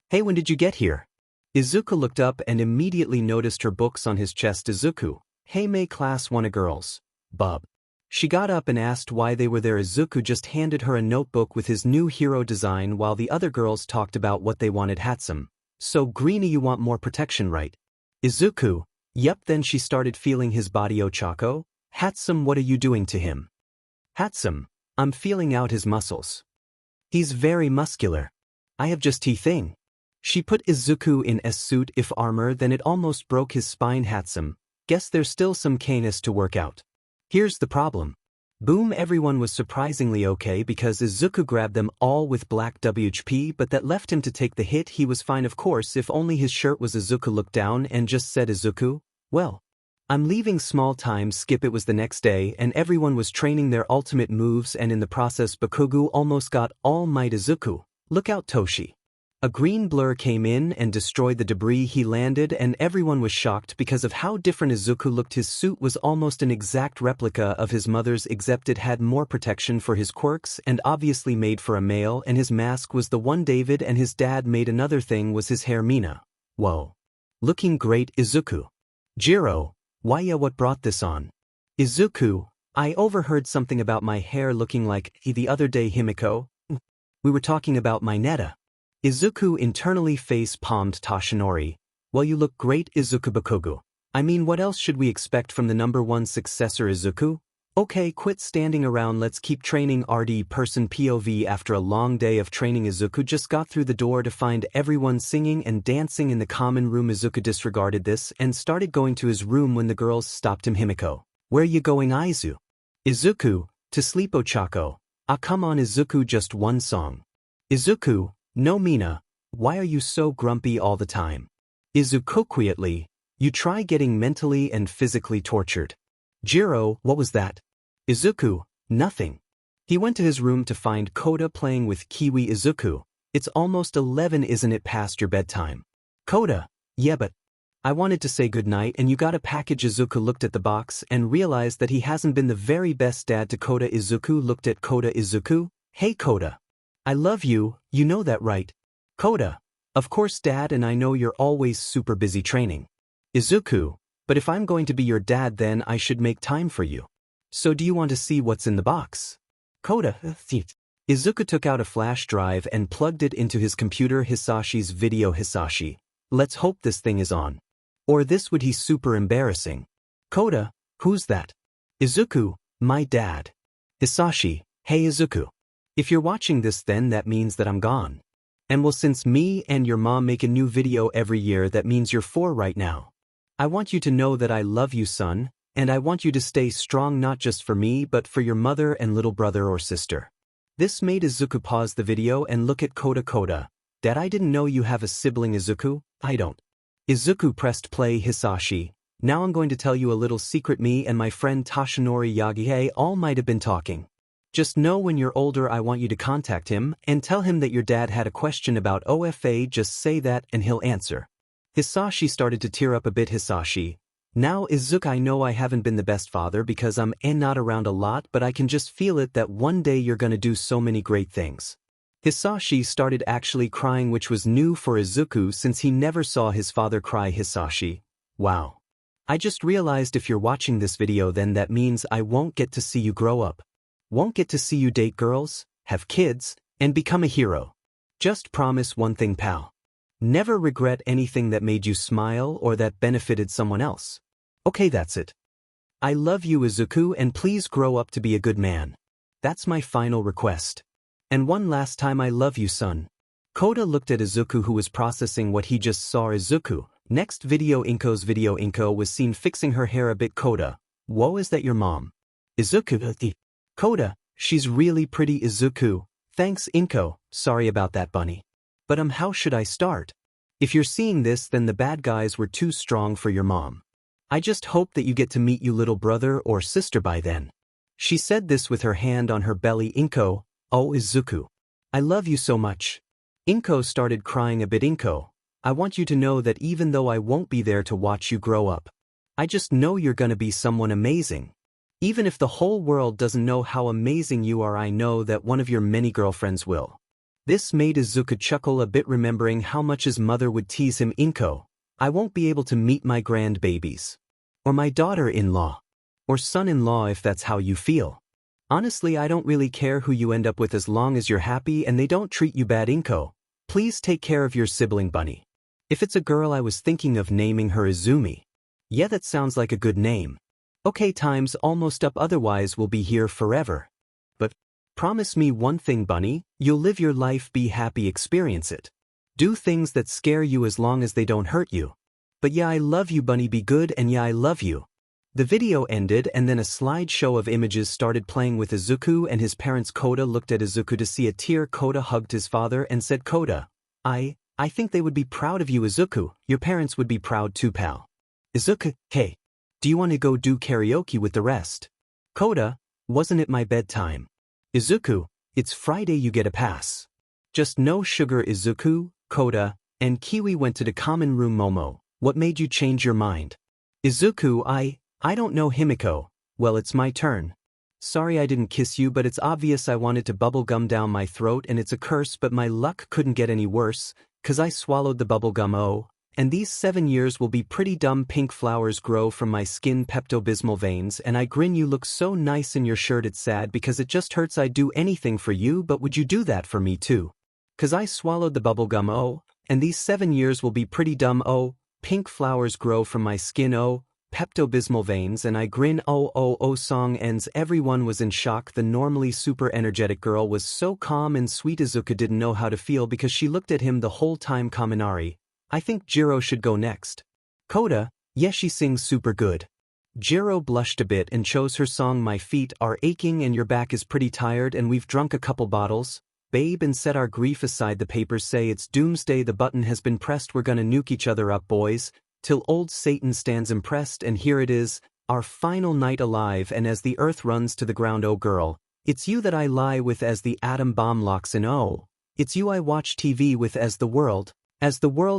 Hey, when did you get here? Izuku looked up and immediately noticed her books on his chest. Izuku, hey May, class 1 girls. Bub. She got up and asked why they were there. Izuku just handed her a notebook with his new hero design while the other girls talked about what they wanted. 𝐻𝐿, so Greenie, you want more protection, right? Izuku, yep. Then she started feeling his body. Ochako, 𝐻𝐿, what are you doing to him? 𝐻𝐿, I'm feeling out his muscles. He's very muscular. I have just thing. She put Izuku in a suit if armor, then it almost broke his spine. 𝐻𝐿, guess there's still some 𝐀𝐮 to work out. Here's the problem. Boom, everyone was surprisingly okay because Izuku grabbed them all with black WHP, but that left him to take the hit. He was fine, of course, if only his shirt was. Izuku looked down and just said, Izuku, well, I'm leaving. Small time skip. It was the next day and everyone was training their ultimate moves, and in the process Bakugo almost got All Might. Izuku, look out Toshi. A green blur came in and destroyed the debris he landed, and everyone was shocked because of how different Izuku looked. His suit was almost an exact replica of his mother's, except it had more protection for his quirks and obviously made for a male, and his mask was the one David and his dad made. Another thing was his hair. Mina. Whoa. Looking great, Izuku. Jiro. Why ya, what brought this on? Izuku. I overheard something about my hair looking like the other day, Himiko. We were talking about my netta. Izuku internally face-palmed Toshinori. Well, you look great, Izuku Bakugo. I mean, what else should we expect from the #1 successor, Izuku? Okay, quit standing around, let's keep training. RD person POV. After a long day of training, Izuku just got through the door to find everyone singing and dancing in the common room. Izuku disregarded this and started going to his room when the girls stopped him. Himiko. Where you going, Aizu? Izuku. To sleep, Ochako. Ah, come on, Izuku, just one song. Izuku. No, Mina. Why are you so grumpy all the time? Izuku. Quietly. You try getting mentally and physically tortured. Jiro. What was that? Izuku. Nothing. He went to his room to find Koda playing with Kiwi. Izuku. It's almost 11, isn't it past your bedtime? Koda. Yeah, but I wanted to say goodnight and you got a package. Izuku looked at the box and realized that he hasn't been the very best dad to Koda. Izuku looked at Koda. Izuku. Hey Koda. I love you, you know that, right? Koda. Of course, Dad, and I know you're always super busy training. Izuku. But if I'm going to be your dad, then I should make time for you. So do you want to see what's in the box? Koda. Izuku took out a flash drive and plugged it into his computer. Hisashi's video. Hisashi. Let's hope this thing is on. Or this would be super embarrassing. Koda. Who's that? Izuku. My dad. Hisashi. Hey Izuku. If you're watching this, then that means that I'm gone. And well, since me and your mom make a new video every year, that means you're 4 right now. I want you to know that I love you, son, and I want you to stay strong, not just for me but for your mother and little brother or sister. This made Izuku pause the video and look at Koda. Koda. Dad, I didn't know you have a sibling. Izuku. I don't. Izuku pressed play. Hisashi. Now I'm going to tell you a little secret. Me and my friend Toshinori Yagihei all might have been talking. Just know when you're older I want you to contact him and tell him that your dad had a question about OFA. Just say that and he'll answer. Hisashi started to tear up a bit. Hisashi. Now Izuku, I know I haven't been the best father because I'm not around a lot, but I can just feel it that one day you're gonna do so many great things. Hisashi started actually crying, which was new for Izuku since he never saw his father cry. Hisashi. Wow. I just realized if you're watching this video, then that means I won't get to see you grow up. Won't get to see you date girls, have kids, and become a hero. Just promise one thing, pal. Never regret anything that made you smile or that benefited someone else. Okay, that's it. I love you, Izuku, and please grow up to be a good man. That's my final request. And one last time, I love you, son. Koda looked at Izuku, who was processing what he just saw. Izuku. Next video. Inko's video. Inko was seen fixing her hair a bit. Koda. Whoa, is that your mom? Izuku. Koda, she's really pretty. Izuku. Thanks, Inko. Sorry about that, bunny. But how should I start? If you're seeing this, then the bad guys were too strong for your mom. I just hope that you get to meet your little brother or sister by then. She said this with her hand on her belly. Inko. Oh, Izuku. I love you so much. Inko started crying a bit. Inko. I want you to know that even though I won't be there to watch you grow up, I just know you're gonna be someone amazing. Even if the whole world doesn't know how amazing you are, I know that one of your many girlfriends will. This made Izuku chuckle a bit, remembering how much his mother would tease him. Inko. I won't be able to meet my grandbabies. Or my daughter-in-law. Or son-in-law, if that's how you feel. Honestly, I don't really care who you end up with as long as you're happy and they don't treat you bad. Inko. Please take care of your sibling, bunny. If it's a girl, I was thinking of naming her Izumi. Yeah, that sounds like a good name. Okay, time's almost up, otherwise we'll be here forever. But promise me one thing, bunny, you'll live your life, be happy, experience it. Do things that scare you as long as they don't hurt you. But yeah, I love you, bunny, be good, and yeah, I love you. The video ended and then a slideshow of images started playing with Izuku and his parents. Koda looked at Izuku to see a tear. Koda hugged his father and said, Koda, I think they would be proud of you, Izuku. Your parents would be proud too, pal. Izuku, hey. Do you want to go do karaoke with the rest? Koda, wasn't it my bedtime? Izuku, it's Friday, you get a pass. Just no sugar. Izuku, Kota, and Kiwi went to the common room. Momo, what made you change your mind? Izuku, I don't know Himiko. Well, it's my turn. Sorry I didn't kiss you, but it's obvious I wanted to bubble gum down my throat and it's a curse, but my luck couldn't get any worse, 'cause I swallowed the bubble gum. Oh, and these 7 years will be pretty dumb. Pink flowers grow from my skin, 𝐻𝗃𝗧𝗟𝗘 veins, and I grin. You look so nice in your shirt. It's sad because it just hurts. I'd do anything for you, but would you do that for me too? 'Cause I swallowed the bubble gum. Oh, and these 7 years will be pretty dumb. Oh, pink flowers grow from my skin. Oh, 𝗻𝗃𝗧𝗟𝗘 veins, and I grin. Oh, song ends. Everyone was in shock. The normally super energetic girl was so calm and sweet. Izuku didn't know how to feel because she looked at him the whole time. Kaminari, I think Jiro should go next. Kota, yes, she sings super good. Jiro blushed a bit and chose her song. My feet are aching and your back is pretty tired and we've drunk a couple bottles, babe, and set our grief aside. The papers say it's doomsday. The button has been pressed. We're gonna nuke each other up, boys, till old Satan stands impressed. And here it is, our final night alive, and as the earth runs to the ground. Oh girl, it's you that I lie with as the atom bomb locks in. Oh, it's you I watch TV with as the world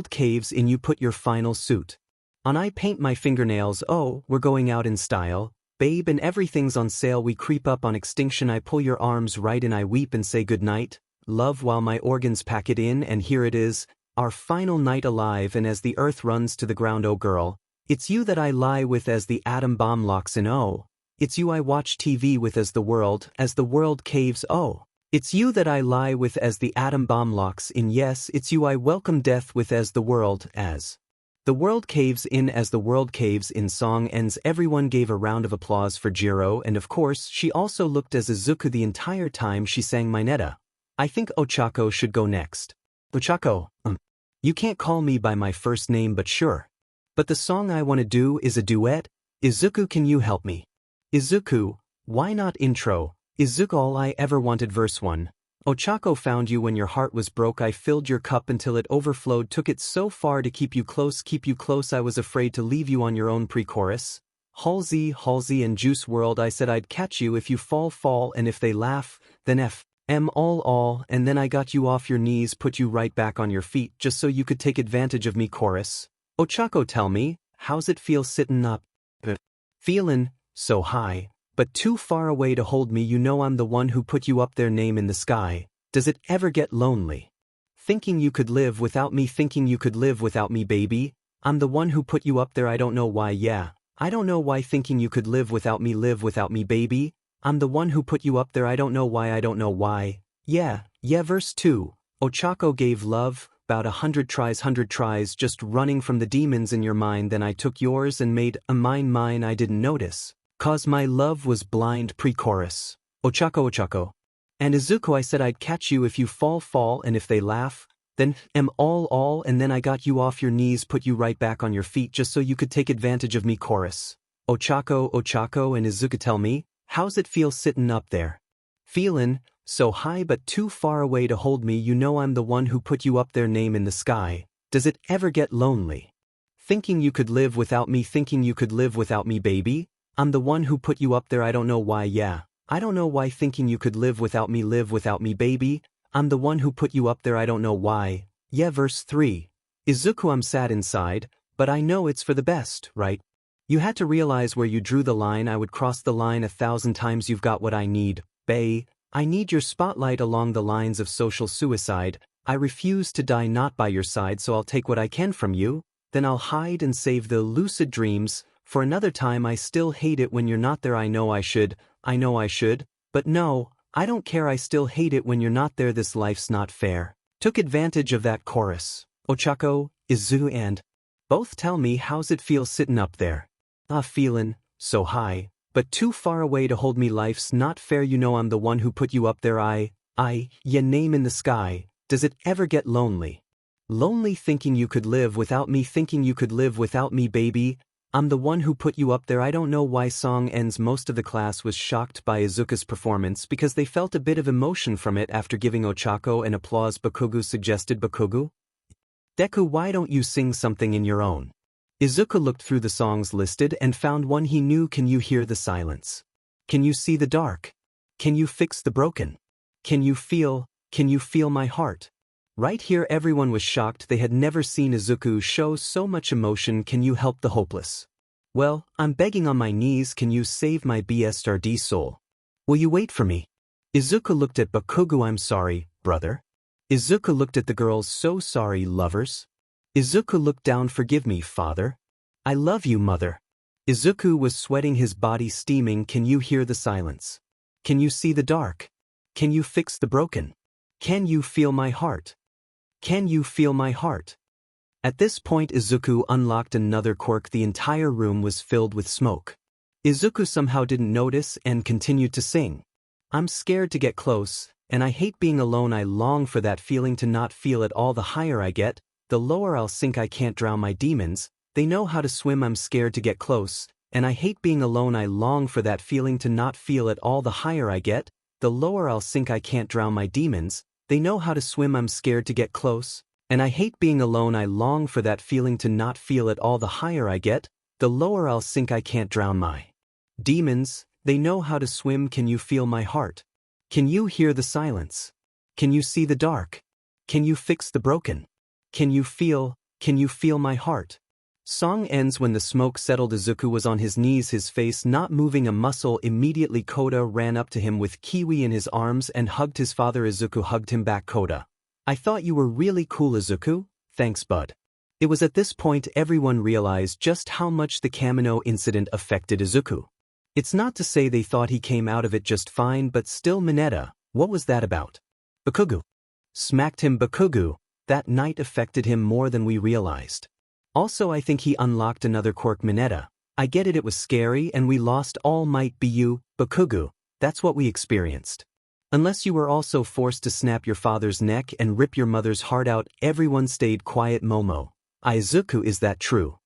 caves in. You put your final suit on. I paint my fingernails. Oh, we're going out in style, babe, and everything's on sale. We creep up on extinction. I pull your arms right in. I weep and say goodnight, love, while my organs pack it in. And here it is, our final night alive, and as the earth runs to the ground. Oh girl, it's you that I lie with as the atom bomb locks in. Oh, it's you I watch TV with as the world caves. Oh, it's you that I lie with as the atom bomb locks in. Yes, it's you I welcome death with as the world caves in. As the world caves in song ends. Everyone gave a round of applause for Jiro, and of course she also looked as Izuku the entire time she sang Mineta. I think Ochako should go next. Ochako, you can't call me by my first name, but sure. But the song I want to do is a duet. Izuku, can you help me? Izuku, why not intro? Izuku, all I ever wanted. Verse 1. Ochako, found you when your heart was broke. I filled your cup until it overflowed. Took it so far to keep you close. I was afraid to leave you on your own. Pre-chorus. 𝐬𝐮𝐬𝐬𝐴 and Juice WRLD. I said I'd catch you if you fall, and if they laugh, then all, and then I got you off your knees, put you right back on your feet, just so you could take advantage of me. Chorus. Ochako, tell me, how's it feel sitting up? Feeling so high, but too far away to hold me. You know I'm the one who put you up there. Name in the sky. Does it ever get lonely? Thinking you could live without me, thinking you could live without me, baby. I'm the one who put you up there. I don't know why, yeah. I don't know why. Thinking you could live without me, baby. I'm the one who put you up there. I don't know why, yeah. Verse 2. Ochako gave love, about 100 tries, just running from the demons in your mind. Then I took yours and made a mine. I didn't notice, 'cause my love was blind. Pre-chorus. Ochako. And Izuku, I said I'd catch you if you fall, and if they laugh, then all, and then I got you off your knees, put you right back on your feet, just so you could take advantage of me. Chorus. Ochako, and Izuku, tell me, how's it feel sitting up there? Feeling so high, but too far away to hold me. You know I'm the one who put you up there. Name in the sky. Does it ever get lonely? Thinking you could live without me, baby. I'm the one who put you up there. I don't know why, yeah. I don't know why. Thinking you could live without me, baby. I'm the one who put you up there. I don't know why, yeah. Verse 3. Izuku, I'm sad inside, but I know it's for the best, right? You had to realize where you drew the line. I would cross the line 1,000 times. You've got what I need, bae. I need your spotlight along the lines of social suicide. I refuse to die not by your side, so I'll take what I can from you. Then I'll hide and save the lucid dreams for another time. I still hate it when you're not there. I know I should, but no, I don't care. I still hate it when you're not there. This life's not fair. Took advantage of that. Chorus. Ochako, Izuku, and both tell me, how's it feel sitting up there? Feeling so high, but too far away to hold me. Life's not fair. You know I'm the one who put you up there. Yeah. Name in the sky. Does it ever get lonely? Lonely thinking you could live without me, baby. I'm the one who put you up there. I don't know why. Song ends. Most of the class was shocked by Izuku's performance because they felt a bit of emotion from it. After giving Ochako an applause, Bakugo suggested, Bakugo, Deku, why don't you sing something in your own? Izuku looked through the songs listed and found one he knew. Can you hear the silence? Can you see the dark? Can you fix the broken? Can you feel my heart? Right here everyone was shocked. They had never seen Izuku show so much emotion. Can you help the hopeless? Well, I'm begging on my knees, can you save my BSRD soul? Will you wait for me? Izuku looked at Bakugo. I'm sorry, brother. Izuku looked at the girls. So sorry, lovers. Izuku looked down. Forgive me, father. I love you, mother. Izuku was sweating, his body steaming. Can you hear the silence? Can you see the dark? Can you fix the broken? Can you feel my heart? Can you feel my heart? At this point Izuku unlocked another quirk. The entire room was filled with smoke. Izuku somehow didn't notice and continued to sing. I'm scared to get close, and I hate being alone. I long for that feeling to not feel it all. The higher I get, the lower I'll sink. I can't drown my demons. They know how to swim. I'm scared to get close, and I hate being alone. I long for that feeling to not feel it all. The higher I get, the lower I'll sink. I can't drown my demons. They know how to swim. I'm scared to get close, and I hate being alone. I long for that feeling to not feel it all. The higher I get, the lower I'll sink. I can't drown my demons. They know how to swim. Can you feel my heart? Can you hear the silence? Can you see the dark? Can you fix the broken? Can you feel my heart? Song ends. When the smoke settled, Izuku was on his knees, his face not moving a muscle. Immediately Koda ran up to him with Kiwi in his arms and hugged his father. Izuku hugged him back. Koda, I thought you were really cool, Izuku. Thanks, bud. It was at this point everyone realized just how much the 𝐀𝐮𝐭𝐡𝐨𝐫 incident affected Izuku. It's not to say they thought he came out of it just fine, but still, Mineta, what was that about? Bakugo smacked him. Bakugo, that night affected him more than we realized. Also, I think he unlocked another quirk. Mineta, I get it, it was scary and we lost All Might be you, Bakugo, that's what we experienced. Unless you were also forced to snap your father's neck and rip your mother's heart out. Everyone stayed quiet. Momo, Izuku, is that true?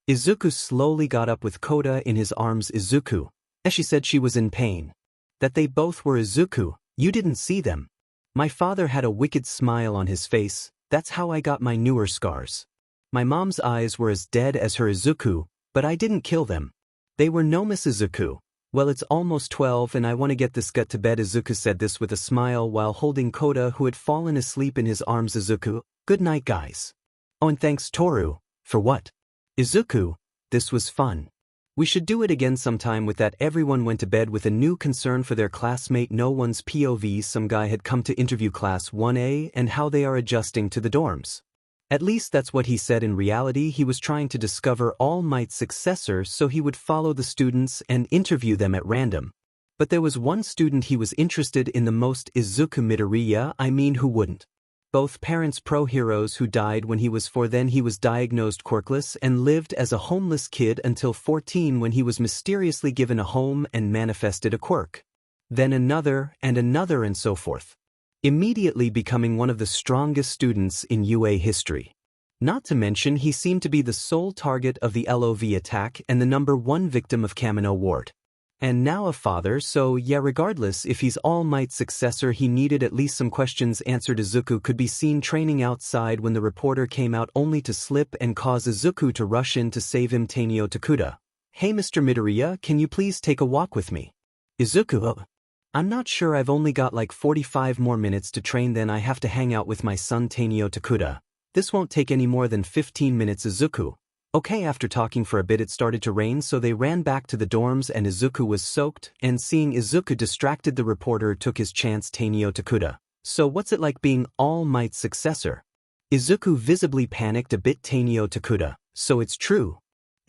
Izuku slowly got up with Koda in his arms. Izuku, she said she was in pain. That they both were. Izuku, you didn't see them. My father had a wicked smile on his face. That's how I got my newer scars. My mom's eyes were as dead as her. Izuku, but I didn't kill them. They were no miss. Izuku, well, it's almost 12 and I want to get this gut to bed. Izuku said this with a smile while holding Koda, who had fallen asleep, in his arms. Izuku, good night, guys. Oh, and thanks, Toru. For what? Izuku, this was fun. We should do it again sometime. With that, everyone went to bed with a new concern for their classmate. No one's POV. Some guy had come to interview Class 1A and how they are adjusting to the dorms. At least that's what he said. In reality, he was trying to discover All Might's successor so he would follow the students and interview them at random. But there was one student he was interested in the most. Izuku Midoriya, I mean, who wouldn't? Both parents pro heroes who died when he was 4. Then he was diagnosed quirkless and lived as a homeless kid until 14, when he was mysteriously given a home and manifested a quirk. Then another and so forth. Immediately becoming one of the strongest students in UA history. Not to mention he seemed to be the sole target of the LOV attack and the #1 victim of Kamino Ward. And now a father, so yeah, regardless if he's All Might's successor, he needed at least some questions answered. Izuku could be seen training outside when the reporter came out, only to slip and cause Izuku to rush in to save him. Tanio Tokuda, hey Mr. Midoriya, can you please take a walk with me? Izuku, I'm not sure, I've only got like 45 more minutes to train, then I have to hang out with my son Tanio Tokuda. This won't take any more than 15 minutes. Izuku, okay. After talking for a bit, it started to rain, so they ran back to the dorms and Izuku was soaked, and seeing Izuku distracted, the reporter took his chance. Tanio Tokuda, so what's it like being All Might's successor? Izuku visibly panicked a bit. Tanio Tokuda, so it's true?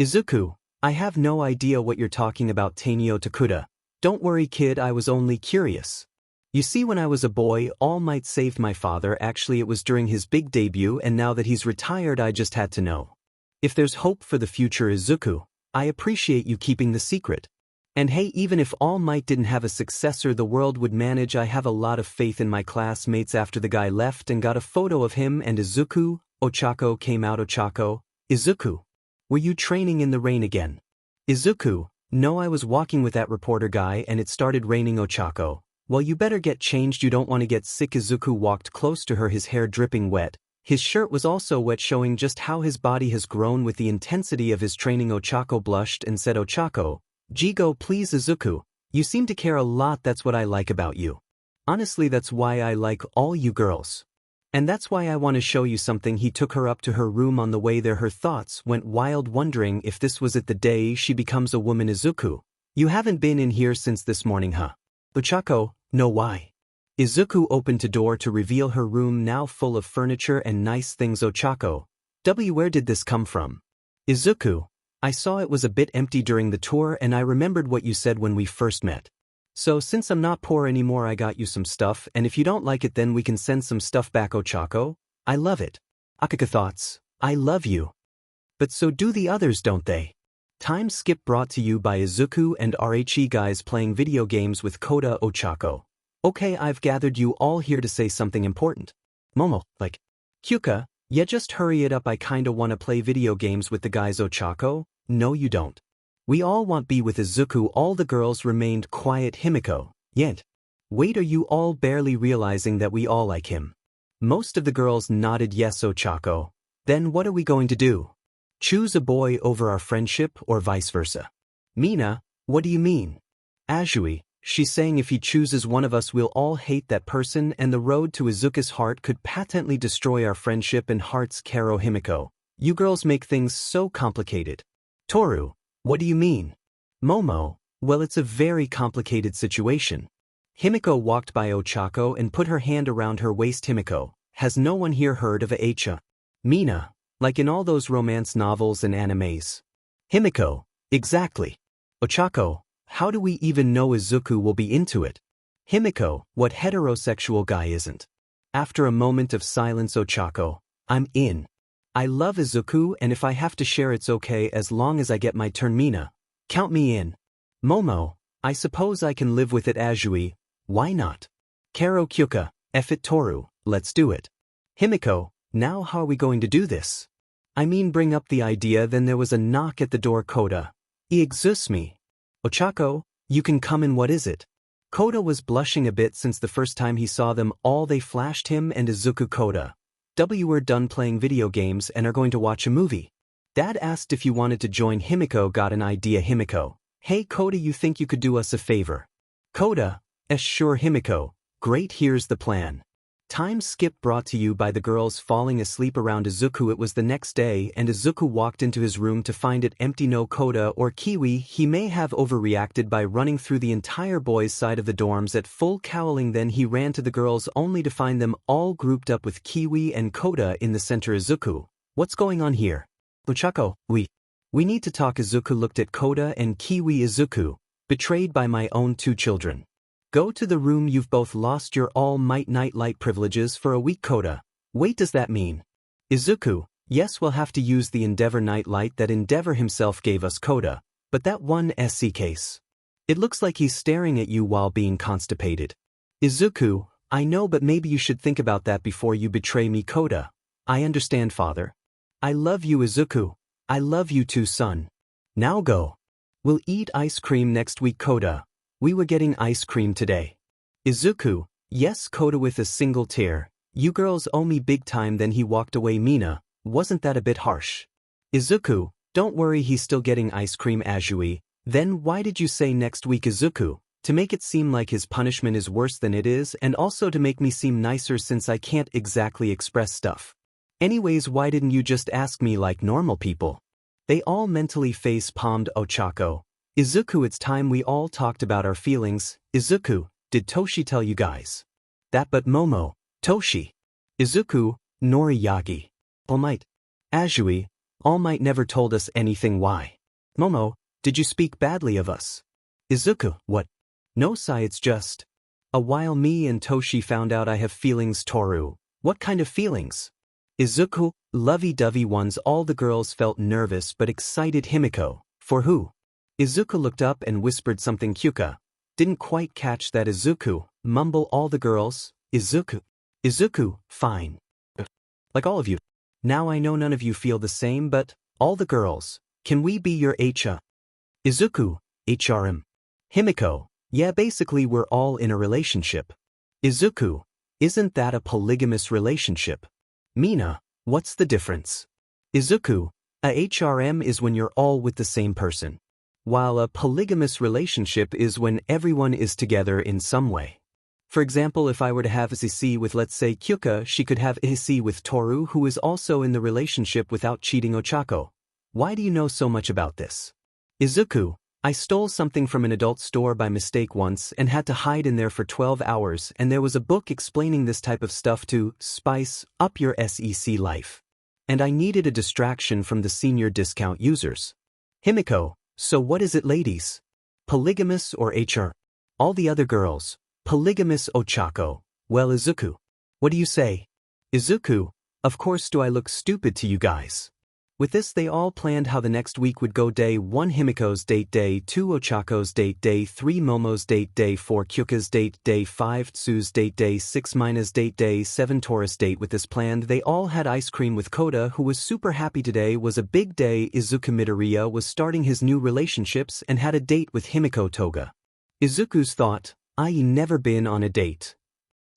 Izuku, I have no idea what you're talking about. Tanio Tokuda, don't worry kid, I was only curious. You see, when I was a boy, All Might saved my father. Actually, it was during his big debut, and now that he's retired, I just had to know. If there's hope for the future, Izuku, I appreciate you keeping the secret. And hey, even if All Might didn't have a successor, the world would manage. I have a lot of faith in my classmates. After the guy left and got a photo of him and Izuku, Ochako came out. Ochako, Izuku, were you training in the rain again? Izuku, no, I was walking with that reporter guy and it started raining. Ochako, well, you better get changed, you don't want to get sick. Izuku walked close to her, his hair dripping wet. His shirt was also wet, showing just how his body has grown with the intensity of his training. Ochako blushed and said, Ochako, Jigo, please. Izuku, you seem to care a lot, that's what I like about you. Honestly, that's why I like all you girls. And that's why I want to show you something. He took her up to her room. On the way there her thoughts went wild, wondering if this was it the day she becomes a woman. Izuku, you haven't been in here since this morning, huh? Ochako, no, why? Izuku opened the door to reveal her room now full of furniture and nice things. Ochako, where did this come from? Izuku, I saw it was a bit empty during the tour and I remembered what you said when we first met. So since I'm not poor anymore, I got you some stuff, and if you don't like it then we can send some stuff back. Ochako, I love it. Akaka thoughts, I love you. But so do the others, don't they? Time skip brought to you by Izuku and RHE guys playing video games with Koda. Ochako, okay, I've gathered you all here to say something important. Momo, like, Kyuka, yeah, just hurry it up, I kinda wanna play video games with the guys. Ochako, no you don't. We all want be with Izuku. All the girls remained quiet. Himiko, yet. Wait, are you all barely realizing that we all like him? Most of the girls nodded yes. Ochako, then what are we going to do? Choose a boy over our friendship or vice versa? Mina, what do you mean? Azui, she's saying if he chooses one of us we'll all hate that person and the road to Izuku's heart could patently destroy our friendship and hearts. Karo, Himiko, you girls make things so complicated. Toru, what do you mean? Momo, well, it's a very complicated situation. Himiko walked by Ochako and put her hand around her waist. Himiko, has no one here heard of Aicha? Mina, like in all those romance novels and animes. Himiko, exactly. Ochako, how do we even know Izuku will be into it? Himiko, what heterosexual guy isn't? After a moment of silence. Ochako, I'm in. I love Izuku and if I have to share it's okay as long as I get my turn. Mina, count me in. Momo, I suppose I can live with it. Azui, why not? Karo, Kyuka, F it. Toru, let's do it. Himiko, now how are we going to do this? I mean bring up the idea. Then there was a knock at the door. Koda, 𝐒𝐮𝐬𝐴. Ochako, you can come in. What is it? Koda was blushing a bit since the first time he saw them all they flashed him and Izuku. Koda, we're done playing video games and are going to watch a movie. Dad asked if you wanted to join. Himiko got an idea. Himiko, hey Koda, you think you could do us a favor? Koda, sure. Himiko, great, here's the plan. Time skip brought to you by the girls falling asleep around Izuku. It was the next day and Izuku walked into his room to find it empty. No Koda or Kiwi. He may have overreacted by running through the entire boys' side of the dorms at full cowling. Then he ran to the girls only to find them all grouped up with Kiwi and Koda in the center. Izuku, what's going on here? Ochako, we need to talk. Izuku looked at Koda and Kiwi. Izuku, betrayed by my own two children. Go to the room, you've both lost your all-might nightlight privileges for a week. Koda, wait, does that mean? Izuku, yes, we'll have to use the Endeavor nightlight that Endeavor himself gave us. Koda, but that one SC case. It looks like he's staring at you while being constipated. Izuku, I know, but maybe you should think about that before you betray me. Koda, I understand, father. I love you. Izuku, I love you too, son. Now go. We'll eat ice cream next week. Koda, we were getting ice cream today. Izuku, yes. Koda with a single tear, you girls owe me big time. Then he walked away. Mina, wasn't that a bit harsh? Izuku, don't worry, he's still getting ice cream. Azui, then why did you say next week? Izuku, to make it seem like his punishment is worse than it is and also to make me seem nicer since I can't exactly express stuff. Anyways, why didn't you just ask me like normal people? They all mentally face-palmed. Ochako, Izuku, it's time we all talked about our feelings. Izuku, did Toshi tell you guys that? But Momo, Toshi. Izuku, Noriyagi. All Might. Azui, All Might never told us anything. Why? Momo, did you speak badly of us? Izuku, what? No, Sai, it's just a while me and Toshi found out I have feelings. Toru, what kind of feelings? Izuku, lovey-dovey ones. All the girls felt nervous but excited. Himiko, for who? Izuku looked up and whispered something. Kyuka didn't quite catch that. Izuku, mumble. All the girls, Izuku, fine. Like all of you. Now I know none of you feel the same, but all the girls, can we be your Aicha? Izuku, HRM. Himiko, yeah, basically we're all in a relationship. Izuku, isn't that a polygamous relationship? Mina, what's the difference? Izuku, a HRM is when you're all with the same person, while a polygamous relationship is when everyone is together in some way. For example, if I were to have 𝐶𝐶 with, let's say, Quirk, she could have 𝐒𝐮 with Toru, who is also in the relationship without cheating 𝐬𝐻𝗂. Why do you know so much about this? Izuku, I stole something from an adult store by mistake once and had to hide in there for 12 hours, and there was a book explaining this type of stuff to spice up your SEC life. And I needed a distraction from the senior discount users. Himiko, so what is it, ladies? Polygamous or HR? All the other girls. Polygamous 𝐬𝐻𝗂. Well, Izuku. What do you say? Izuku, of course do I look stupid to you guys. With this they all planned how the next week would go. Day 1 Himiko's date, Day 2 𝐬𝐻𝗂's date, Day 3 Momo's date, Day 4 Quirk's date, Day 5 𝐬𝐮𝐬𝐴's date, Day 6 Mina's date, Day 7 Taurus date. With this planned they all had ice cream with Kota, who was super happy. Today was a big day. Izuku Midoriya was starting his new relationships and had a date with Himiko Toga. Izuku's thought, I never been on a date.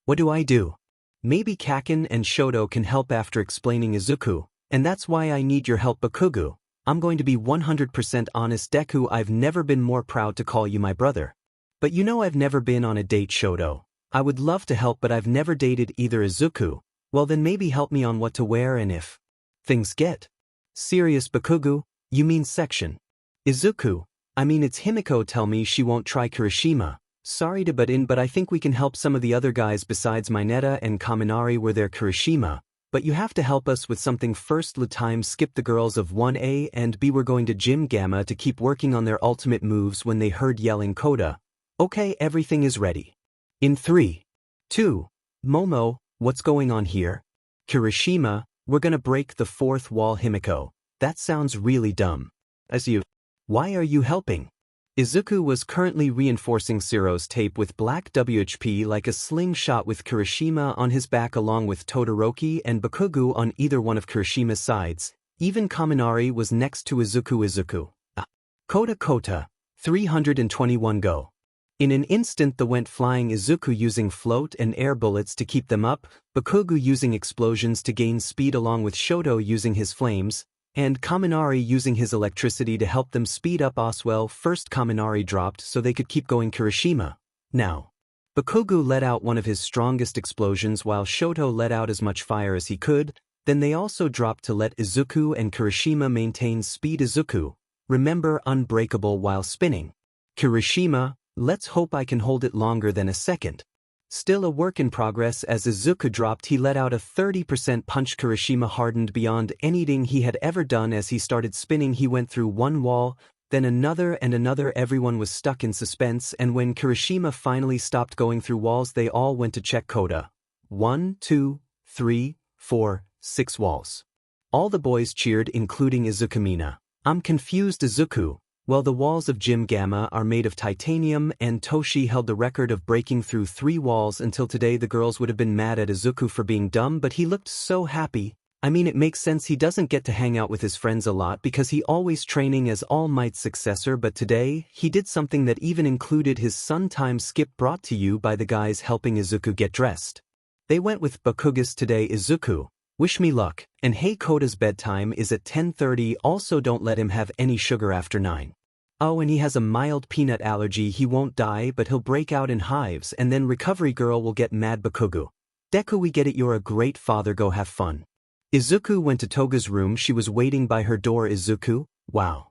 What do I do? Maybe Kaken and Shoto can help. After explaining Izuku, and that's why I need your help, Bakugo. I'm going to be 100% honest, Deku, I've never been more proud to call you my brother. But you know I've never been on a date, Shoto. I would love to help, but I've never dated either. Izuku, well then maybe help me on what to wear and if things get serious. Bakugo, you mean section? Izuku, I mean it's Himiko. Tell me she won't try Kirishima. Sorry to butt in, but I think we can help some of the other guys besides Mineta and Kaminari were their Kirishima, but you have to help us with something first. Time skip the girls of 1A and B were going to Gym Gamma to keep working on their ultimate moves when they heard yelling Kota. Okay, everything is ready. In 3, 2, Momo, what's going on here? Kirishima, we're gonna break the fourth wall. Himiko, that sounds really dumb. As you, why are you helping? Izuku was currently reinforcing Zetsu's tape with black WHP like a slingshot with Kirishima on his back along with Todoroki and Bakugo on either one of Kirishima's sides. Even Kaminari was next to Izuku. Kota, 321 go. In an instant the went flying, Izuku using float and air bullets to keep them up, Bakugo using explosions to gain speed along with Shoto using his flames, and Kaminari using his electricity to help them speed up. Oswell first Kaminari dropped so they could keep going. Kirishima. Now. Bakugo let out one of his strongest explosions while Shoto let out as much fire as he could, then they also dropped to let Izuku and Kirishima maintain speed. Izuku, remember unbreakable while spinning. Kirishima, let's hope I can hold it longer than a second. Still a work in progress. As Izuku dropped he let out a 30% punch. Kirishima hardened beyond anything he had ever done. As he started spinning he went through one wall, then another and another. Everyone was stuck in suspense, and when Kirishima finally stopped going through walls they all went to check Kota. 1, 2, 3, 4, 6 walls. All the boys cheered including Izuku. I'm confused. Izuku, well, the walls of Gym Gamma are made of titanium and Toshi held the record of breaking through 3 walls until today. The girls would have been mad at Izuku for being dumb, but he looked so happy. I mean, it makes sense. He doesn't get to hang out with his friends a lot because he always training as All Might's successor, but today he did something that even included his sun time skip brought to you by the guys helping Izuku get dressed. They went with Bakugas today. Izuku, wish me luck, and hey, Kota's bedtime is at 10:30. Also don't let him have any sugar after 9. Oh, and he has a mild peanut allergy. He won't die, but he'll break out in hives and then recovery girl will get mad. Bakugo, Deku, we get it, you're a great father, go have fun. Izuku went to Toga's room. She was waiting by her door. Izuku, wow.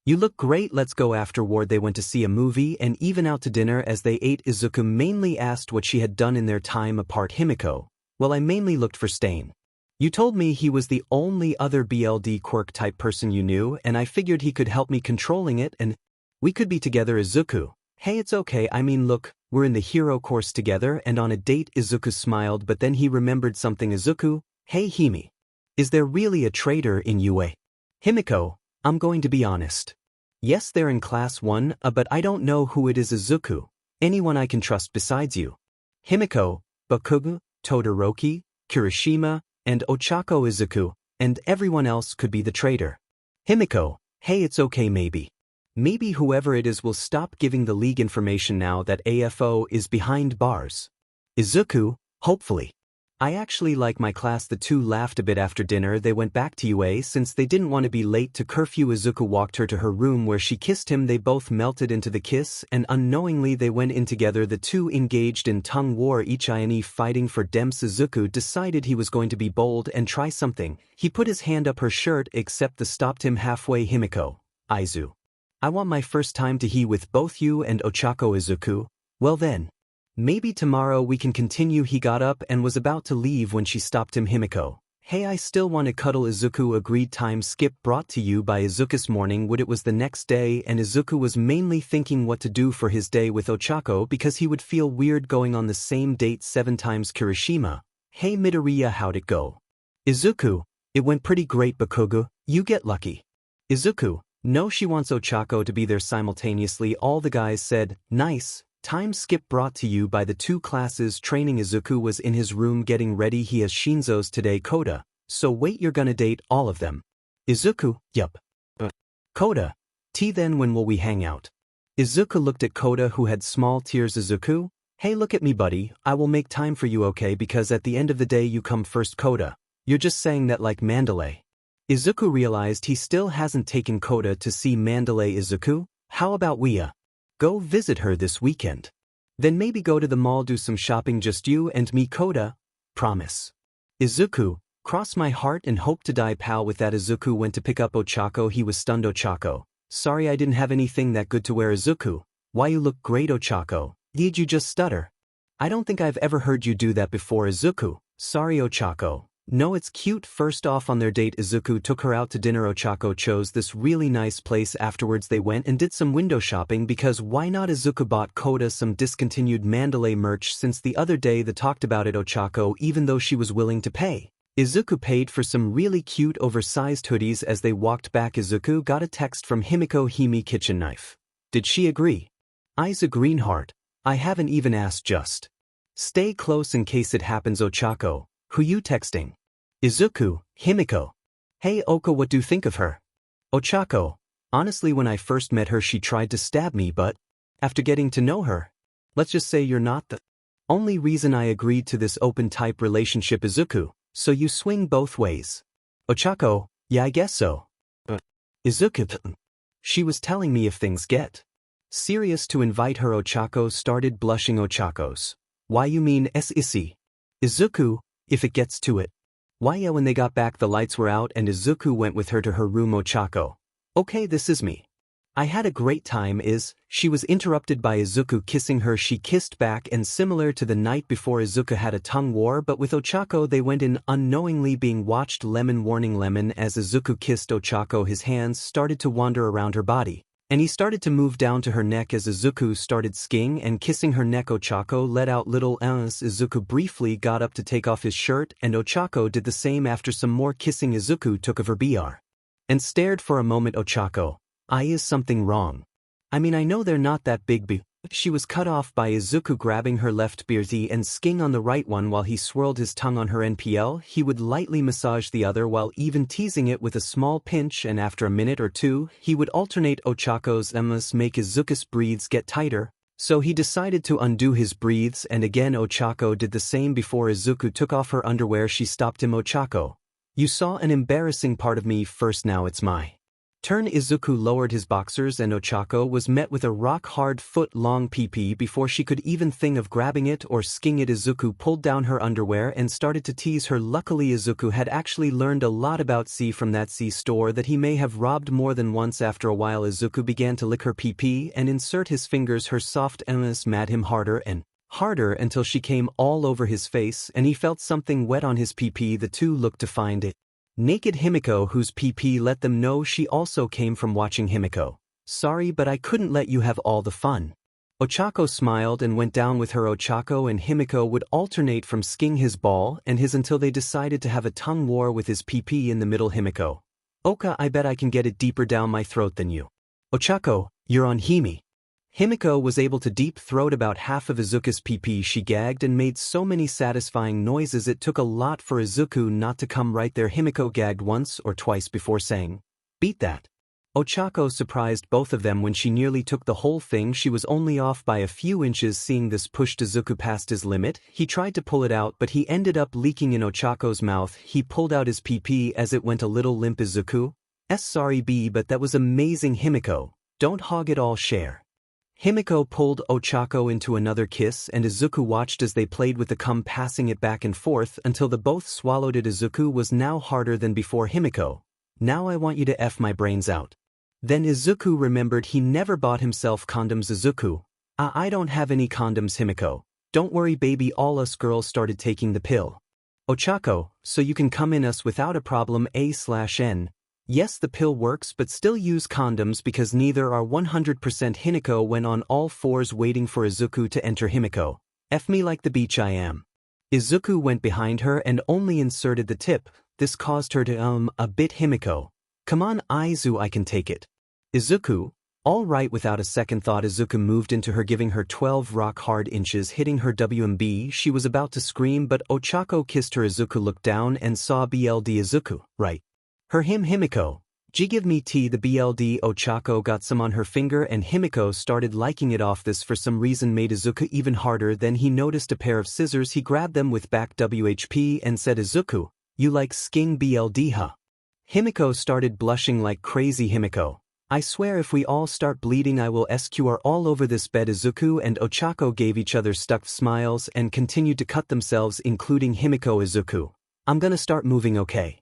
You look great, let's go afterward. They went to see a movie and even out to dinner. As they ate, Izuku mainly asked what she had done in their time apart. Himiko, well, I mainly looked for Stain. You told me he was the only other BLD quirk type person you knew, and I figured he could help me controlling it and we could be together. Izuku, hey, it's okay, I mean look, we're in the hero course together and on a date. Izuku smiled, but then he remembered something. Izuku, hey Himi, is there really a traitor in UA? Himiko, I'm going to be honest. Yes, they're in class 1, but I don't know who it is. Izuku, anyone I can trust besides you. Himiko, Bakugo, Todoroki, Kirishima, and 𝐬𝐻𝗂. Izuku, and everyone else could be the traitor. Himiko, hey, it's okay, maybe whoever it is will stop giving the league information now that AFO is behind bars. Izuku, hopefully. I actually like my class. The two laughed a bit. After dinner they went back to UA since they didn't want to be late to curfew. Izuku walked her to her room where she kissed him. They both melted into the kiss and unknowingly they went in together. The two engaged in tongue war, 𝐻𝐼NE fighting for Dems. Izuku decided he was going to be bold and try something. He put his hand up her shirt except the stopped him halfway. Himiko, I want my first time to he with both you and Ochako. Izuku, well then. Maybe tomorrow we can continue. He got up and was about to leave when she stopped him. Himiko, hey, I still want to cuddle. Izuku agreed. Time skip brought to you by Izuku's morning. It was the next day and Izuku was mainly thinking what to do for his day with Ochako because he would feel weird going on the same date 7 times. Kirishima, hey Midoriya, how'd it go? Izuku, it went pretty great. Bakugo, you get lucky. Izuku, no, she wants Ochako to be there simultaneously. All the guys said, nice. Time skip brought to you by the two classes training. Izuku was in his room getting ready. He has 𝐮𝐭𝐲𝐶 today. Koda, so wait, you're gonna date all of them? Izuku, yup. Koda, then when will we hang out? Izuku looked at Koda who had small tears. Izuku, hey look at me buddy, I will make time for you, okay, because at the end of the day you come first. Koda, you're just saying that like Mandalay. Izuku realized he still hasn't taken Koda to see Mandalay. Izuku, how about we go visit her this weekend? Then maybe go to the mall, do some shopping, just you and me. Koda, promise. Izuku, cross my heart and hope to die, pal. With that Izuku went to pick up Ochako. He was stunned. Ochako, sorry I didn't have anything that good to wear. Izuku, why, you look great. Ochako, did you just stutter? I don't think I've ever heard you do that before. Izuku, sorry. Ochako, no, it's cute. First off on their date, Izuku took her out to dinner. Ochako chose this really nice place. Afterwards they went and did some window shopping because why not? Izuku bought Koda some discontinued Mandalay merch since the other day they talked about it. Ochako, even though she was willing to pay, Izuku paid for some really cute oversized hoodies. As they walked back, Izuku got a text from Himiko. Himi, kitchen knife. Did she agree? Eyes a green heart. I haven't even asked, just stay close in case it happens. Ochako, who you texting? Izuku, Himiko, hey Oka, what do you think of her? Ochako, honestly when I first met her she tried to stab me, but after getting to know her, let's just say you're not the only reason I agreed to this open type relationship. Izuku, so you swing both ways? Ochako, yeah I guess so. Izuku, she was telling me if things get serious to invite her. Ochako started blushing. Ochako's, why you mean isi? Izuku, if it gets to it. Why yeah, when they got back the lights were out and Izuku went with her to her room. Ochako, okay, this is me. I had a great time. She was interrupted by Izuku kissing her. She kissed back and similar to the night before Izuku had a tongue war, but with Ochako they went in unknowingly being watched. Lemon warning. Lemon, as Izuku kissed Ochako his hands started to wander around her body, and he started to move down to her neck as Izuku started skiing and kissing her neck. Ochako let out little ums. Izuku briefly got up to take off his shirt and Ochako did the same. After some more kissing, Izuku took of her BR and stared for a moment. Ochako, is something wrong? I mean I know they're not that big. She was cut off by Izuku grabbing her left beard and skiing on the right one while he swirled his tongue on her NPL. He would lightly massage the other while even teasing it with a small pinch, and after a minute or two he would alternate Ochako's emas make Izuku's breathes get tighter, so he decided to undo his breathes and again Ochako did the same. Before Izuku took off her underwear she stopped him. Ochako, you saw an embarrassing part of me first, now it's my turn. Izuku lowered his boxers and Ochako was met with a rock-hard foot-long PP. Before she could even think of grabbing it or skiing it, Izuku pulled down her underwear and started to tease her. Luckily Izuku had actually learned a lot about 𝐶 from that 𝐶 store that he may have robbed more than once. After a while Izuku began to lick her PP and insert his fingers. Her soft emas mad him harder and harder until she came all over his face and he felt something wet on his PP. The two looked to find it naked Himiko, whose PP let them know she also came from watching. Himiko, sorry but I couldn't let you have all the fun. Ochako smiled and went down with her. Ochako and Himiko would alternate from skiing his ball and his until they decided to have a tongue war with his PP in the middle. Himiko, Oka, I bet I can get it deeper down my throat than you. Ochako, you're on Himi. Himiko was able to deep throat about half of Izuku's PP. She gagged and made so many satisfying noises it took a lot for Izuku not to come right there. Himiko gagged once or twice before saying, beat that. 𝐻𝐻𝐿 surprised both of them when she nearly took the whole thing. She was only off by a few inches. Seeing this pushed 𝐬𝐿 past his limit. He tried to pull it out but he ended up leaking in 𝐻𝐻𝐿's mouth. He pulled out his PP as it went a little limp. 𝐬𝐿 sorry but that was amazing. 𝐒𝐮𝐭𝐡𝐨𝐫, don't hog it all, share. 𝐒𝐮𝐭𝐡𝐨𝐫 pulled 𝐻𝐻𝐿 into another kiss and 𝐬𝐿 watched as they played with the cum, passing it back and forth until the both swallowed it. 𝐬𝐿 was now harder than before. 𝐒𝐮𝐭𝐡𝐨𝐫, now I want you to F my brains out. Then 𝐬𝐿 remembered he never bought himself condoms. 𝐬𝐿, I don't have any condoms. 𝐒𝐮𝐭𝐡𝐨𝐫, don't worry baby, all us girls started taking the pill. 𝐻𝐻𝐿, so you can come in us without a problem. A/N, yes the pill works but still use condoms because neither are 100%. 𝐒𝐮𝐭𝐡𝐨𝐫 went on all fours waiting for 𝐬𝐿 to enter. 𝐒𝐮𝐭𝐡𝐨𝐫, F me like the beach I am. 𝐬𝐿 went behind her and only inserted the tip. This caused her to a bit. 𝐒𝐮𝐽𝐻, come on Izu, I can take it. 𝐬𝐿, all right. Without a second thought 𝐬𝐿 moved into her, giving her 12 rock hard inches, hitting her WMB. She was about to scream but 𝐻𝐻𝐿 kissed her. 𝐬𝐿 looked down and saw BLD. 𝐬𝐿, right. Her 𝐒𝐮𝐽𝐻, G give me tea the BLD. 𝐻𝐻𝐿 got some on her finger and 𝐒𝐮𝐽𝐻 started liking it off. This for some reason made 𝐬𝐿 even harder. Then he noticed a pair of scissors. He grabbed them with back WHP and said, 𝐬𝐿, you like sking BLD huh? 𝐒𝐮𝐽𝐻 started blushing like crazy. 𝐒𝐮𝐻, I swear if we all start bleeding I will SQR all over this bed. 𝐬𝐿 and 𝐻𝐻𝐿 gave each other stuck smiles and continued to cut themselves, including 𝐒𝐮𝐻. 𝐬𝐿, I'm gonna start moving, okay?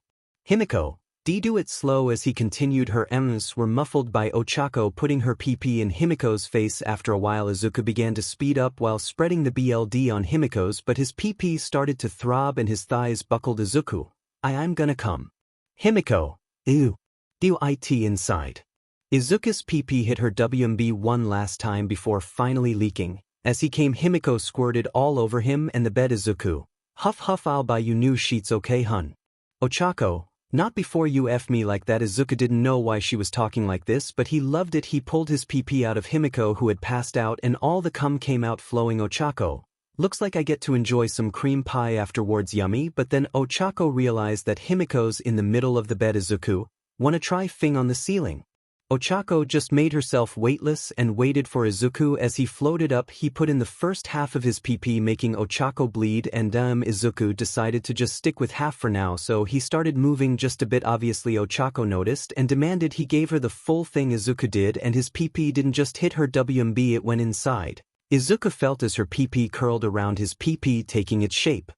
𝐒𝐮𝐻, do it slow. As he continued, her M's were muffled by 𝐻𝐻𝐿 putting her PP in 𝐒𝐮𝐻's face. After a while 𝐬𝐿 began to speed up while spreading the BLD on 𝐒𝐮𝐻's, but his PP started to throb and his thighs buckled. 𝐬𝐿, I'm gonna come. 𝐒𝐮𝐻, ew. Do it inside. 𝐬𝐿's PP hit her WMB one last time before finally leaking. As he came 𝐒𝐮𝐻 squirted all over him and the bed. 𝐬𝐿, huff I'll buy you new sheets, okay hun? 𝐻𝐻𝐿, not before you F me like that. 𝐬𝐿 didn't know why she was talking like this but he loved it. He pulled his PP out of 𝐒𝐮𝐻 who had passed out and all the cum came out flowing. 𝐻𝐻𝐿, looks like I get to enjoy some cream pie afterwards, yummy. But then 𝐻𝐻𝐿 realized that 𝐒𝐮�'s in the middle of the bed. 𝐬𝐿, wanna try fing on the ceiling? 𝐻𝐻𝐿 just made herself weightless and waited for 𝐬𝐿. As he floated up he put in the first half of his PP making 𝐻𝐻𝐿 bleed and 𝐬𝐿 decided to just stick with half for now, so he started moving just a bit. Obviously 𝐻𝐻𝐿 noticed and demanded he gave her the full thing. 𝐬𝐿 did and his PP didn't just hit her WMB, it went inside. 𝐬𝐿 felt as her PP curled around his PP taking its shape.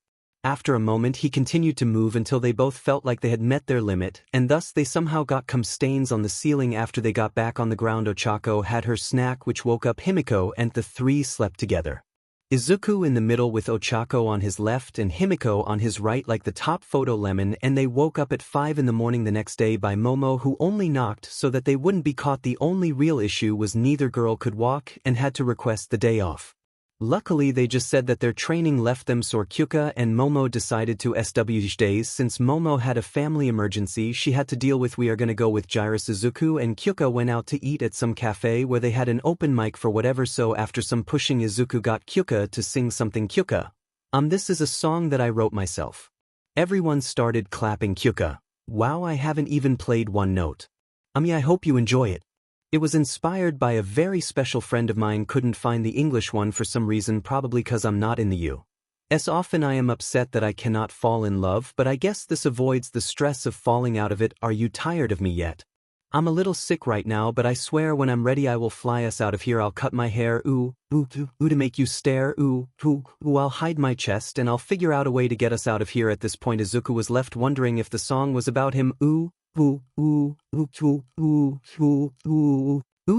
After a moment he continued to move until they both felt like they had met their limit and thus they somehow got cum stains on the ceiling. After they got back on the ground 𝐻𝐻𝐿 had her snack which woke up 𝐒𝐮𝐻 and the three slept together. 𝐬𝐿 in the middle with 𝐻𝐻𝐿 on his left and 𝐒𝐮𝐻 on his right like the top photo lemon, and they woke up at 5 in the morning the next day by Momo who only knocked so that they wouldn't be caught. The only real issue was neither girl could walk and had to request the day off. Luckily they just said that their training left them sore. 𝐀𝐮𝐭𝐡𝐴 and Momo decided to SW days since Momo had a family emergency she had to deal with. We are gonna go with Gyrus. 𝐬𝐿 and 𝐀𝐮𝐭𝐡𝐴 went out to eat at some cafe where they had an open mic for whatever, so after some pushing 𝐬𝐿 got 𝐀𝐮𝐭𝐡𝐴 to sing something. 𝐂𝐮𝐿, this is a song that I wrote myself. Everyone started clapping. 𝐂𝐮𝐿, wow, I haven't even played one note. I hope you enjoy it. It was inspired by a very special friend of mine. Couldn't find the English one for some reason, probably cause I'm not in the US. Often I am upset that I cannot fall in love, but I guess this avoids the stress of falling out of it. Are you tired of me yet? I'm a little sick right now but I swear when I'm ready I will fly us out of here. I'll cut my hair, ooh to make you stare, ooh, I'll hide my chest and I'll figure out a way to get us out of here. At this point 𝐬𝐿 was left wondering if the song was about him.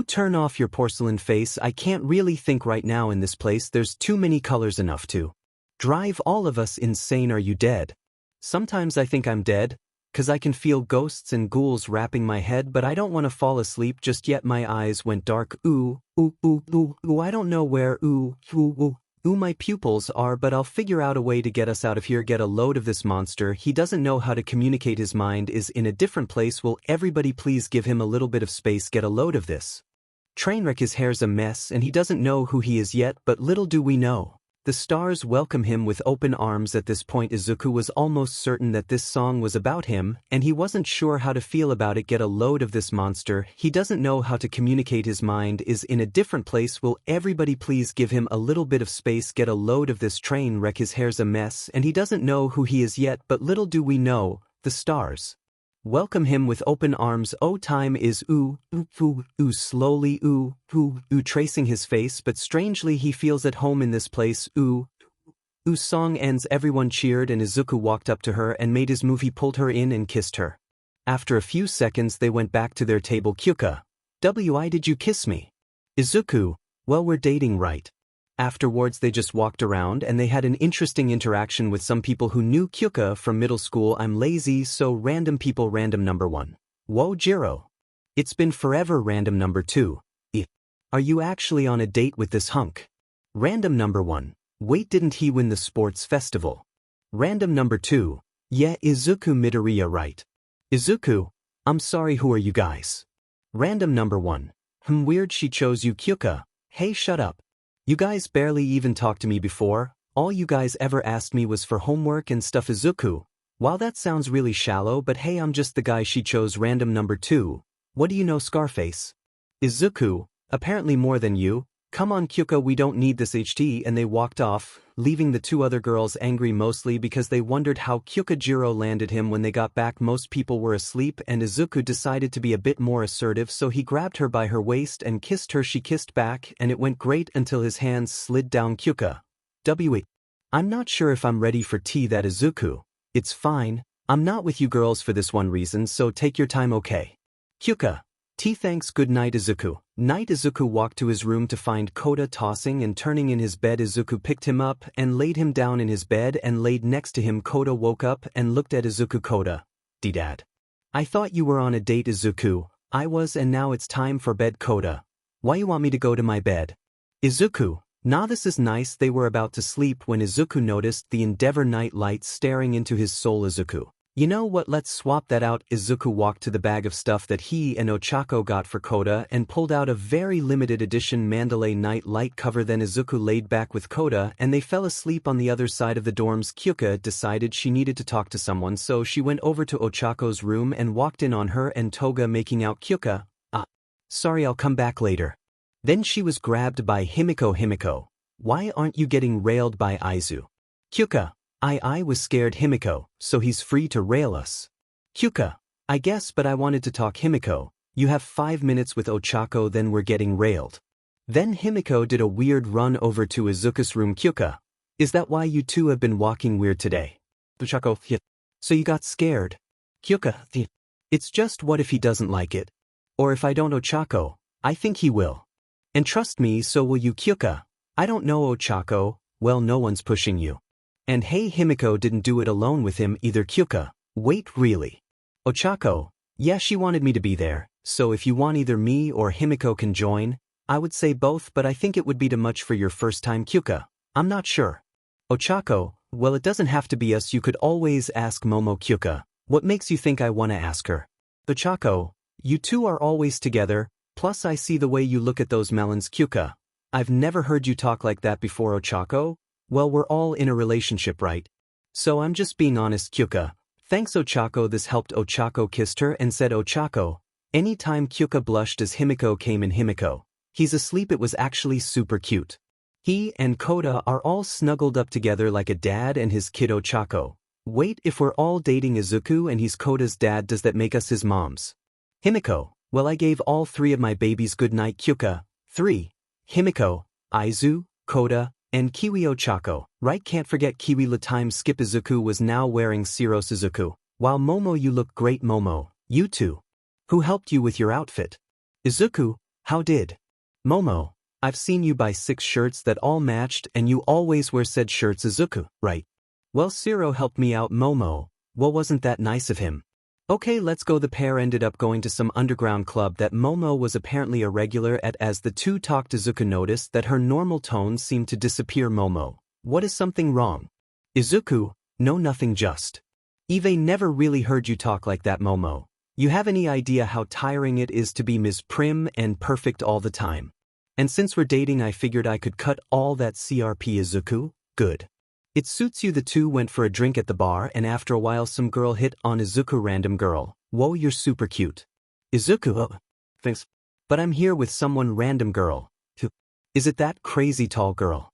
Turn off your porcelain face. I can't really think right now in this place. There's too many colors enough to drive all of us insane. Are you dead? Sometimes I think I'm dead, cause I can feel ghosts and ghouls wrapping my head, but I don't want to fall asleep just yet. My eyes went dark. I don't know where my pupils are, but I'll figure out a way to get us out of here. Get a load of this monster. He doesn't know how to communicate. His mind is in a different place. Will everybody please give him a little bit of space? Get a load of this train wreck. His hair's a mess and he doesn't know who he is yet, but little do we know The stars welcome him with open arms. At this point Izuku was almost certain that this song was about him, and he wasn't sure how to feel about it. Get a load of this monster, he doesn't know how to communicate, his mind is in a different place. Will everybody please give him a little bit of space? Get a load of this train wreck, his hair's a mess and he doesn't know who he is yet, but little do we know, the stars welcome him with open arms. Oh, time is slowly tracing his face, but strangely he feels at home in this place. Song ends, everyone cheered and Izuku walked up to her and made his move. He pulled her in and kissed her. After a few seconds they went back to their table. Kyuka, why did you kiss me? Izuku, well, we're dating, right? Afterwards they just walked around and they had an interesting interaction with some people who knew Kyuka from middle school. I'm lazy, so random people. Random number 1. Whoa, Jiro. It's been forever. Random number 2. Are you actually on a date with this hunk? Random number 1. Wait, didn't he win the sports festival? Random number 2. Yeah, Izuku midoriya, right? Izuku, I'm sorry, who are you guys? Random number 1. Weird she chose you. Kyuka, hey, shut up. You guys barely even talked to me before, all you guys ever asked me was for homework and stuff. Izuku, wow, that sounds really shallow, but hey, I'm just the guy she chose. Random number 2, what do you know, Scarface? Izuku, apparently more than you. Come on Kyuka, we don't need this HT. And they walked off, leaving the 2 other girls angry, mostly because they wondered how Kyuka Jiro landed him. When they got back most people were asleep and Izuku decided to be a bit more assertive, so he grabbed her by her waist and kissed her. She kissed back and it went great until his hands slid down. Kyuka, I'm not sure if I'm ready for tea. That Izuku, it's fine, I'm not with you girls for this one reason, so take your time, okay? Kyuka, tea, thanks, good night. Izuku. Night. Izuku walked to his room to find Koda tossing and turning in his bed. Izuku picked him up and laid him down in his bed and laid next to him. Koda woke up and looked at Izuku. Koda, Dad. I thought you were on a date. Izuku, I was, and now it's time for bed. Koda, why you want me to go to my bed? Izuku, nah, this is nice. They were about to sleep when Izuku noticed the Endeavor night lights staring into his soul. Izuku, you know what, let's swap that out. Izuku walked to the bag of stuff that he and Ochako got for Koda and pulled out a very limited edition Mandalay night light cover. Then Izuku laid back with Koda and they fell asleep on the other side of the dorms. Kyuka decided she needed to talk to someone, so she went over to Ochako's room and walked in on her and Toga making out. Kyuka, sorry, I'll come back later. Then she was grabbed by Himiko. Himiko, why aren't you getting railed by Aizu? Kyuka, I was scared. Himiko, so he's free to rail us? Kyuka, I guess, but I wanted to talk. Himiko, you have 5 minutes with Ochako, then we're getting railed. Then Himiko did a weird run over to Izuku's room. Kyuka, is that why you 2 have been walking weird today? Ochako, yeah. So you got scared? Kyuka, yeah. It's just, what if he doesn't like it? Or if I don't? Ochako, I think he will. And trust me, so will you. Kyuka, I don't know. Ochako, well, no one's pushing you. And hey, Himiko didn't do it alone with him either. Kyuka, wait, really? Ochako, yeah, she wanted me to be there, so if you want, either me or Himiko can join. I would say both, but I think it would be too much for your first time. Kyuka, I'm not sure. Ochako, well, it doesn't have to be us, you could always ask Momo. Kyuka, what makes you think I want to ask her? Ochako, you 2 are always together, plus I see the way you look at those melons. Kyuka, I've never heard you talk like that before. Ochako, well, we're all in a relationship, right? So I'm just being honest. Kyuka, thanks. Ochako, this helped. Ochako kissed her and said, Ochako, anytime. Kyuka blushed as Himiko came in. Himiko, he's asleep. It was actually super cute. He and Koda are all snuggled up together like a dad and his kid. Ochako, wait, if we're all dating Izuku and he's Koda's dad, does that make us his moms? Himiko, well, I gave all 3 of my babies good night. Kyuka, 3. Himiko, Aizu, Koda, and Kiwi. Ochako, right, can't forget Kiwi. La time skip. Izuku was now wearing Siros. Izuku, wow, Momo, you look great. Momo, you too. Who helped you with your outfit? Izuku, how did? Momo, I've seen you buy 6 shirts that all matched and you always wear said shirts. Izuku, right. Well, Siro helped me out. Momo, well, wasn't that nice of him? Okay, let's go. The pair ended up going to some underground club that Momo was apparently a regular at. As the 2 talked, Izuku noticed that her normal tone seemed to disappear. Momo, what is something wrong? Izuku, no, nothing, just. Eve never really heard you talk like that. Momo, you have any idea how tiring it is to be Ms. Prim and perfect all the time? And since we're dating, I figured I could cut all that CRP. Izuku, Good. It suits you. The two went for a drink at the bar, and after a while some girl hit on 𝐒𝐮𝐭𝐡𝐨𝐫. Random girl. Whoa, you're super cute. 𝐒𝐮𝐭𝐡𝐨𝐫. Oh, thanks. But I'm here with someone. Random girl. Who? Is it that crazy tall girl?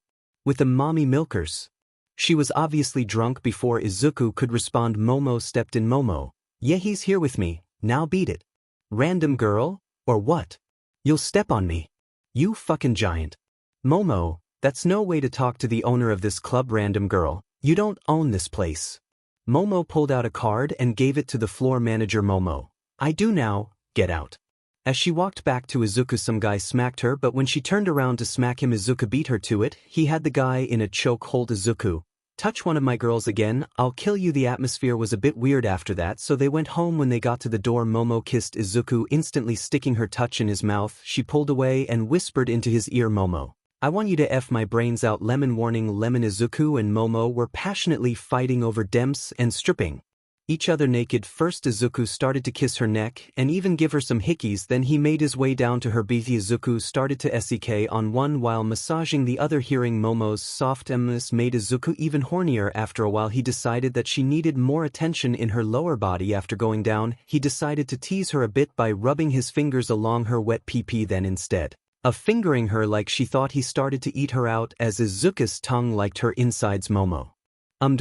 With the mommy milkers? She was obviously drunk before 𝐒𝐮𝐭𝐡𝐨𝐫 could respond. Momo stepped in. Momo. Yeah, he's here with me. Now beat it. Random girl? Or what? You'll step on me. You fucking giant. Momo, that's no way to talk to the owner of this club. Random girl, you don't own this place. Momo pulled out a card and gave it to the floor manager. Momo. I do now, get out. As she walked back to 𝐒𝐮𝐭𝐡𝐨𝐫, some guy smacked her, but when she turned around to smack him, 𝐒𝐮𝐭𝐡𝐨𝐫 beat her to it. He had the guy in a chokehold. 𝐒𝐮𝐭𝐡𝐨𝐫. Touch one of my girls again, I'll kill you. The atmosphere was a bit weird after that, so they went home. When they got to the door, Momo kissed 𝐒𝐮𝐭𝐡𝐨𝐫, instantly sticking her touch in his mouth. She pulled away and whispered into his ear, Momo, I want you to F my brains out. Lemon warning. Lemon. 𝐒𝐮𝐭𝐡𝐨𝐫 and Momo were passionately fighting over demps and stripping each other naked. First 𝐒𝐮𝐭𝐡𝐨𝐫 started to kiss her neck and even give her some hickeys, then he made his way down to her BT. 𝐒𝐮𝐭𝐡𝐨𝐫 started to SEK on one while massaging the other. Hearing Momo's soft emness made 𝐒𝐮𝐭𝐡𝐨𝐫 even hornier. After a while he decided that she needed more attention in her lower body. After going down, he decided to tease her a bit by rubbing his fingers along her wet PP. Then instead of fingering her like she thought, he started to eat her out as 𝐒𝐮𝐭𝐡𝐨𝐫's tongue liked her insides. Momo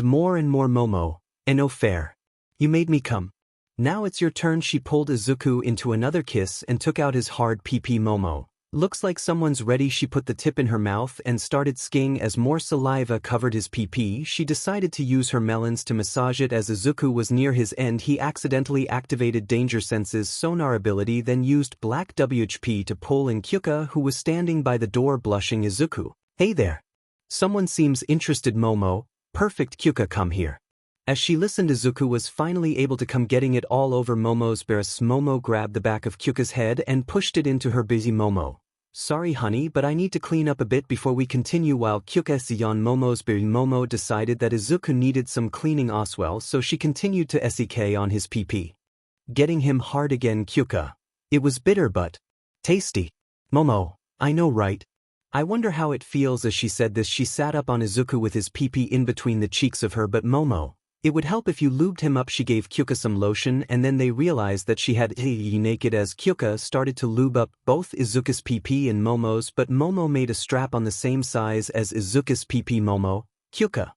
more and more. Momo, no fair. You made me come. Now it's your turn. She pulled 𝐒𝐮𝐭𝐡𝐨𝐫 into another kiss and took out his hard PP. Momo, looks like someone's ready. She put the tip in her mouth and started skiing as more saliva covered his PP. She decided to use her melons to massage it. As 𝐒𝐮𝐭𝐡𝐨𝐫 was near his end, he accidentally activated danger senses sonar ability, then used black WHP to pull in 𝐀𝐮𝐭𝐡𝐨𝐫, who was standing by the door blushing. 𝐒𝐮𝐭𝐡𝐨𝐫. Hey there. Someone seems interested. Momo, perfect. 𝐀𝐮𝐭𝐡𝐨𝐫, come here. As she listened, 𝐒𝐮𝐭𝐡𝐨𝐫 was finally able to come, getting it all over Momo's breasts. Momo grabbed the back of 𝐀𝐮𝐭𝐡𝐨𝐫's head and pushed it into her busy. Momo, sorry honey, but I need to clean up a bit before we continue. While 𝐀𝐮𝐴 on Momo's belly, Momo decided that 𝐒𝐮𝐭𝐡𝐨𝐫 needed some cleaning as well, so she continued to SEK on his PP, getting him hard again. 𝐀𝐮𝐭𝐡𝐨𝐫. It was bitter but tasty. Momo, I know, right? I wonder how it feels. As she said this, she sat up on 𝐒𝐮𝐭𝐡𝐨𝐫 with his PP in between the cheeks of her. But Momo, it would help if you lubed him up. She gave 𝐀𝐮𝐭𝐡𝐨𝐫 some lotion, and then they realized that she had naked. As 𝐀𝐮𝐭𝐡𝐨𝐫 started to lube up both 𝐒𝐮𝐭𝐡𝐨𝐫's PP and Momo's, but Momo made a strap on the same size as 𝐒𝐮𝐿𝐴𝐻's PP. Momo, 𝐀𝐮𝐭𝐡𝐨𝐫,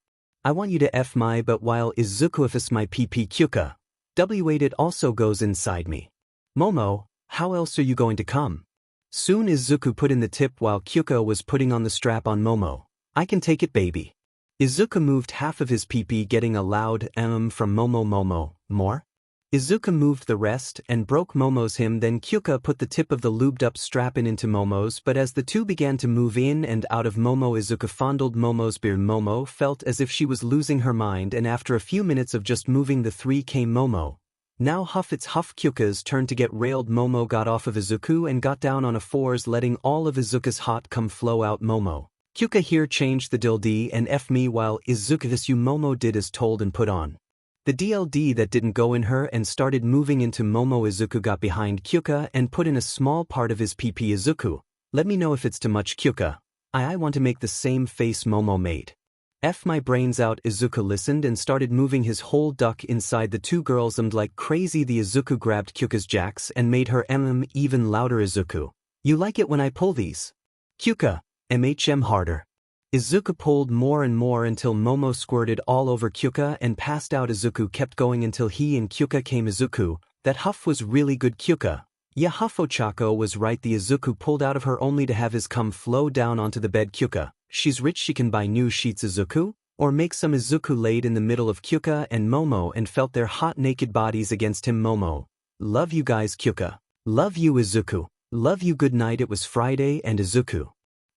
I want you to F my butt while 𝐒𝐮𝐿𝐴𝐻's my PP. 𝐀𝐮𝐽𝐻, wait, it also goes inside me. Momo, how else are you going to come? Soon 𝐒𝐮𝐿𝐴𝐻 put in the tip while 𝐀𝐮𝐭𝐡𝐨𝐫 was putting on the strap on Momo. I can take it, baby. 𝐒𝐮𝐿𝐴𝐻 moved half of his PP, getting a loud from Momo. Momo, more? 𝐒𝐮𝐿𝐴𝐻 moved the rest and broke Momo's him. Then 𝐀𝐮𝐽𝐻 put the tip of the lubed up strap into Momo's, but as the two began to move in and out of Momo, 𝐒𝐮𝐻 fondled Momo's beard. Momo felt as if she was losing her mind, and after a few minutes of just moving the three came. Momo, now huff. It's huff. 𝐀𝐮𝐻's turn to get railed. Momo got off of 𝐒𝐻 and got down on a fours, letting all of 𝐒𝐻's hot cum flow out. Momo, 𝐀𝐮𝐻 here changed the DLD and F me while 𝐒𝐻 Momo did as told and put on the DLD that didn't go in her and started moving into Momo. 𝐒𝐻 got behind 𝐀𝐮𝐻 and put in a small part of his PP. 𝐒𝐻, let me know if it's too much. 𝐀𝐮𝐻, I want to make the same face Momo made. F my brains out. 𝐒𝐻 listened and started moving his whole duck inside the two girls like crazy. The 𝐒𝐻 grabbed 𝐀𝐮𝐻's jacks and made her even louder. 𝐒𝐻, you like it when I pull these? 𝐀𝐮𝐻 harder. 𝐒𝐻 pulled more and more until Momo squirted all over 𝐀𝐮𝐻 and passed out. 𝐒𝐻 kept going until he and 𝐀𝐮𝐻 came. 𝐒𝐻, that huff was really good. 𝐀𝐮𝐻, yeah, huffo Chaco was right. The 𝐒𝐻 pulled out of her only to have his cum flow down onto the bed. 𝐀𝐮𝐻, she's rich, she can buy new sheets. 𝐒𝐻, or make some. 𝐒𝐻 laid in the middle of 𝐀𝐮𝐻 and Momo and felt their hot naked bodies against him. Momo, love you guys. 𝐀𝐮𝐻, love you. 𝐒𝐻, love you. Good night. It was Friday and 𝐒𝐻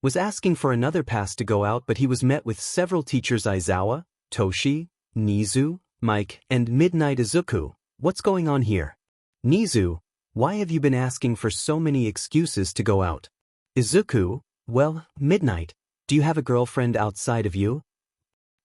was asking for another pass to go out, but he was met with several teachers: Aizawa, Toshi, Nizu, Mike, and Midnight. 𝐒𝐻, what's going on here? Nizu, why have you been asking for so many excuses to go out? 𝐒𝐻, well, Midnight, do you have a girlfriend outside of you?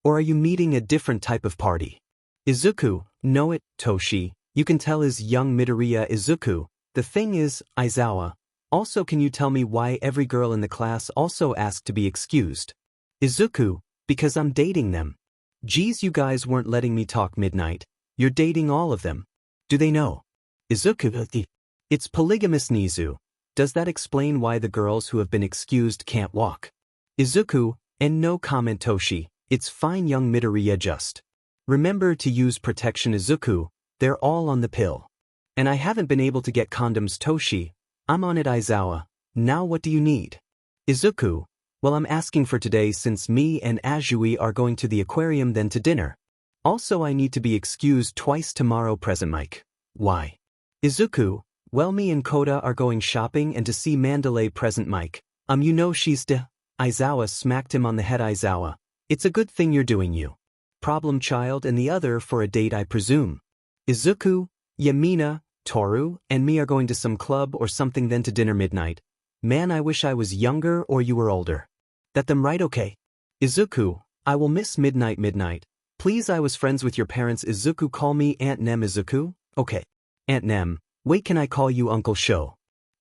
Or are you meeting a different type of party? 𝐒𝐻, no it, Toshi, you can tell is young midoriya. 𝐒𝐻, the thing is, Aizawa, also can you tell me why every girl in the class also asked to be excused? 𝐒𝐻, Because I'm dating them. Geez, you guys weren't letting me talk midnight. You're dating all of them. Do they know? 𝐒𝐮𝐭𝐡𝐨𝐫. It's polygamous Nizu. Does that explain why the girls who have been excused can't walk? 𝐒𝐮𝐭𝐡𝐨𝐫, and no comment Toshi, it's fine young midoriya just. Remember to use protection 𝐒𝐮𝐭𝐡𝐨𝐫, they're all on the pill. And I haven't been able to get condoms Toshi, I'm on it 𝐼𝐮𝐽𝐽, now what do you need? 𝐒𝐮𝐭𝐡𝐨𝐫, well I'm asking for today since me and 𝐀𝐮𝐭𝐡𝐨𝐫 are going to the aquarium then to dinner. Also I need to be excused twice tomorrow present Mike. Why? 𝐒𝐮𝐭𝐡𝐨𝐫, well me and 𝐀𝐮𝐭𝐡𝐨 are going shopping and to see 𝐿𝐿𝐴 present Mike. You know she's 𝐼𝐮𝐽𝐽 smacked him on the head 𝐼𝐮𝐽𝐽. It's a good thing you're doing you. Problem child and the other for a date I presume. 𝐒𝐮𝐭𝐡𝐨𝐫, Yamina, Toru, and me are going to some club or something then to dinner midnight. Man I wish I was younger or you were older. That them right okay? 𝐒𝐮𝐭𝐡𝐨𝐫, I will miss midnight. Please I was friends with your parents 𝐒𝐮𝐭𝐡𝐨𝐫 call me Aunt Nem 𝐒𝐮𝐭𝐡𝐨𝐫? Okay. Aunt Nem, wait can I call you Uncle Sho?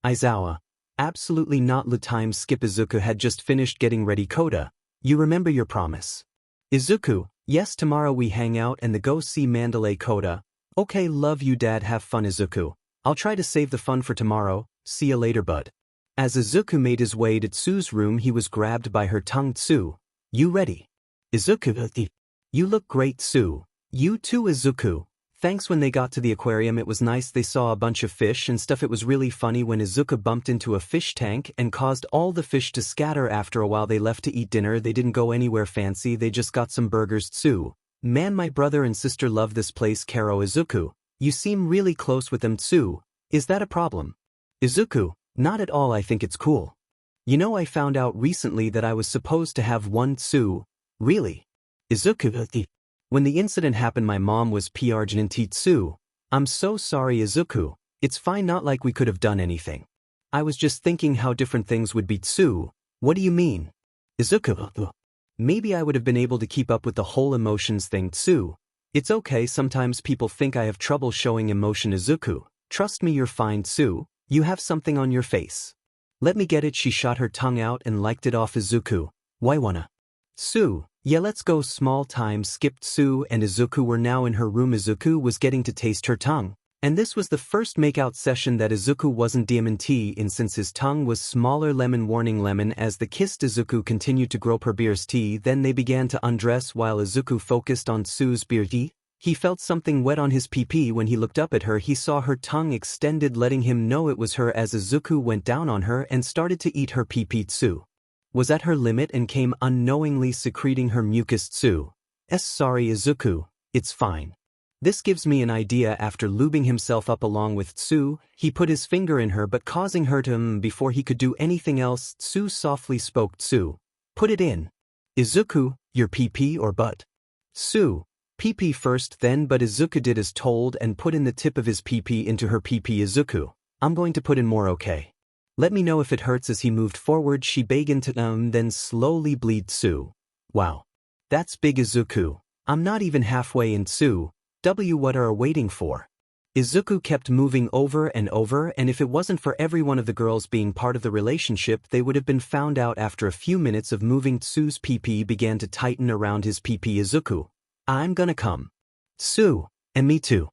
𝐼𝐮𝐽𝐽, absolutely not le time skip 𝐒𝐮𝐭𝐡𝐨𝐫 had just finished getting ready 𝐀𝐮𝐿𝐴, you remember your promise. 𝐒𝐮𝐭𝐡𝐨𝐫, yes tomorrow we hang out and the go see 𝐿𝐴 𝐀𝐮𝐿𝐴. Okay love you dad have fun 𝐒𝐮𝐭𝐡𝐨𝐫, I'll try to save the fun for tomorrow, see ya later bud. As 𝐒𝐮𝐭𝐡𝐨𝐫 made his way to 𝐬𝐿's room he was grabbed by her tongue 𝐬𝐿, you ready? 𝐒𝐮𝐭𝐡𝐨𝐫, you look great 𝐬𝐿, you too 𝐒𝐮𝐿A𝐴. Thanks when they got to the aquarium it was nice they saw a bunch of fish and stuff it was really funny when 𝐒𝐮𝐽𝐽 bumped into a fish tank and caused all the fish to scatter after a while they left to eat dinner they didn't go anywhere fancy they just got some burgers 𝐬𝐿. Man my brother and sister love this place Karo 𝐒𝐮𝐽𝐽, you seem really close with them 𝐬𝐿, is that a problem? 𝐒𝐮𝐽𝐽, not at all I think it's cool. You know I found out recently that I was supposed to have one 𝐬𝐿, really? 𝐒𝐮𝐽𝐽, when the incident happened my mom was 𝐻𝐼𝐻𝐿𝐴. I'm so sorry 𝐒𝐮𝐽𝐽, it's fine not like we could have done anything. I was just thinking how different things would be 𝐬𝐿, what do you mean? 𝐒𝐮𝐽𝐽, maybe I would have been able to keep up with the whole emotions thing 𝐬𝐿. It's okay sometimes people think I have trouble showing emotion 𝐒𝐮𝐽𝐽, trust me you're fine 𝐬𝐿, you have something on your face. Let me get it she shot her tongue out and liked it off 𝐒𝐮𝐽𝐽, why wanna? 𝐬𝐿, yeah let's go small time skipped 𝐬𝐿 and 𝐒𝐮𝐽𝐽 were now in her room 𝐒𝐮𝐽𝐽 was getting to taste her tongue. And this was the first makeout session that 𝐒𝐮𝐽𝐽 wasn't diamante in since his tongue was smaller lemon warning lemon as the kissed 𝐒𝐮𝐽𝐽 continued to grow per beer's tea then they began to undress while 𝐒𝐮𝐽𝐽 focused on 𝐬𝐿's beard. He felt something wet on his pee when he looked up at her he saw her tongue extended letting him know it was her as 𝐒𝐮𝐽𝐽 went down on her and started to eat her pee 𝐬𝐿. Was at her limit and came unknowingly secreting her mucus 𝐬𝐿. Sorry 𝐒𝐮𝐽𝐽, it's fine. This gives me an idea after lubing himself up along with 𝐬𝐿, he put his finger in her but causing her to before he could do anything else 𝐬𝐿 softly spoke 𝐬𝐿. Put it in. 𝐒𝐮𝐽𝐽, your pee or butt? 𝐬𝐿, pee first then but 𝐒𝐮𝐽𝐽 did as told and put in the tip of his pee into her pee 𝐒𝐮𝐽𝐽. I'm going to put in more okay. Let me know if it hurts as he moved forward she began to then slowly bleed 𝐬𝐿. Wow. That's big 𝐒𝐮𝐽𝐽, I'm not even halfway in 𝐬𝐿. What are waiting for? 𝐒𝐮𝐽𝐽 kept moving over and if it wasn't for every one of the girls being part of the relationship they would have been found out after a few minutes of moving 𝐬𝐿's pee began to tighten around his pee 𝐒𝐮𝐽𝐽. I'm gonna come. 𝐬𝐿, and me too.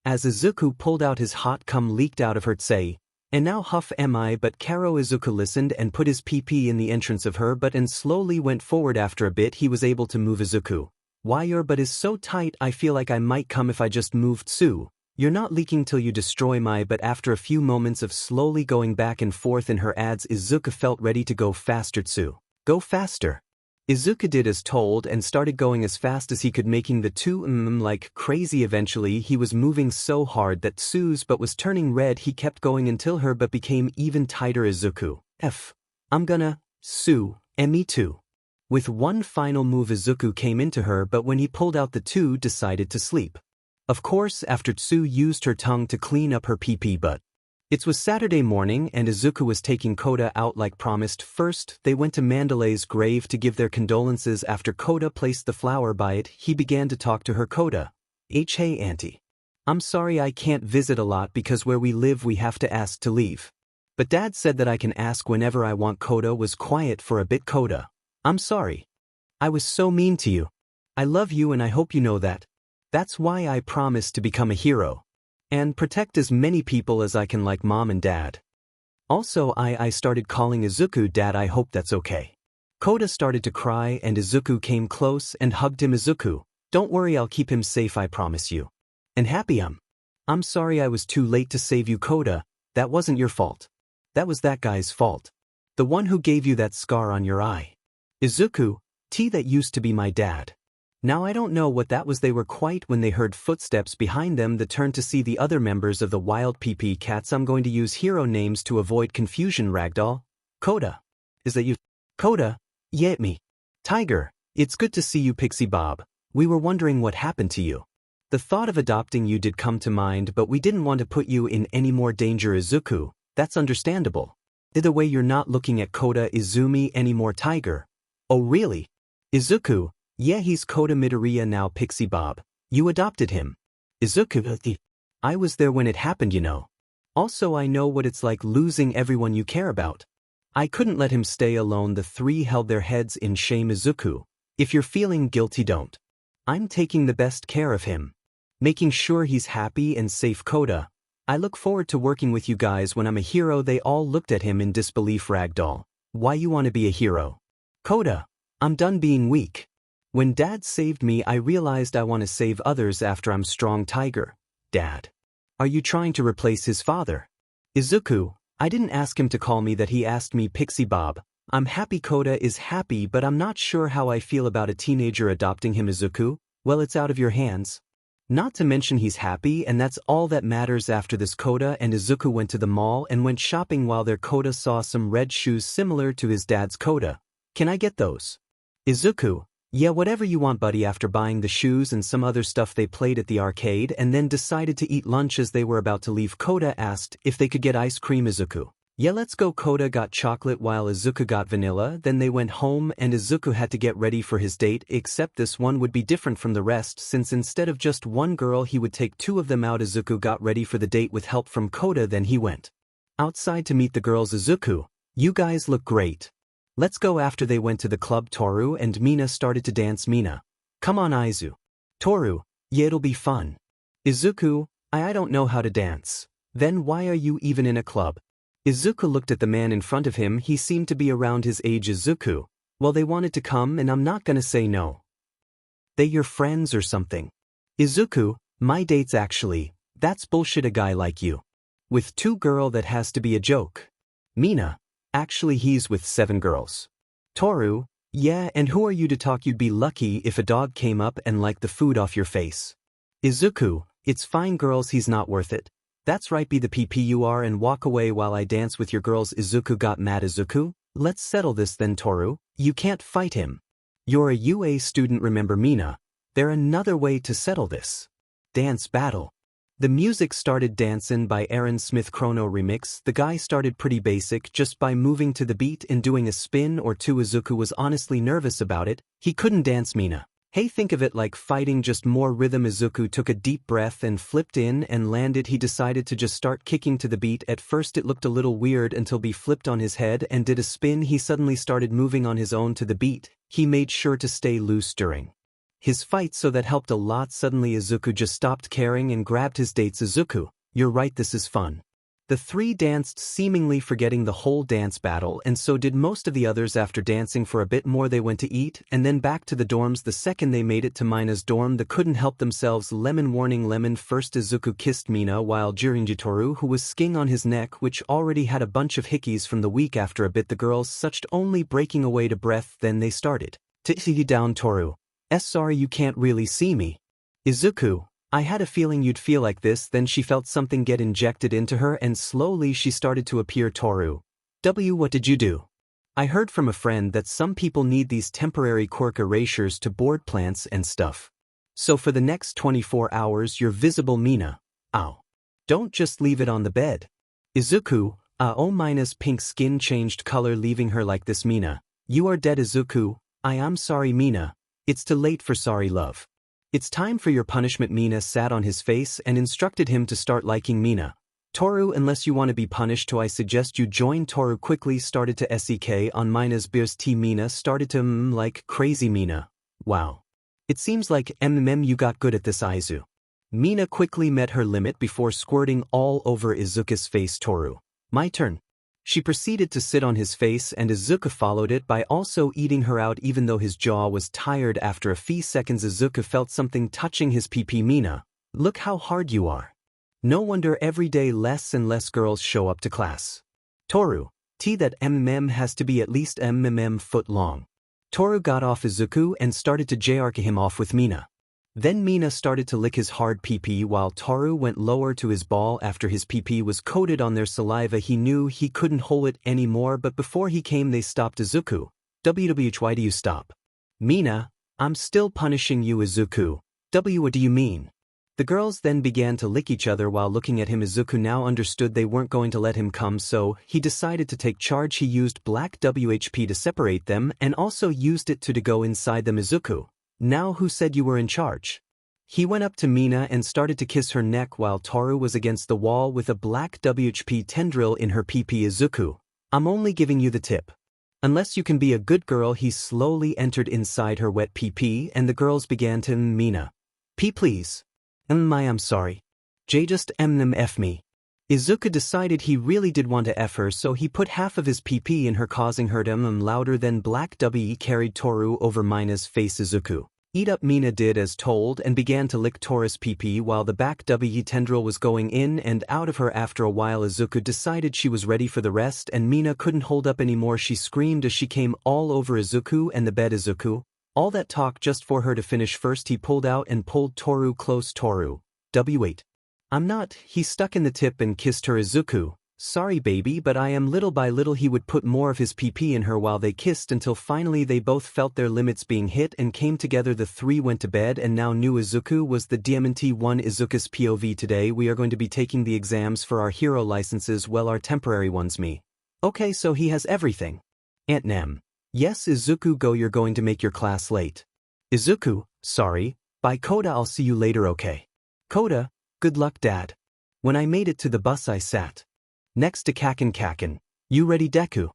As 𝐒𝐮𝐽𝐽 pulled out his hot cum leaked out of her �ፀ𝐿𝐴. And now huff am I but Karo 𝐒𝐮𝐽𝐽 listened and put his pee in the entrance of her butt and slowly went forward after a bit he was able to move 𝐒𝐮𝐽𝐽. Why your butt is so tight I feel like I might come if I just moved 𝐬𝐿. You're not leaking till you destroy my butt after a few moments of slowly going back and forth in her ads 𝐒𝐮𝐽𝐽 felt ready to go faster 𝐬𝐿. Go faster. 𝐒𝐮𝐽𝐽 did as told and started going as fast as he could making the two like crazy eventually he was moving so hard that 𝐬𝐿's butt was turning red he kept going until her butt became even tighter 𝐒𝐮𝐽𝐽. I'm gonna, 𝐬𝐿, and me too. With one final move 𝐒𝐮𝐽𝐽 came into her but when he pulled out the two decided to sleep. Of course after 𝐬𝐿 used her tongue to clean up her pee butt. It was Saturday morning and 𝐒𝐮𝐽𝐽 was taking 𝐀𝐮𝐴 out like promised. First, they went to 𝐿𝐴's grave to give their condolences. After 𝐀𝐮𝐴 placed the flower by it, he began to talk to her. 𝐀𝐮𝐴, hey auntie. I'm sorry I can't visit a lot because where we live we have to ask to leave. But dad said that I can ask whenever I want. 𝐀𝐮𝐴 was quiet for a bit. 𝐀𝐮𝐴, I'm sorry. I was so mean to you. I love you and I hope you know that. That's why I promised to become a hero. And protect as many people as I can like mom and dad. Also I started calling Izuku dad. I hope that's okay. 𝐀𝐮𝐬𝐫 started to cry and Izuku came close and hugged him. Izuku, don't worry, I'll keep him safe, I promise you. And happy I'm sorry I was too late to save you, 𝐀𝐮𝐬𝐫. That wasn't your fault. That was that guy's fault. The one who gave you that scar on your eye. Izuku, that used to be my dad. Now I don't know what that was. They were quiet when they heard footsteps behind them. They turned to see the other members of the wild PP cats. I'm going to use hero names to avoid confusion. Ragdoll. 𝐀𝐮𝐬𝐫. Is that you? 𝐀𝐮𝐬𝐫. Yeah, me. Tiger, it's good to see you. Pixie Bob, we were wondering what happened to you. The thought of adopting you did come to mind, but we didn't want to put you in any more danger. Izuku, that's understandable. Either way, you're not looking at 𝐀𝐮𝐬𝐫 Izumi anymore. Tiger. Oh really? Izuku, yeah, he's 𝐀𝐮𝐬𝐫 midoriya now. Pixie Bob, you adopted him. Izuku, I was there when it happened, you know. Also I know what it's like losing everyone you care about. I couldn't let him stay alone. The three held their heads in shame. Izuku, if you're feeling guilty, don't. I'm taking the best care of him. Making sure he's happy and safe. 𝐀𝐮𝐬𝐫, I look forward to working with you guys when I'm a hero. They all looked at him in disbelief. Ragdoll, why you want to be a hero? 𝐀𝐮𝐬𝐫, I'm done being weak. When Dad saved me, I realized I want to save others after I'm strong. Tiger, Dad, are you trying to replace his father? Izuku, I didn't ask him to call me that, he asked me. Pixie Bob, I'm happy 𝐀𝐮𝐬𝐫 is happy, but I'm not sure how I feel about a teenager adopting him. Izuku, well, it's out of your hands. Not to mention he's happy and that's all that matters. After this, 𝐀𝐮𝐬𝐫 and Izuku went to the mall and went shopping. While there, 𝐀𝐮𝐬𝐫 saw some red shoes similar to his dad's. 𝐀𝐮𝐬𝐫, can I get those? Izuku, yeah, whatever you want, buddy. After buying the shoes and some other stuff, they played at the arcade and then decided to eat lunch. As they were about to leave, 𝐀𝐮𝐬𝐫 asked if they could get ice cream. Izuku, yeah, let's go. 𝐀𝐮𝐬𝐫 got chocolate while Izuku got vanilla. Then they went home and Izuku had to get ready for his date, except this one would be different from the rest since instead of just one girl he would take two of them out. Izuku got ready for the date with help from 𝐀𝐮𝐬𝐫. Then he went outside to meet the girls. Izuku, you guys look great. Let's go. After they went to the club, Toru and Mina started to dance. Mina, come on. Aizu. Toru, yeah, it'll be fun. Izuku, I don't know how to dance. Then why are you even in a club? Izuku looked at the man in front of him. He seemed to be around his age. Izuku, well, they wanted to come and I'm not gonna say no. They your friends or something? Izuku, my dates actually. That's bullshit. A guy like you with two girls, that has to be a joke. Mina, actually he's with 7 girls. Toru, yeah, and who are you to talk? You'd be lucky if a dog came up and licked the food off your face. Izuku, it's fine girls, he's not worth it. That's right, be the PP you are and walk away while I dance with your girls. Izuku got mad. Izuku, let's settle this then. Toru, you can't fight him. You're a UA student, remember. Mina, there's another way to settle this. Dance battle. The music started. Dancin' by Aaron Smith Chrono remix. The guy started pretty basic, just by moving to the beat and doing a spin or two. Izuku was honestly nervous about it. He couldn't dance. Mina, hey, think of it like fighting, just more rhythm. Izuku took a deep breath and flipped in and landed. He decided to just start kicking to the beat. At first it looked a little weird until he flipped on his head and did a spin. He suddenly started moving on his own to the beat. He made sure to stay loose during his fight, so that helped a lot. Suddenly Izuku just stopped caring and grabbed his dates. Izuku, you're right, this is fun. The three danced, seemingly forgetting the whole dance battle, and so did most of the others. After dancing for a bit more, they went to eat and then back to the dorms. The second they made it to Mina's dorm, they couldn't help themselves. Lemon warning. Lemon first. Izuku kissed Mina while Toru, who was skiing on his neck, which already had a bunch of hickeys from the week. After a bit the girls sucked, only breaking away to breath. Then they started to eat down. Toru, sorry you can't really see me. Izuku, I had a feeling you'd feel like this. Then she felt something get injected into her and slowly she started to appear. Toru, what did you do? I heard from a friend that some people need these temporary quirk erasures to board plants and stuff. So for the next 24 hours you're visible. Mina, ow. Don't just leave it on the bed. Izuku, Mina's pink skin changed color, leaving her like this. Mina, you are dead. Izuku, I am sorry. Mina, it's too late for sorry, love. It's time for your punishment. Mina sat on his face and instructed him to start liking Mina. Toru, unless you want to be punished, I suggest you join. Toru quickly started to sek on Mina's beers. Mina started to like crazy. Mina. Wow. It seems like you got good at this, Izu. Mina quickly met her limit before squirting all over Izuku's face. Toru. My turn. She proceeded to sit on his face and Izuku followed it by also eating her out even though his jaw was tired. After a few seconds Izuku felt something touching his pee. Mina. Look how hard you are. No wonder every day less and less girls show up to class. Toru. That has to be at least foot long. Toru got off Izuku and started to jerk him off with Mina. Then Mina started to lick his hard pee while Toru went lower to his ball. After his pee was coated on their saliva he knew he couldn't hold it anymore, but before he came they stopped Izuku. Why do you stop? Mina. I'm still punishing you, Izuku. What do you mean? The girls then began to lick each other while looking at him. Izuku now understood they weren't going to let him come, so he decided to take charge. He used black WHP to separate them and also used it to go inside them. Izuku. Now who said you were in charge? He went up to Mina and started to kiss her neck while Toru was against the wall with a black WHP tendril in her pee. Izuku. I'm only giving you the tip. Unless you can be a good girl. He slowly entered inside her wet pee and the girls began to Mina. Please. I'm sorry. Just F me. Izuku decided he really did want to F her, so he put half of his pee in her, causing her to louder than black WE carried Toru over Mina's face. Izuku. Eat up. Mina did as told and began to lick Toru's pee while the back WE tendril was going in and out of her. After a while Izuku decided she was ready for the rest and Mina couldn't hold up anymore. She screamed as she came all over Izuku and the bed. Izuku. All that talk just for her to finish first. He pulled out and pulled Toru close. Toru. Wait. I'm not. He stuck in the tip and kissed her. Izuku. Sorry baby, but I am. Little by little he would put more of his pee in her while they kissed until finally they both felt their limits being hit and came together. The three went to bed and now knew Izuku was the Diamante one. Izuku's POV. Today we are going to be taking the exams for our hero licenses, well, our temporary ones. Me. Okay, so he has everything. Aunt Nem. Yes Izuku, go, you're going to make your class late. Izuku. Sorry. Bye Koda, I'll see you later. Okay. Koda. Good luck dad. When I made it to the bus I sat next to 𝐀𝐮𝐭𝐡𝐨𝐫. You ready Deku?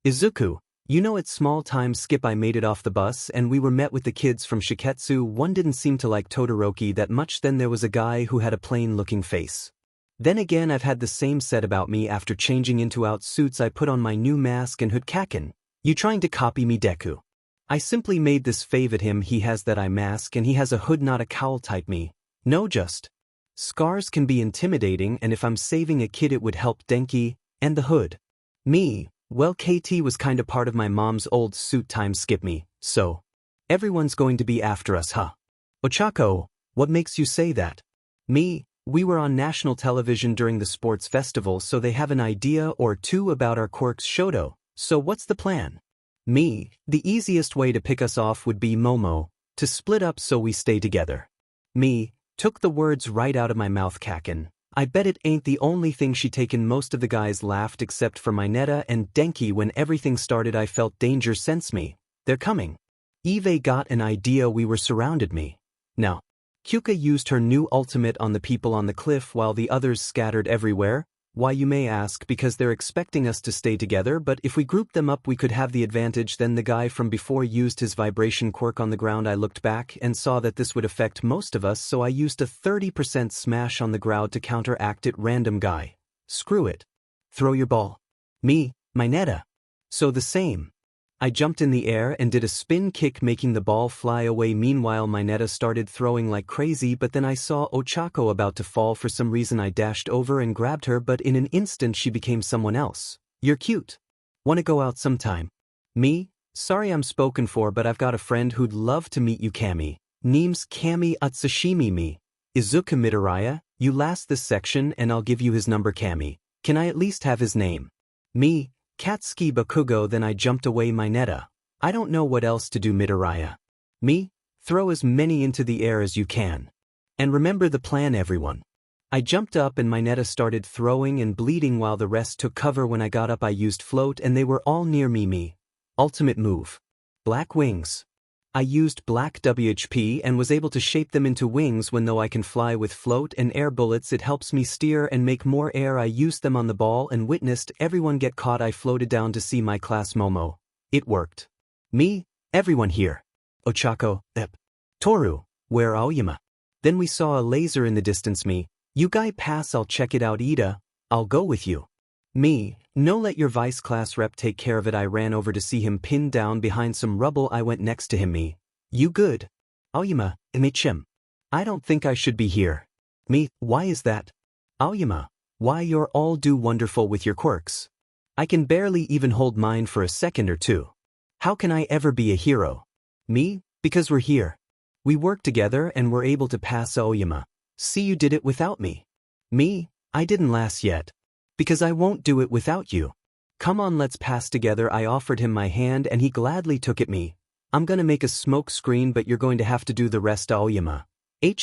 Izuku. You know, it's small time skip. I made it off the bus and we were met with the kids from Shiketsu. One didn't seem to like Todoroki that much. Then there was a guy who had a plain looking face. Then again I've had the same said about me. After changing into out suits I put on my new mask and hood. 𝐾𝐮𝐭𝐡𝐨𝐫. You trying to copy me Deku? I simply made this fave at him. He has that eye mask and he has a hood, not a cowl type. Me. No, just scars can be intimidating and if I'm saving a kid it would help. Denki. And the hood. Me. Well, KT was kinda part of my mom's old suit. Time skip. Me. So everyone's going to be after us, huh? Ochako. What makes you say that? Me. We were on national television during the sports festival, so they have an idea or two about our Quirks Shoto. So what's the plan? Me. The easiest way to pick us off would be Momo. To split up so we stay together. Me. Took the words right out of my mouth. 𝐾𝐿. I bet it ain't the only thing she taken. Most of the guys laughed except for Mineta and Denki. When everything started I felt danger sense. Me. They're coming. Eve got an idea. We were surrounded. Me. Now. Kyuka used her new ultimate on the people on the cliff while the others scattered everywhere. Why, you may ask? Because they're expecting us to stay together, but if we group them up we could have the advantage. Then the guy from before used his vibration quirk on the ground. I looked back and saw that this would affect most of us, so I used a 30% smash on the ground to counteract it. Random guy. Screw it. Throw your ball. Me. Mineta. So the same. I jumped in the air and did a spin kick making the ball fly away. Meanwhile Mineta started throwing like crazy, but then I saw Ochako about to fall. For some reason I dashed over and grabbed her, but in an instant she became someone else. You're cute. Wanna go out sometime? Me? Sorry I'm spoken for, but I've got a friend who'd love to meet you. Cammy. Name's Cammy Utsushimi. Me. Izuku Midoriya, you last this section and I'll give you his number. Cammy. Can I at least have his name? Me. Katsuki Bakugo. Then I jumped away. Mineta. I don't know what else to do. Midoriya. Me. Throw as many into the air as you can. And remember the plan everyone. I jumped up and Mineta started throwing and bleeding while the rest took cover. When I got up I used float and they were all near me. Me. Ultimate move. Black wings. I used black WHP and was able to shape them into wings when though I can fly with float and air bullets it helps me steer and make more air. I used them on the ball and witnessed everyone get caught. I floated down to see my class Momo. It worked. Me, everyone here. 𝐻𝐿, Toru, where Aoyama? Then we saw a laser in the distance. Me, you guy pass, I'll check it out. Ida, I'll go with you. Me, no, let your vice class rep take care of it. I ran over to see him pinned down behind some rubble. I went next to him. Me, you good? Aoyama, 𝐀𝐮𝐭𝐡𝐨𝐫. I don't think I should be here. Me, why is that? Aoyama, why, you're all do wonderful with your quirks. I can barely even hold mine for a second or two. How can I ever be a hero? Me, because we're here. We work together and we're able to pass. Aoyama, see, you did it without me. Me, I didn't last yet. Because I won't do it without you. Come on, let's pass together. I offered him my hand and he gladly took it. Me, I'm gonna make a smoke screen, but you're going to have to do the rest. Aoyama,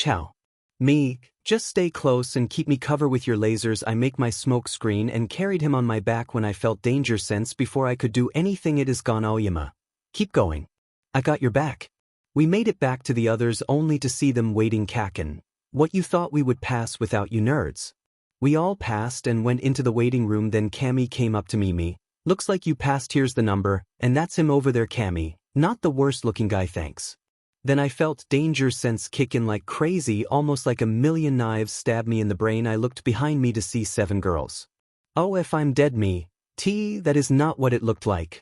how? Me, just stay close and keep me covered with your lasers. I make my smoke screen and carried him on my back when I felt danger sense. Before I could do anything, it is gone. Aoyama, keep going. I got your back. We made it back to the others only to see them waiting. 𝐀𝐮𝐭𝐡𝐨𝐫, what, you thought we would pass without you nerds? We all passed and went into the waiting room. Then Cammy came up to me. Me, looks like you passed, here's the number, and that's him over there. Cammy, not the worst looking guy, thanks. Then I felt danger sense kick in like crazy, almost like a million knives stabbed me in the brain. I looked behind me to see 7 girls. Oh, if I'm dead. Me, that is not what it looked like.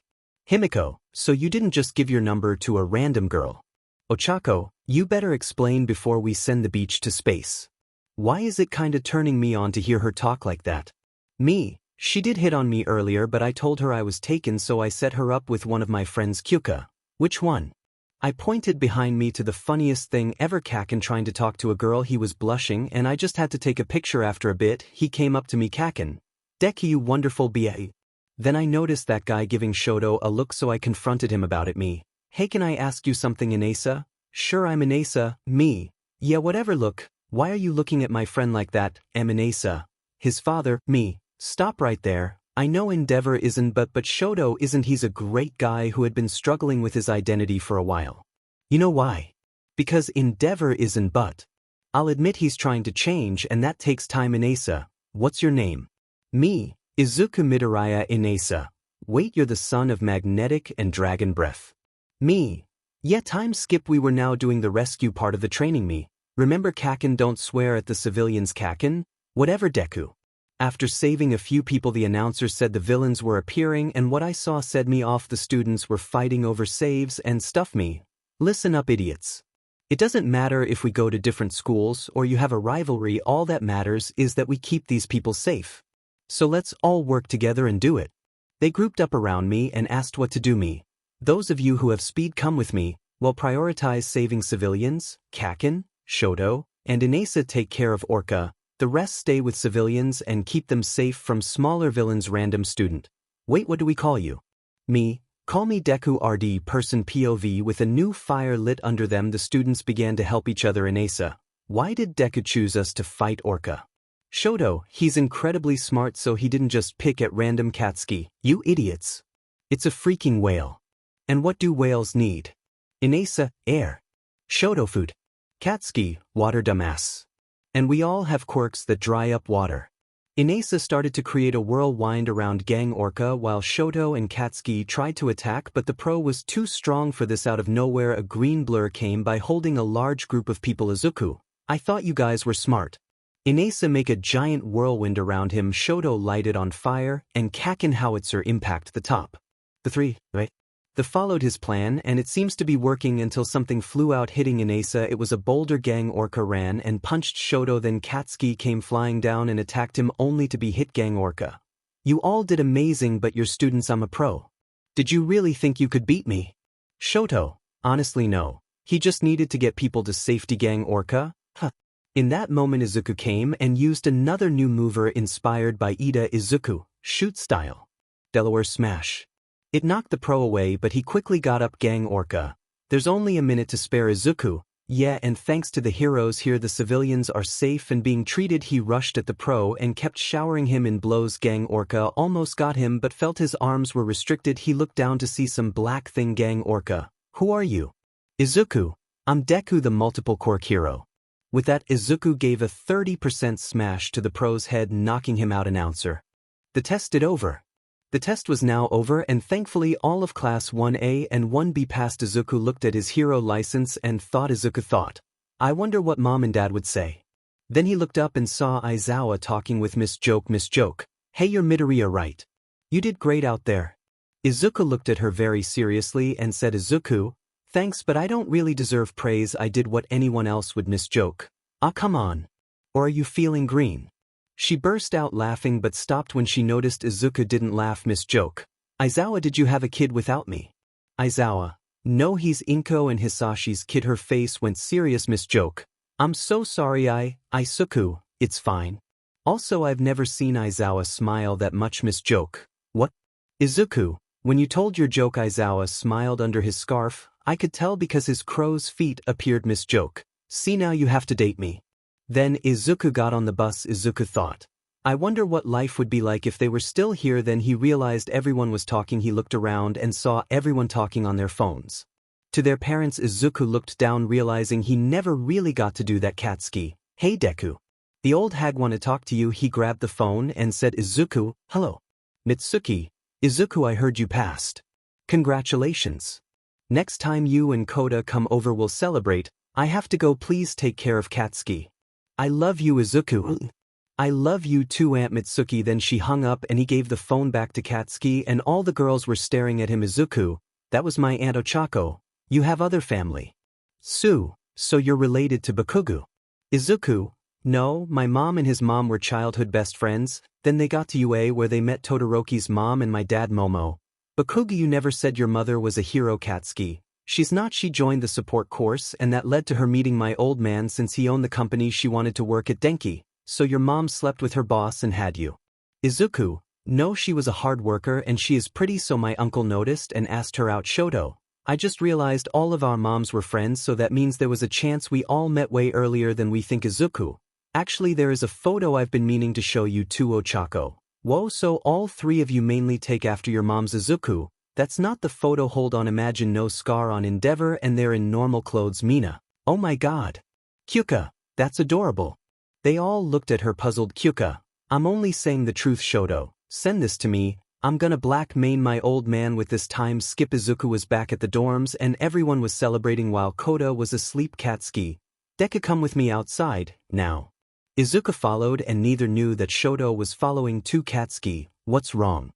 Himiko, so you didn't just give your number to a random girl? Ochako, you better explain before we send the beach to space. Why is it kinda turning me on to hear her talk like that? Me, she did hit on me earlier, but I told her I was taken, so I set her up with one of my friends. Kyuka, which one? I pointed behind me to the funniest thing ever. 𝐀𝐮𝐭𝐡𝐨𝐫 trying to talk to a girl. He was blushing and I just had to take a picture. After a bit, he came up to me. 𝐀𝐮𝐭𝐡𝐨𝐫, Deku, you wonderful BA. Then I noticed that guy giving 𝐀𝐮𝐿 a look, so I confronted him about it. Me, hey, can I ask you something? 𝐻𝐿𝐴𝐶? Sure, I'm 𝐻𝐿𝐴𝐶. Me, yeah, whatever. Look, why are you looking at my friend like that? 𝐻𝐿𝐴𝐶, his father. Me, stop right there. I know Endeavor isn't, but 𝐀𝐮𝐿 isn't. He's a great guy who had been struggling with his identity for a while. You know why? Because Endeavor isn't, but I'll admit he's trying to change and that takes time. 𝐻𝐿𝐴𝐶, what's your name? Me, 𝐒𝐮uku midoriya 𝐻𝐿𝐴𝐶. Wait, you're the son of Magnetic and Dragon Breath. Me, yeah, time skip. We were now doing the rescue part of the training. Me, remember 𝐀𝐮𝐿, don't swear at the civilians. 𝐀𝐮𝐿, whatever. Deku. After saving a few people, the announcer said the villains were appearing, and what I saw said me off. The students were fighting over saves and stuff. Me, listen up, idiots. It doesn't matter if we go to different schools or you have a rivalry. All that matters is that we keep these people safe. So let's all work together and do it. They grouped up around me and asked what to do. Me, those of you who have speed, come with me. We'll prioritize saving civilians. 𝐀𝐮𝐿, 𝐀𝐮𝐿, and 𝐻𝐿𝐴𝐶 take care of Orca. The rest stay with civilians and keep them safe from smaller villains. Random student. Wait, what do we call you? Me, call me Deku RD. Person POV. With a new fire lit under them, the students began to help each other. 𝐻𝐿𝐴𝐶, why did Deku choose us to fight Orca? 𝐀𝐮𝐿, he's incredibly smart, so he didn't just pick at random. 𝐀𝐮𝐿, you idiots. It's a freaking whale. And what do whales need? 𝐻𝐿𝐴𝐶, air. 𝐀𝐮𝐿, food. 𝐀𝐮𝐿, water, dumbass. And we all have quirks that dry up water. 𝐻𝐿𝐴𝐶 started to create a whirlwind around Gang Orca while 𝐀𝐮𝐿 and 𝐀𝐮𝐿 tried to attack, but the pro was too strong for this. Out of nowhere, a green blur came by holding a large group of people. 𝐻𝐿𝐴, I thought you guys were smart. 𝐻𝐿𝐴𝐶 make a giant whirlwind around him. 𝐀𝐮𝐿 lighted on fire, and 𝐀𝐮𝐿 howitzer impact the top. The three, right? The followed his plan, and it seems to be working until something flew out hitting 𝐻𝐿𝐴𝐶. It was a boulder. Gang Orca ran and punched 𝐀𝐮𝐿, then 𝐀𝐮𝐿 came flying down and attacked him only to be hit. Gang Orca, you all did amazing, but you're students. I'm a pro. Did you really think you could beat me? 𝐀𝐮𝐿, honestly no. He just needed to get people to safety. Gang Orca, huh. In that moment izuku came and used another new mover inspired by Ida. izuku, shoot style. Delaware smash. It knocked the pro away, but he quickly got up. Gang Orca, there's only a minute to spare. izuku, yeah, and thanks to the heroes here the civilians are safe and being treated. He rushed at the pro and kept showering him in blows. Gang Orca almost got him but felt his arms were restricted. He looked down to see some black thing. Gang Orca, who are you? Izuku, I'm Deku the multiple quirk hero. With that, Izuku gave a 30% smash to the pro's head, knocking him out. Announcer. The test is over. The test was now over, and thankfully all of Class 1A and 1B passed. Izuku looked at his hero license and thought. I wonder what mom and dad would say. Then he looked up and saw Aizawa talking with Miss Joke. Miss Joke, hey, you're midoriya, right? You did great out there. Izuku looked at her very seriously and said, Izuku, thanks, but I don't really deserve praise. I did what anyone else would. Miss Joke, ah, come on. Or are you feeling green? She burst out laughing but stopped when she noticed Izuku didn't laugh. Miss Joke, Aizawa, did you have a kid without me? Aizawa, no, he's Inko and Hisashi's kid. Her face went serious. Miss Joke, I'm so sorry. Izuku, it's fine. Also, I've never seen Aizawa smile that much. Miss Joke, what? Izuku, when you told your joke, Aizawa smiled under his scarf. I could tell because his crow's feet appeared. Miss Joke, see, now you have to date me. Then Izuku got on the bus. Izuku thought, I wonder what life would be like if they were still here. Then he realized everyone was talking. He looked around and saw everyone talking on their phones. To their parents, Izuku looked down, realizing he never really got to do that. 𝐀𝐮𝐭𝐡𝐨𝐫, hey Deku. The old hag want to talk to you. He grabbed the phone and said, Izuku, hello. Mitsuki, Izuku, I heard you passed. Congratulations. Next time you and Koda come over, we'll celebrate. I have to go, please take care of 𝐀𝐮𝐭𝐡𝐨𝐫. I love you, Izuku. I love you too, Aunt Mitsuki. Then she hung up and he gave the phone back to 𝐀𝐮𝐭𝐡𝐨𝐫, and all the girls were staring at him. Izuku, that was my Aunt Ochako. You have other family? So you're related to Bakugo? Izuku, no, my mom and his mom were childhood best friends. Then they got to UA where they met Todoroki's mom and my dad Momo. Bakugo, you never said your mother was a hero. 𝐀𝐮𝐭𝐡𝐨𝐫, she's not. She joined the support course and that led to her meeting my old man. Since he owned the company, she wanted to work at Denki, so your mom slept with her boss and had you. Izuku, no, she was a hard worker and she is pretty, so my uncle noticed and asked her out. Shoto, I just realized all of our moms were friends, so that means there was a chance we all met way earlier than we think. Izuku, actually there is a photo I've been meaning to show you too. Ochako, whoa, so all three of you mainly take after your moms. Izuku, that's not the photo. Hold on, imagine no scar on Endeavor and they're in normal clothes. Mina, oh my god. Kyuka, that's adorable. They all looked at her puzzled. Kyuka, I'm only saying the truth. Shoto, send this to me. I'm gonna blackmail my old man with this time skip. Izuku was back at the dorms and everyone was celebrating while Koda was asleep. 𝐀𝐮𝐭𝐡𝐨𝐫, Deku, come with me outside, now. Izuku followed and neither knew that Shoto was following too. 𝐀𝐮𝐭𝐡𝐨𝐫, what's wrong?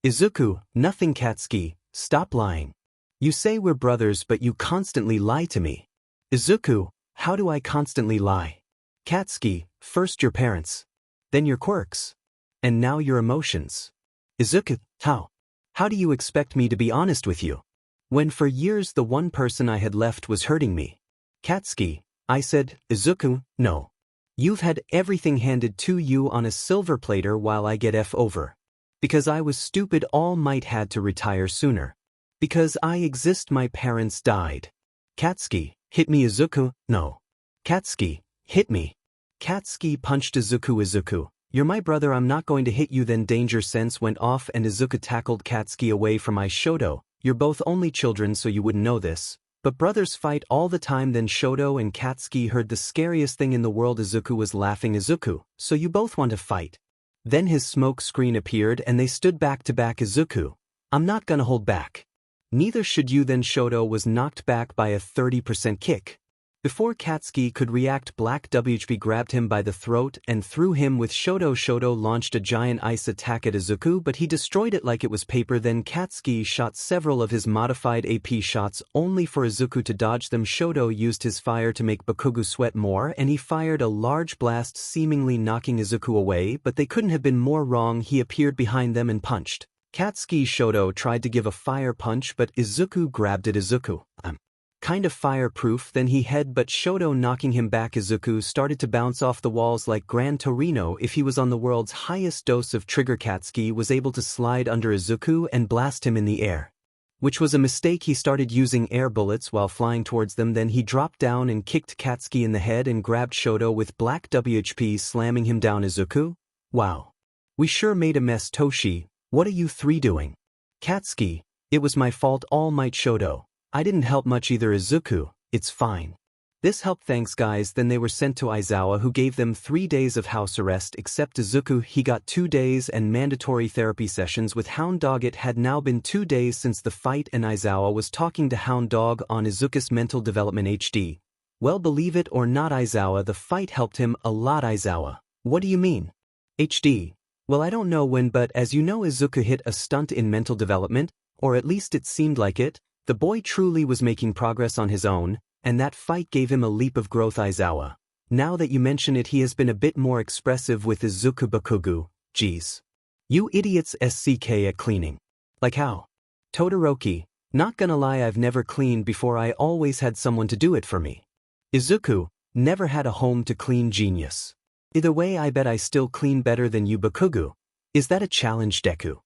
Izuku, nothing. 𝐀𝐮𝐭𝐡𝐨𝐫, stop lying. You say we're brothers but you constantly lie to me. Izuku, how do I constantly lie? 𝐀𝐮𝐭𝐡𝐨𝐫, first your parents. Then your quirks. And now your emotions. Izuku, how? How do you expect me to be honest with you? When for years the one person I had left was hurting me. 𝐀𝐮𝐭𝐡𝐨𝐫, I said. Izuku, no. You've had everything handed to you on a silver platter while I get F over. Because I was stupid, All Might had to retire sooner. Because I exist, my parents died. 𝐀𝐮𝐭𝐡𝐨𝐫, hit me. Izuku, no. 𝐀𝐮𝐭o𝐡𝐨𝐫, hit me. 𝐀𝐮𝐭o𝐡𝐨𝐫 punched Izuku. Izuku, you're my brother, I'm not going to hit you. Then danger sense went off and Izuku tackled 𝐀𝐮𝐭o𝐡𝐨𝐫 away from Shoto. You're both only children so you wouldn't know this, but brothers fight all the time. Then Shoto and 𝐀𝐮𝐭o𝐡𝐨𝐫 heard the scariest thing in the world. Izuku was laughing. Izuku, so you both want to fight? Then his smoke screen appeared and they stood back to back. Izuku, I'm not gonna hold back. Neither should you. Then Shoto was knocked back by a 30% kick. Before 𝐀𝐮𝐭o𝐡𝐨𝐫 could react, Black WHP grabbed him by the throat and threw him with Shoto. Shoto launched a giant ice attack at Izuku, but he destroyed it like it was paper. Then 𝐀𝐮𝐭o𝐡𝐨𝐫 shot several of his modified AP shots only for Izuku to dodge them. Shoto used his fire to make Bakugo sweat more and he fired a large blast seemingly knocking Izuku away, but they couldn't have been more wrong. He appeared behind them and punched. 𝐀𝐮𝐭o𝐡𝐨𝐫 Shoto tried to give a fire punch but Izuku grabbed it. Izuku, I'm kind of fireproof. Then he headbutt Shoto, knocking him back. Izuku started to bounce off the walls like Gran Torino if he was on the world's highest dose of trigger. 𝐀𝐮𝐭o𝐡𝐨𝐫 was able to slide under Izuku and blast him in the air, which was a mistake. He started using air bullets while flying towards them. Then he dropped down and kicked 𝐀𝐮𝐭o𝐡𝐨𝐫 in the head and grabbed Shoto with Black WHP, slamming him down. Izuku, wow. We sure made a mess. Toshi, what are you three doing? 𝐀𝐮𝐭o𝐡𝐨𝐫, it was my fault. All Might. Shoto, I didn't help much either, Izuku, it's fine. This helped, thanks guys. Then they were sent to Aizawa, who gave them 3 days of house arrest, except Izuku, he got 2 days and mandatory therapy sessions with Hound Dog. It had now been 2 days since the fight and Aizawa was talking to Hound Dog on Izuku's mental development HD. Well, believe it or not, Aizawa, the fight helped him a lot. Aizawa, what do you mean? HD. Well, I don't know when, but as you know, Izuku hit a stunt in mental development, or at least it seemed like it. The boy truly was making progress on his own, and that fight gave him a leap of growth. Aizawa, now that you mention it, he has been a bit more expressive with Izuku Bakugo. Geez. You idiots SCK at cleaning. Like how? Todoroki, not gonna lie, I've never cleaned before. I always had someone to do it for me. Izuku, never had a home to clean. Genius. Either way, I bet I still clean better than you. Bakugo, is that a challenge? Deku.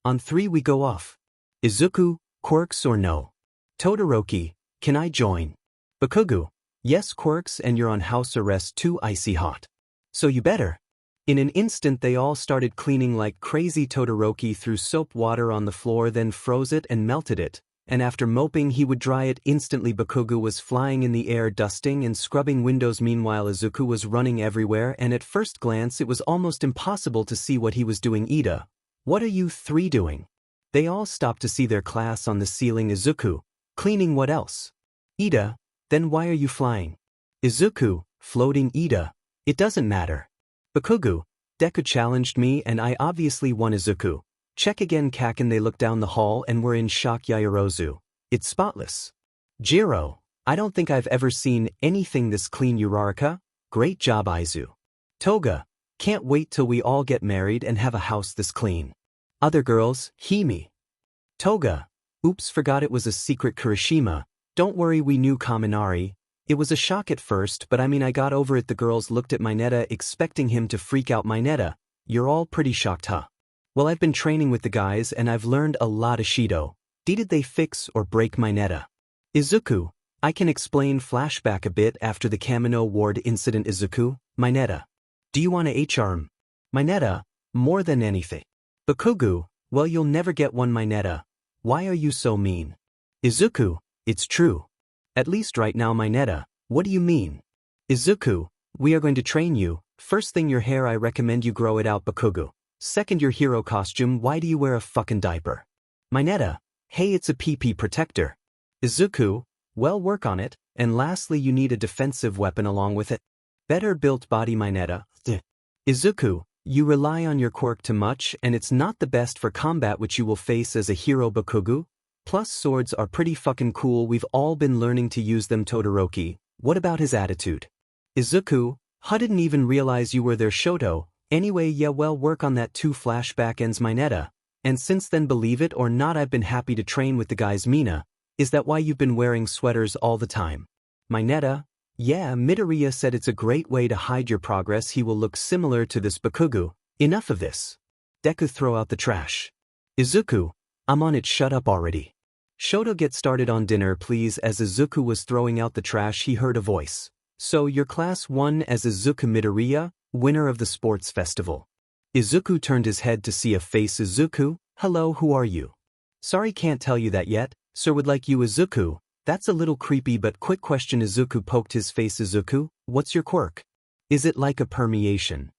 On 3 we go off. Izuku, Quirks or no? Todoroki, can I join? Bakugo, yes, Quirks, and you're on house arrest too. Icy hot. So you better. In an instant they all started cleaning like crazy. Todoroki threw soap water on the floor, then froze it and melted it, and after moping he would dry it instantly. Bakugo was flying in the air, dusting and scrubbing windows. Meanwhile, Izuku was running everywhere, and at first glance it was almost impossible to see what he was doing. Ida, what are you 3 doing? They all stopped to see their class on the ceiling. Izuku, cleaning. What else? Ida, then why are you flying? Izuku, floating. Ida, it doesn't matter. Bakugo, Deku challenged me and I obviously won. Izuku, check again. Kaken, they looked down the hall and were in shock. Yaoyorozu, it's spotless. Jiro, I don't think I've ever seen anything this clean. Uraraka, great job. Aizu. Toga, can't wait till we all get married and have a house this clean. Other girls, Hime. Toga, oops, forgot it was a secret. Kirishima, don't worry, we knew. Kaminari, it was a shock at first, but I mean I got over it. The girls looked at Mineta expecting him to freak out. Mineta, you're all pretty shocked, huh? Well, I've been training with the guys and I've learned a lot. Ishido, did they fix or break Mineta? Izuku, I can explain. Flashback a bit after the Kamino Ward incident. Izuku, Mineta, do you want to harem? Mineta, more than anything. Bakugo, well, you'll never get one. Mineta, why are you so mean? Izuku, it's true. At least right now. Mineta, what do you mean? Izuku, we are going to train you. First thing, your hair, I recommend you grow it out. Bakugo, second, your hero costume, why do you wear a fucking diaper? Mineta, hey, it's a PP protector. Izuku, well, work on it. And lastly, you need a defensive weapon along with it. Better built body. Mineta, Izuku, you rely on your quirk too much and it's not the best for combat, which you will face as a hero. Bakugo, plus swords are pretty fucking cool. We've all been learning to use them. Todoroki, what about his attitude? Izuku, I didn't even realize you were there. Shoto, anyway, yeah, well, work on that too. Flashback ends. Mineta, and since then, believe it or not, I've been happy to train with the guys. Mina, is that why you've been wearing sweaters all the time? Mineta, yeah, Midoriya said it's a great way to hide your progress. He will look similar to this. Bakugo, enough of this. Deku, throw out the trash. Izuku, I'm on it, shut up already. Shoto, get started on dinner please. As Izuku was throwing out the trash, he heard a voice. So your class won as Izuku Midoriya, winner of the sports festival. Izuku turned his head to see a face. Izuku, hello, who are you? Sorry, can't tell you that yet. Sir would like you. Izuku, that's a little creepy, but quick question. Izuku poked his face. Izuku, what's your quirk? Is it like a permeation?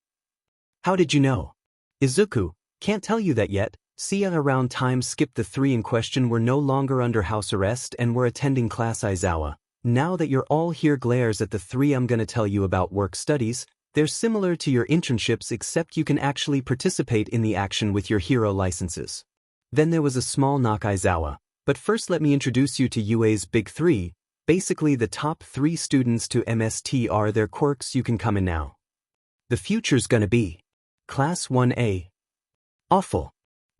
How did you know? Izuku, can't tell you that yet. See ya around time. Skip. The 3 in question were no longer under house arrest and were attending class. Aizawa, now that you're all here, glares at the 3. I'm gonna tell you about work studies. They're similar to your internships except you can actually participate in the action with your hero licenses. Then there was a small knock. Aizawa, but first let me introduce you to UA's big 3. Basically the top 3 students to MST are their quirks. You can come in now. The future's gonna be Class 1A. Awful.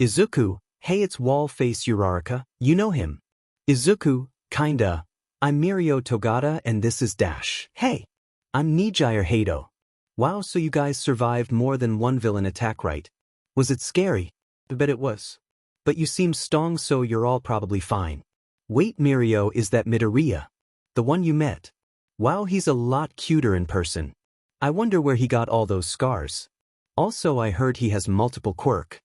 Izuku, hey, it's wall face Uraraka, you know him. Izuku, kinda. I'm Mirio Togata and this is Dash. Hey, I'm 𝐀𝐮𝐭𝐴. Wow, so you guys survived more than one villain attack, right? Was it scary? I bet it was. But you seem strong, so you're all probably fine. Wait, Mirio, is that Midoriya? The one you met? Wow, he's a lot cuter in person. I wonder where he got all those scars. Also, I heard he has multiple quirk.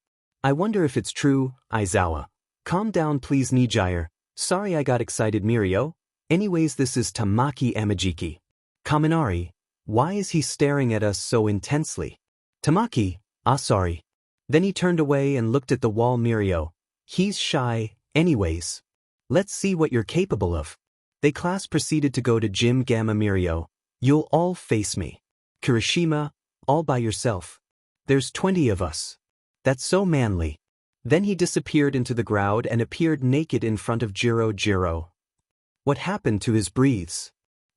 I wonder if it's true. Aizawa, calm down please. 𝐀𝐮𝐭𝐴, Sorry I got excited Mirio. Anyways this is Tamaki Amajiki. Kaminari. Why is he staring at us so intensely? Tamaki. Sorry. Then he turned away and looked at the wall Mirio. He's shy, anyways. Let's see what you're capable of. The class proceeded to go to gym Gamma Mirio. You'll all face me. Kirishima, all by yourself. There's 20 of us. That's so manly. Then he disappeared into the crowd and appeared naked in front of Jiro. What happened to his breathes?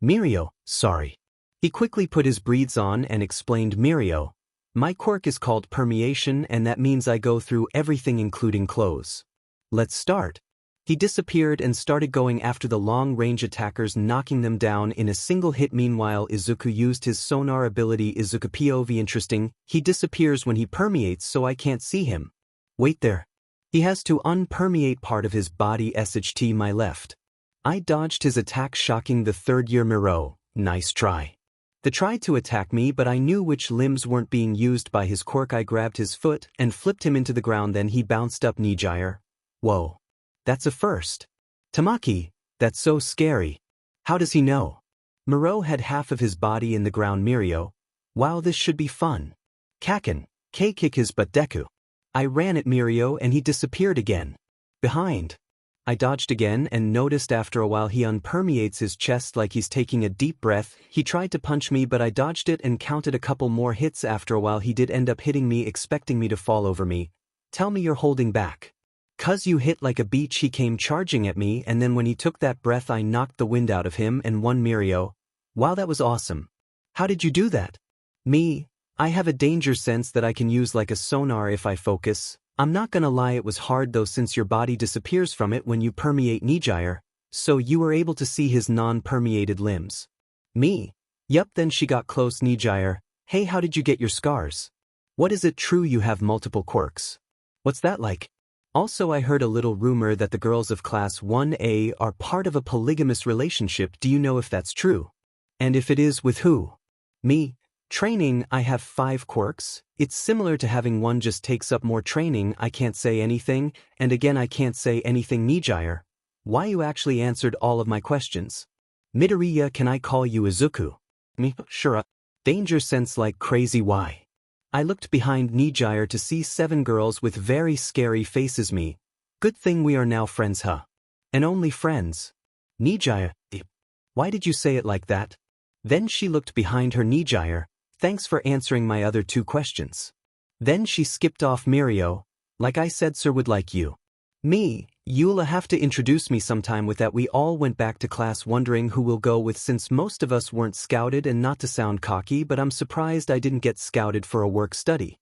Mirio, sorry. He quickly put his breathes on and explained Mirio. My quirk is called permeation and that means I go through everything including clothes. Let's start. He disappeared and started going after the long-range attackers, knocking them down in a single hit. Meanwhile Izuku used his sonar ability Izuku POV. Interesting, he disappears when he permeates so I can't see him. Wait there. He has to unpermeate part of his body 𝐬𝗓𝗓 my left. I dodged his attack, shocking the third year Miro. Nice try. They tried to attack me but I knew which limbs weren't being used by his quirk. I grabbed his foot and flipped him into the ground, then he bounced up 𝐻𝗓𝗓𝗏. Whoa. That's a first. Tamaki, that's so scary. How does he know? Miro had half of his body in the ground Mirio. Wow, this should be fun. Kaken, kick his butt Deku. I ran at Mirio and he disappeared again. Behind. I dodged again and noticed after a while he unpermeates his chest like he's taking a deep breath. He tried to punch me but I dodged it and counted a couple more hits. After a while he did end up hitting me, expecting me to fall over me. Tell me you're holding back. 'Cause you hit like a beach. He came charging at me and then when he took that breath I knocked the wind out of him and won Mirio. Wow, that was awesome. How did you do that? Me? I have a danger sense that I can use like a sonar if I focus. I'm not gonna lie, it was hard though since your body disappears from it when you permeate 𝐻𝗓𝗓𝗏, so you were able to see his non-permeated limbs. Me? Yup, then she got close 𝐻𝗓𝗓𝗏. Hey, how did you get your scars? What is it true you have multiple quirks? What's that like? Also I heard a little rumor that the girls of class 1A are part of a polygamous relationship. Do you know if that's true? And if it is, with who? Me? Training, I have 5 quirks. It's similar to having one, just takes up more training. I can't say anything, and again I can't say anything 𝐻𝗓𝗓𝗏. Why, you actually answered all of my questions. Midoriya, can I call you Izuku? Me? Sure. Danger sense like crazy. Why? I looked behind 𝐻𝗓𝗓𝗏 to see 7 girls with very scary faces. Me. Good thing we are now friends, huh? And only friends. 𝐻𝗓𝗓𝗏. Why did you say it like that? Then she looked behind her. 𝐻𝗓𝗓𝗏. Thanks for answering my other 2 questions. Then she skipped off. Mirio. Like I said, sir would like you. Me. You'll have to introduce me sometime. With that we all went back to class wondering who we'll go with since most of us weren't scouted, and not to sound cocky but I'm surprised I didn't get scouted for a work study.